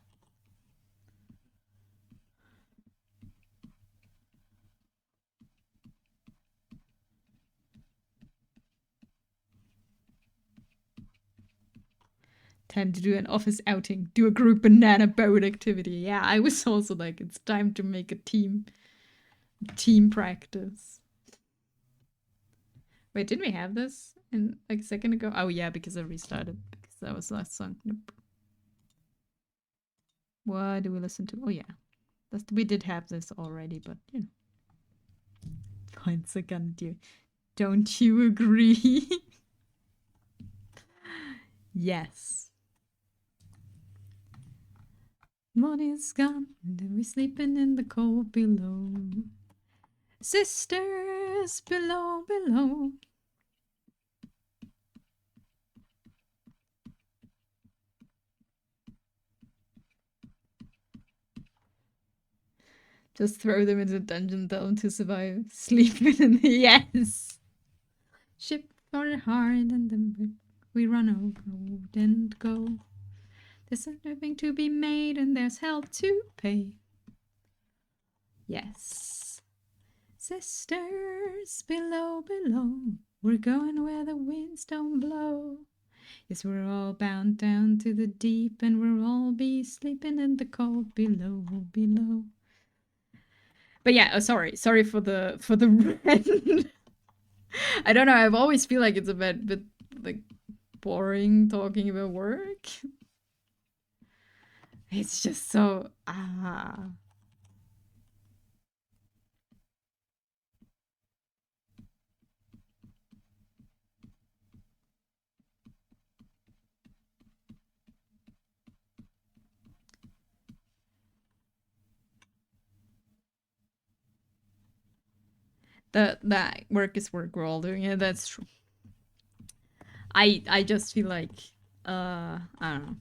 Time to do an office outing. Do a group banana boat activity. Yeah, I was also like, it's time to make a team practice. Wait, didn't we have this in like a second ago? Oh yeah, because I restarted because that was the last song. Nope. What do we listen to? Oh yeah, we did have this already, but you know. Once again, dear, don't you agree? Yes. Money's gone, and we're sleeping in the cold below. Sisters below. Just throw them into the dungeon, tell them to survive. Sleeping in the yes. Ship for the heart and the moon. we run over and go. There's a living to be made and there's hell to pay. Yes. Sisters, below, below, we're going where the winds don't blow. Yes, we're all bound down to the deep and we'll all be sleeping in the cold below, below. But yeah, sorry for the rant. I don't know, I always feel like it's a bit like boring talking about work. It's just so that work is work, we're all doing it. That's true. I just feel like I don't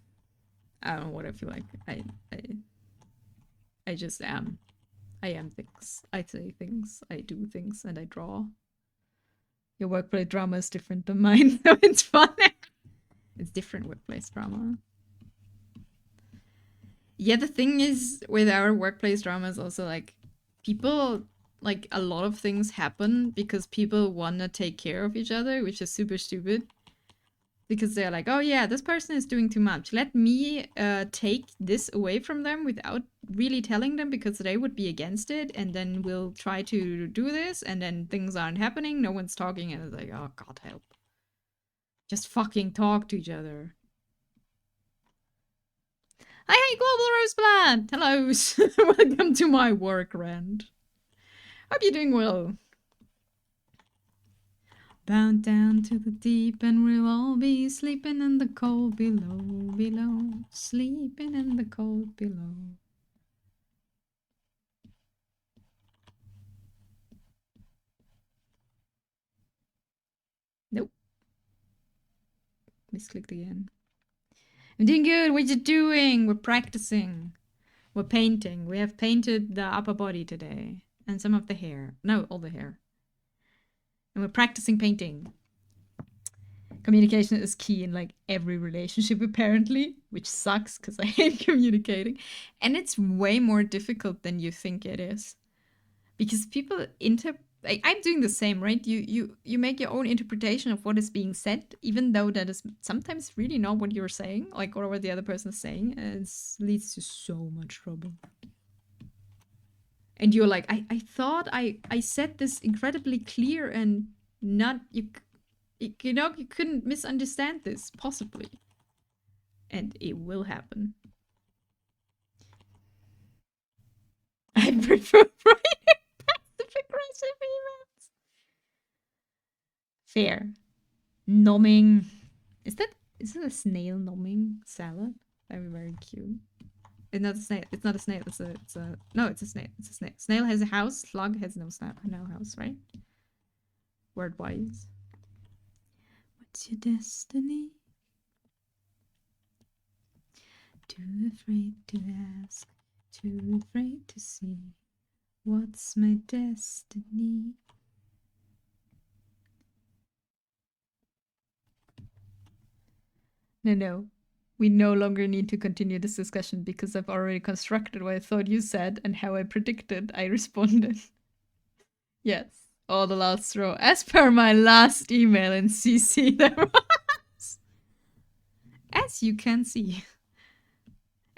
know what I feel like. I just am. I am things. I say things. I do things, and I draw. Your workplace drama is different than mine, so it's fun. It's different workplace drama. Yeah, the thing is with our workplace drama is also like people, like a lot of things happen because people want to take care of each other, which is super stupid. Because they're like, oh yeah, this person is doing too much. Let me take this away from them without really telling them because they would be against it. And then we'll try to do this. And then things aren't happening. No one's talking. And it's like, oh, God help. Just fucking talk to each other. Hi, Global Rose Plant. Hello. Welcome to my work rant. Hope you're doing well. Bound down to the deep and we'll all be sleeping in the cold below, below, sleeping in the cold below. Nope. Misclicked again. I'm doing good. What you doing? We're practicing. We're painting. We have painted the upper body today and some of the hair. No, all the hair. And we're practicing painting. Communication is key in like every relationship apparently, which sucks because I hate communicating. And it's way more difficult than you think it is. Because people like, I'm doing the same, right? You make your own interpretation of what is being said, even though that is sometimes really not what you're saying, like or what the other person is saying, and it leads to so much trouble. And you're like, I thought I said this incredibly clear and not you know you couldn't misunderstand this possibly, and it will happen. I prefer writing passive aggressive emails. Fair. Nomming. Is it a snail nomming salad? That would be very cute. It's not a snail. It's not a snail. It's a no. It's a snail. It's a snail. Snail has a house. Slug has no house, right? Word wise. What's your destiny? Too afraid to ask. Too afraid to see. What's my destiny? No. We no longer need to continue this discussion because I've already constructed what I thought you said and how I predicted I responded. Yes, all the last row. As per my last email in CC, there was. As you can see.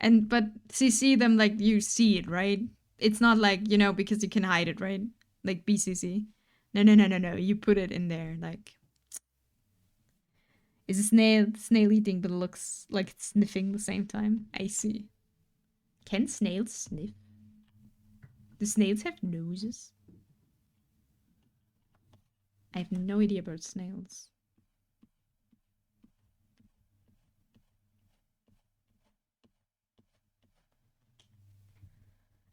But CC them like you see it, right? It's not like, you know, because you can hide it, right? Like BCC. No. You put it in there, like. Is a snail eating, but it looks like it's sniffing the same time. I see. Can snails sniff? Do snails have noses? I have no idea about snails.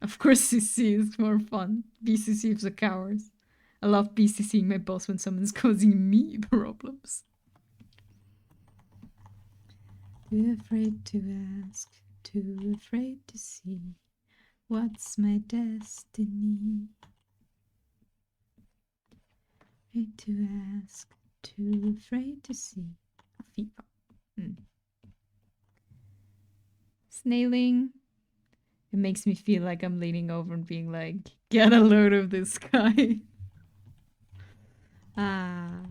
Of course CC is more fun. BCC is a coward. I love BCCing my boss when someone's causing me problems. Too afraid to ask, too afraid to see. What's my destiny? Afraid to ask, too afraid to see. FIFA. Snailing. It makes me feel like I'm leaning over and being like, get a load of this guy. Ah.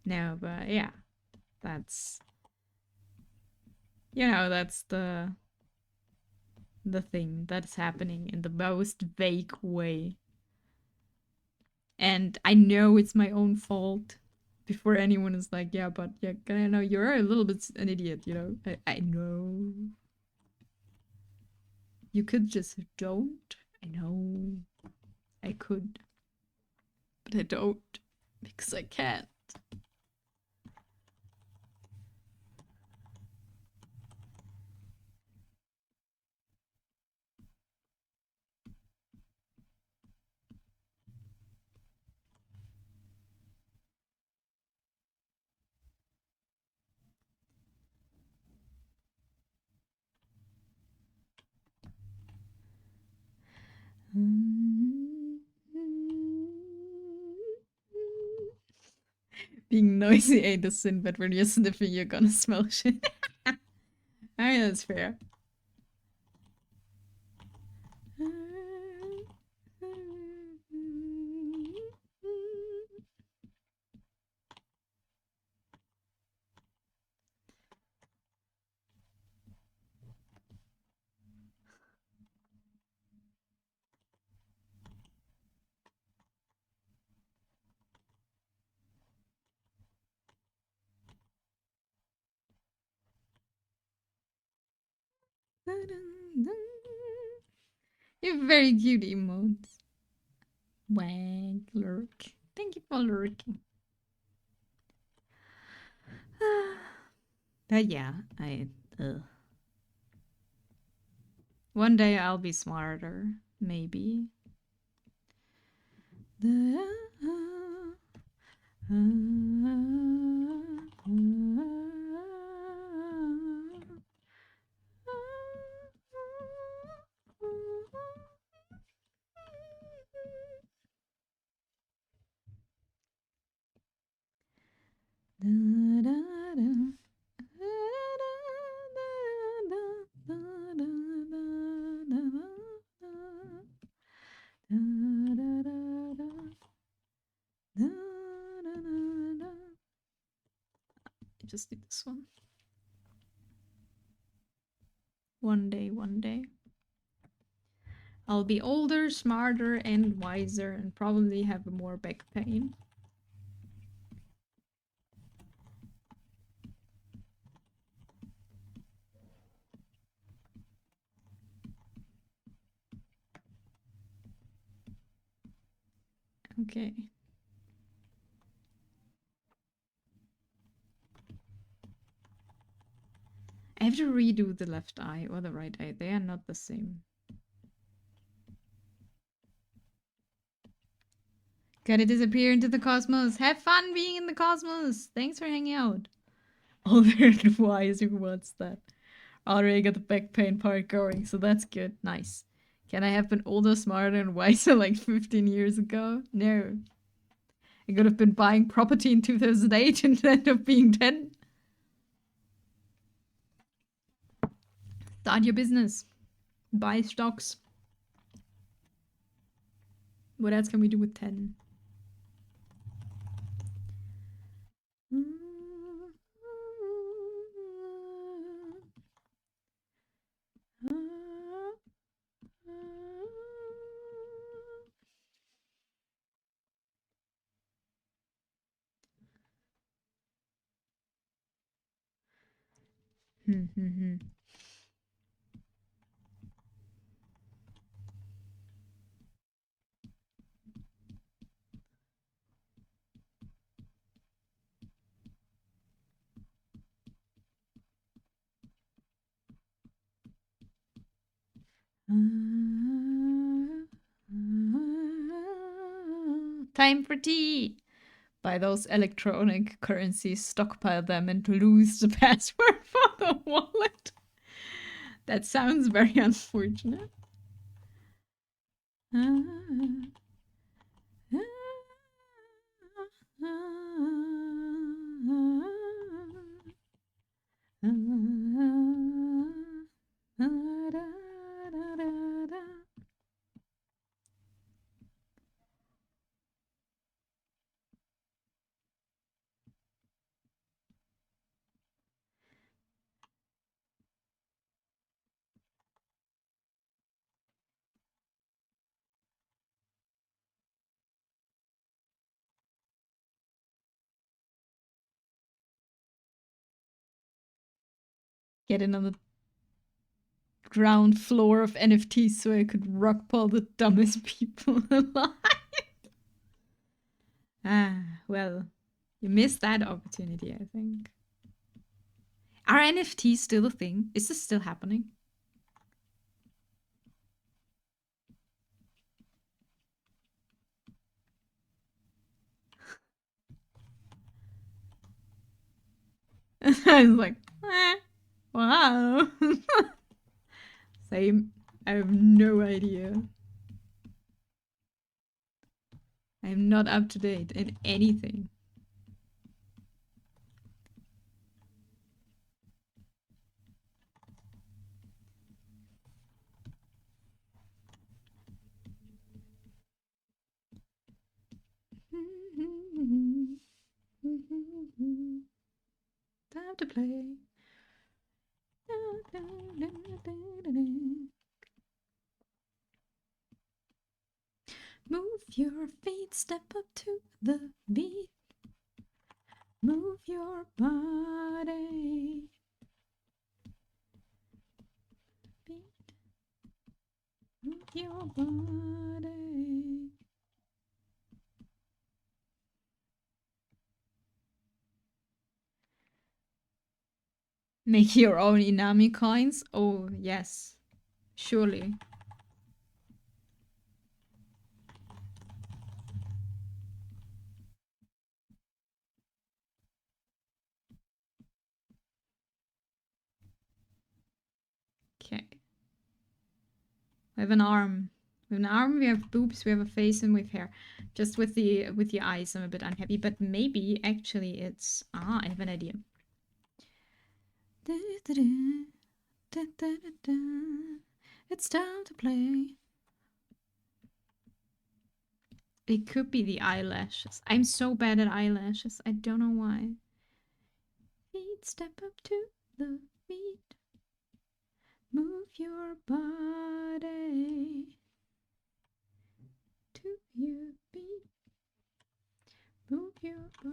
No, but yeah. That's that's the thing that's happening in the most vague way. And I know it's my own fault before anyone is like, yeah, but yeah, I know you're a little bit an idiot, I know. You could just don't. I know. I could. But I don't. Because I can't. Being noisy ain't a sin, but when you're sniffing, you're gonna smell shit. I mean, that's fair. You have very cute emotes. Wank, lurk. Thank you for lurking. But yeah, one day I'll be smarter, maybe. I just did this one. One day. I'll be older, smarter, and wiser, and probably have more back pain. Okay. I have to redo the left eye or the right eye. They are not the same. Gotta disappear into the cosmos. Have fun being in the cosmos. Thanks for hanging out. Older and wiser, what's that? Already got the back pain part going, so that's good. Nice. Can I have been older, smarter, and wiser like 15 years ago? No. I could have been buying property in 2008 instead of being 10. Start your business. Buy stocks. What else can we do with 10? Time for tea! Buy those electronic currencies, stockpile them, and lose the password for the wallet. That sounds very unfortunate. Get in on the ground floor of NFTs so I could rock pull the dumbest people alive. Well, you missed that opportunity, I think. Are NFTs still a thing? Is this still happening? I was like, wow. Same. I have no idea. I am not up to date in anything. Time to play. Move your feet, step up to the beat. Move your body. Beat. Move your body. Make your own Inami coins? Oh, yes. Surely. Okay. We have an arm. We have an arm, we have boobs, we have a face, and we have hair. Just with the eyes, I'm a bit unhappy. But maybe actually it's I have an idea. It's time to play. It could be the eyelashes. I'm so bad at eyelashes. I don't know why. Feet step up to the beat. Move your body to your beat. Move your body.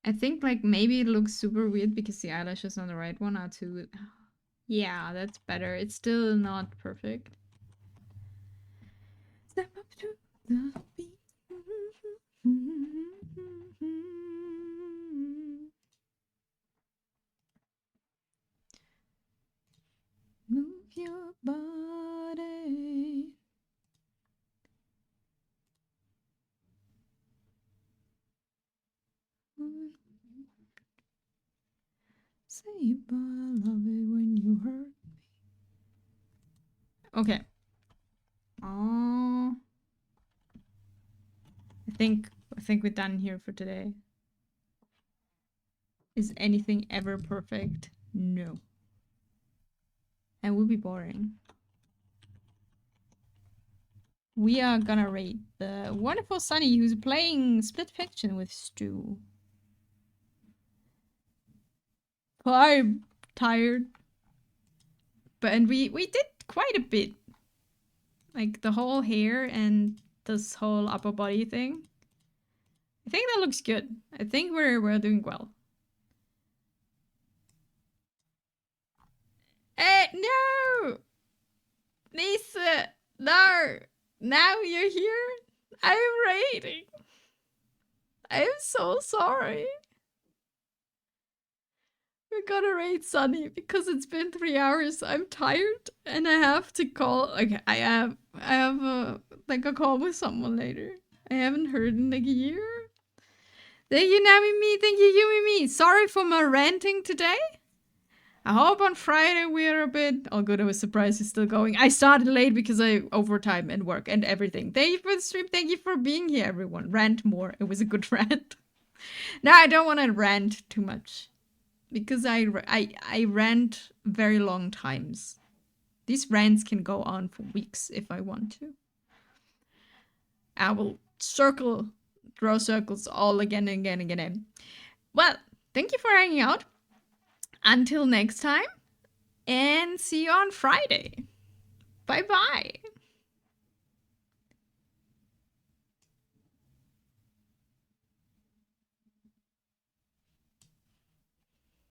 I think like maybe it looks super weird because the eyelashes on the right one are too. Yeah, that's better. It's still not perfect. Step up to the beat. Move your body. Say I love it when you hurt me. Okay. Oh. I think we're done here for today. Is anything ever perfect? No. And would be boring. We are gonna rate the wonderful Sunny who's playing Split Fiction with Stu. I'm tired. And we did quite a bit. Like the whole hair and this whole upper body thing. I think that looks good. I think we're doing well. No! Lisa! No! Now you're here? I'm rating. I'm so sorry. We're gonna rate Sunny because it's been 3 hours. I'm tired and I have to call. Okay, I have like a call with someone later. I haven't heard in like a year. Thank you, Nami. Thank you, Yumi. Me. Sorry for my ranting today. I hope on Friday we are a bit. Oh, good. I was surprised it's still going. I started late because I overtime and work and everything. Thank you for the stream. Thank you for being here, everyone. Rant more. It was a good rant. Now I don't want to rant too much because I rant very long times. These rants can go on for weeks if I want to. I will draw circles all again and again and again. Well, thank you for hanging out. Until next time, and see you on Friday. Bye bye.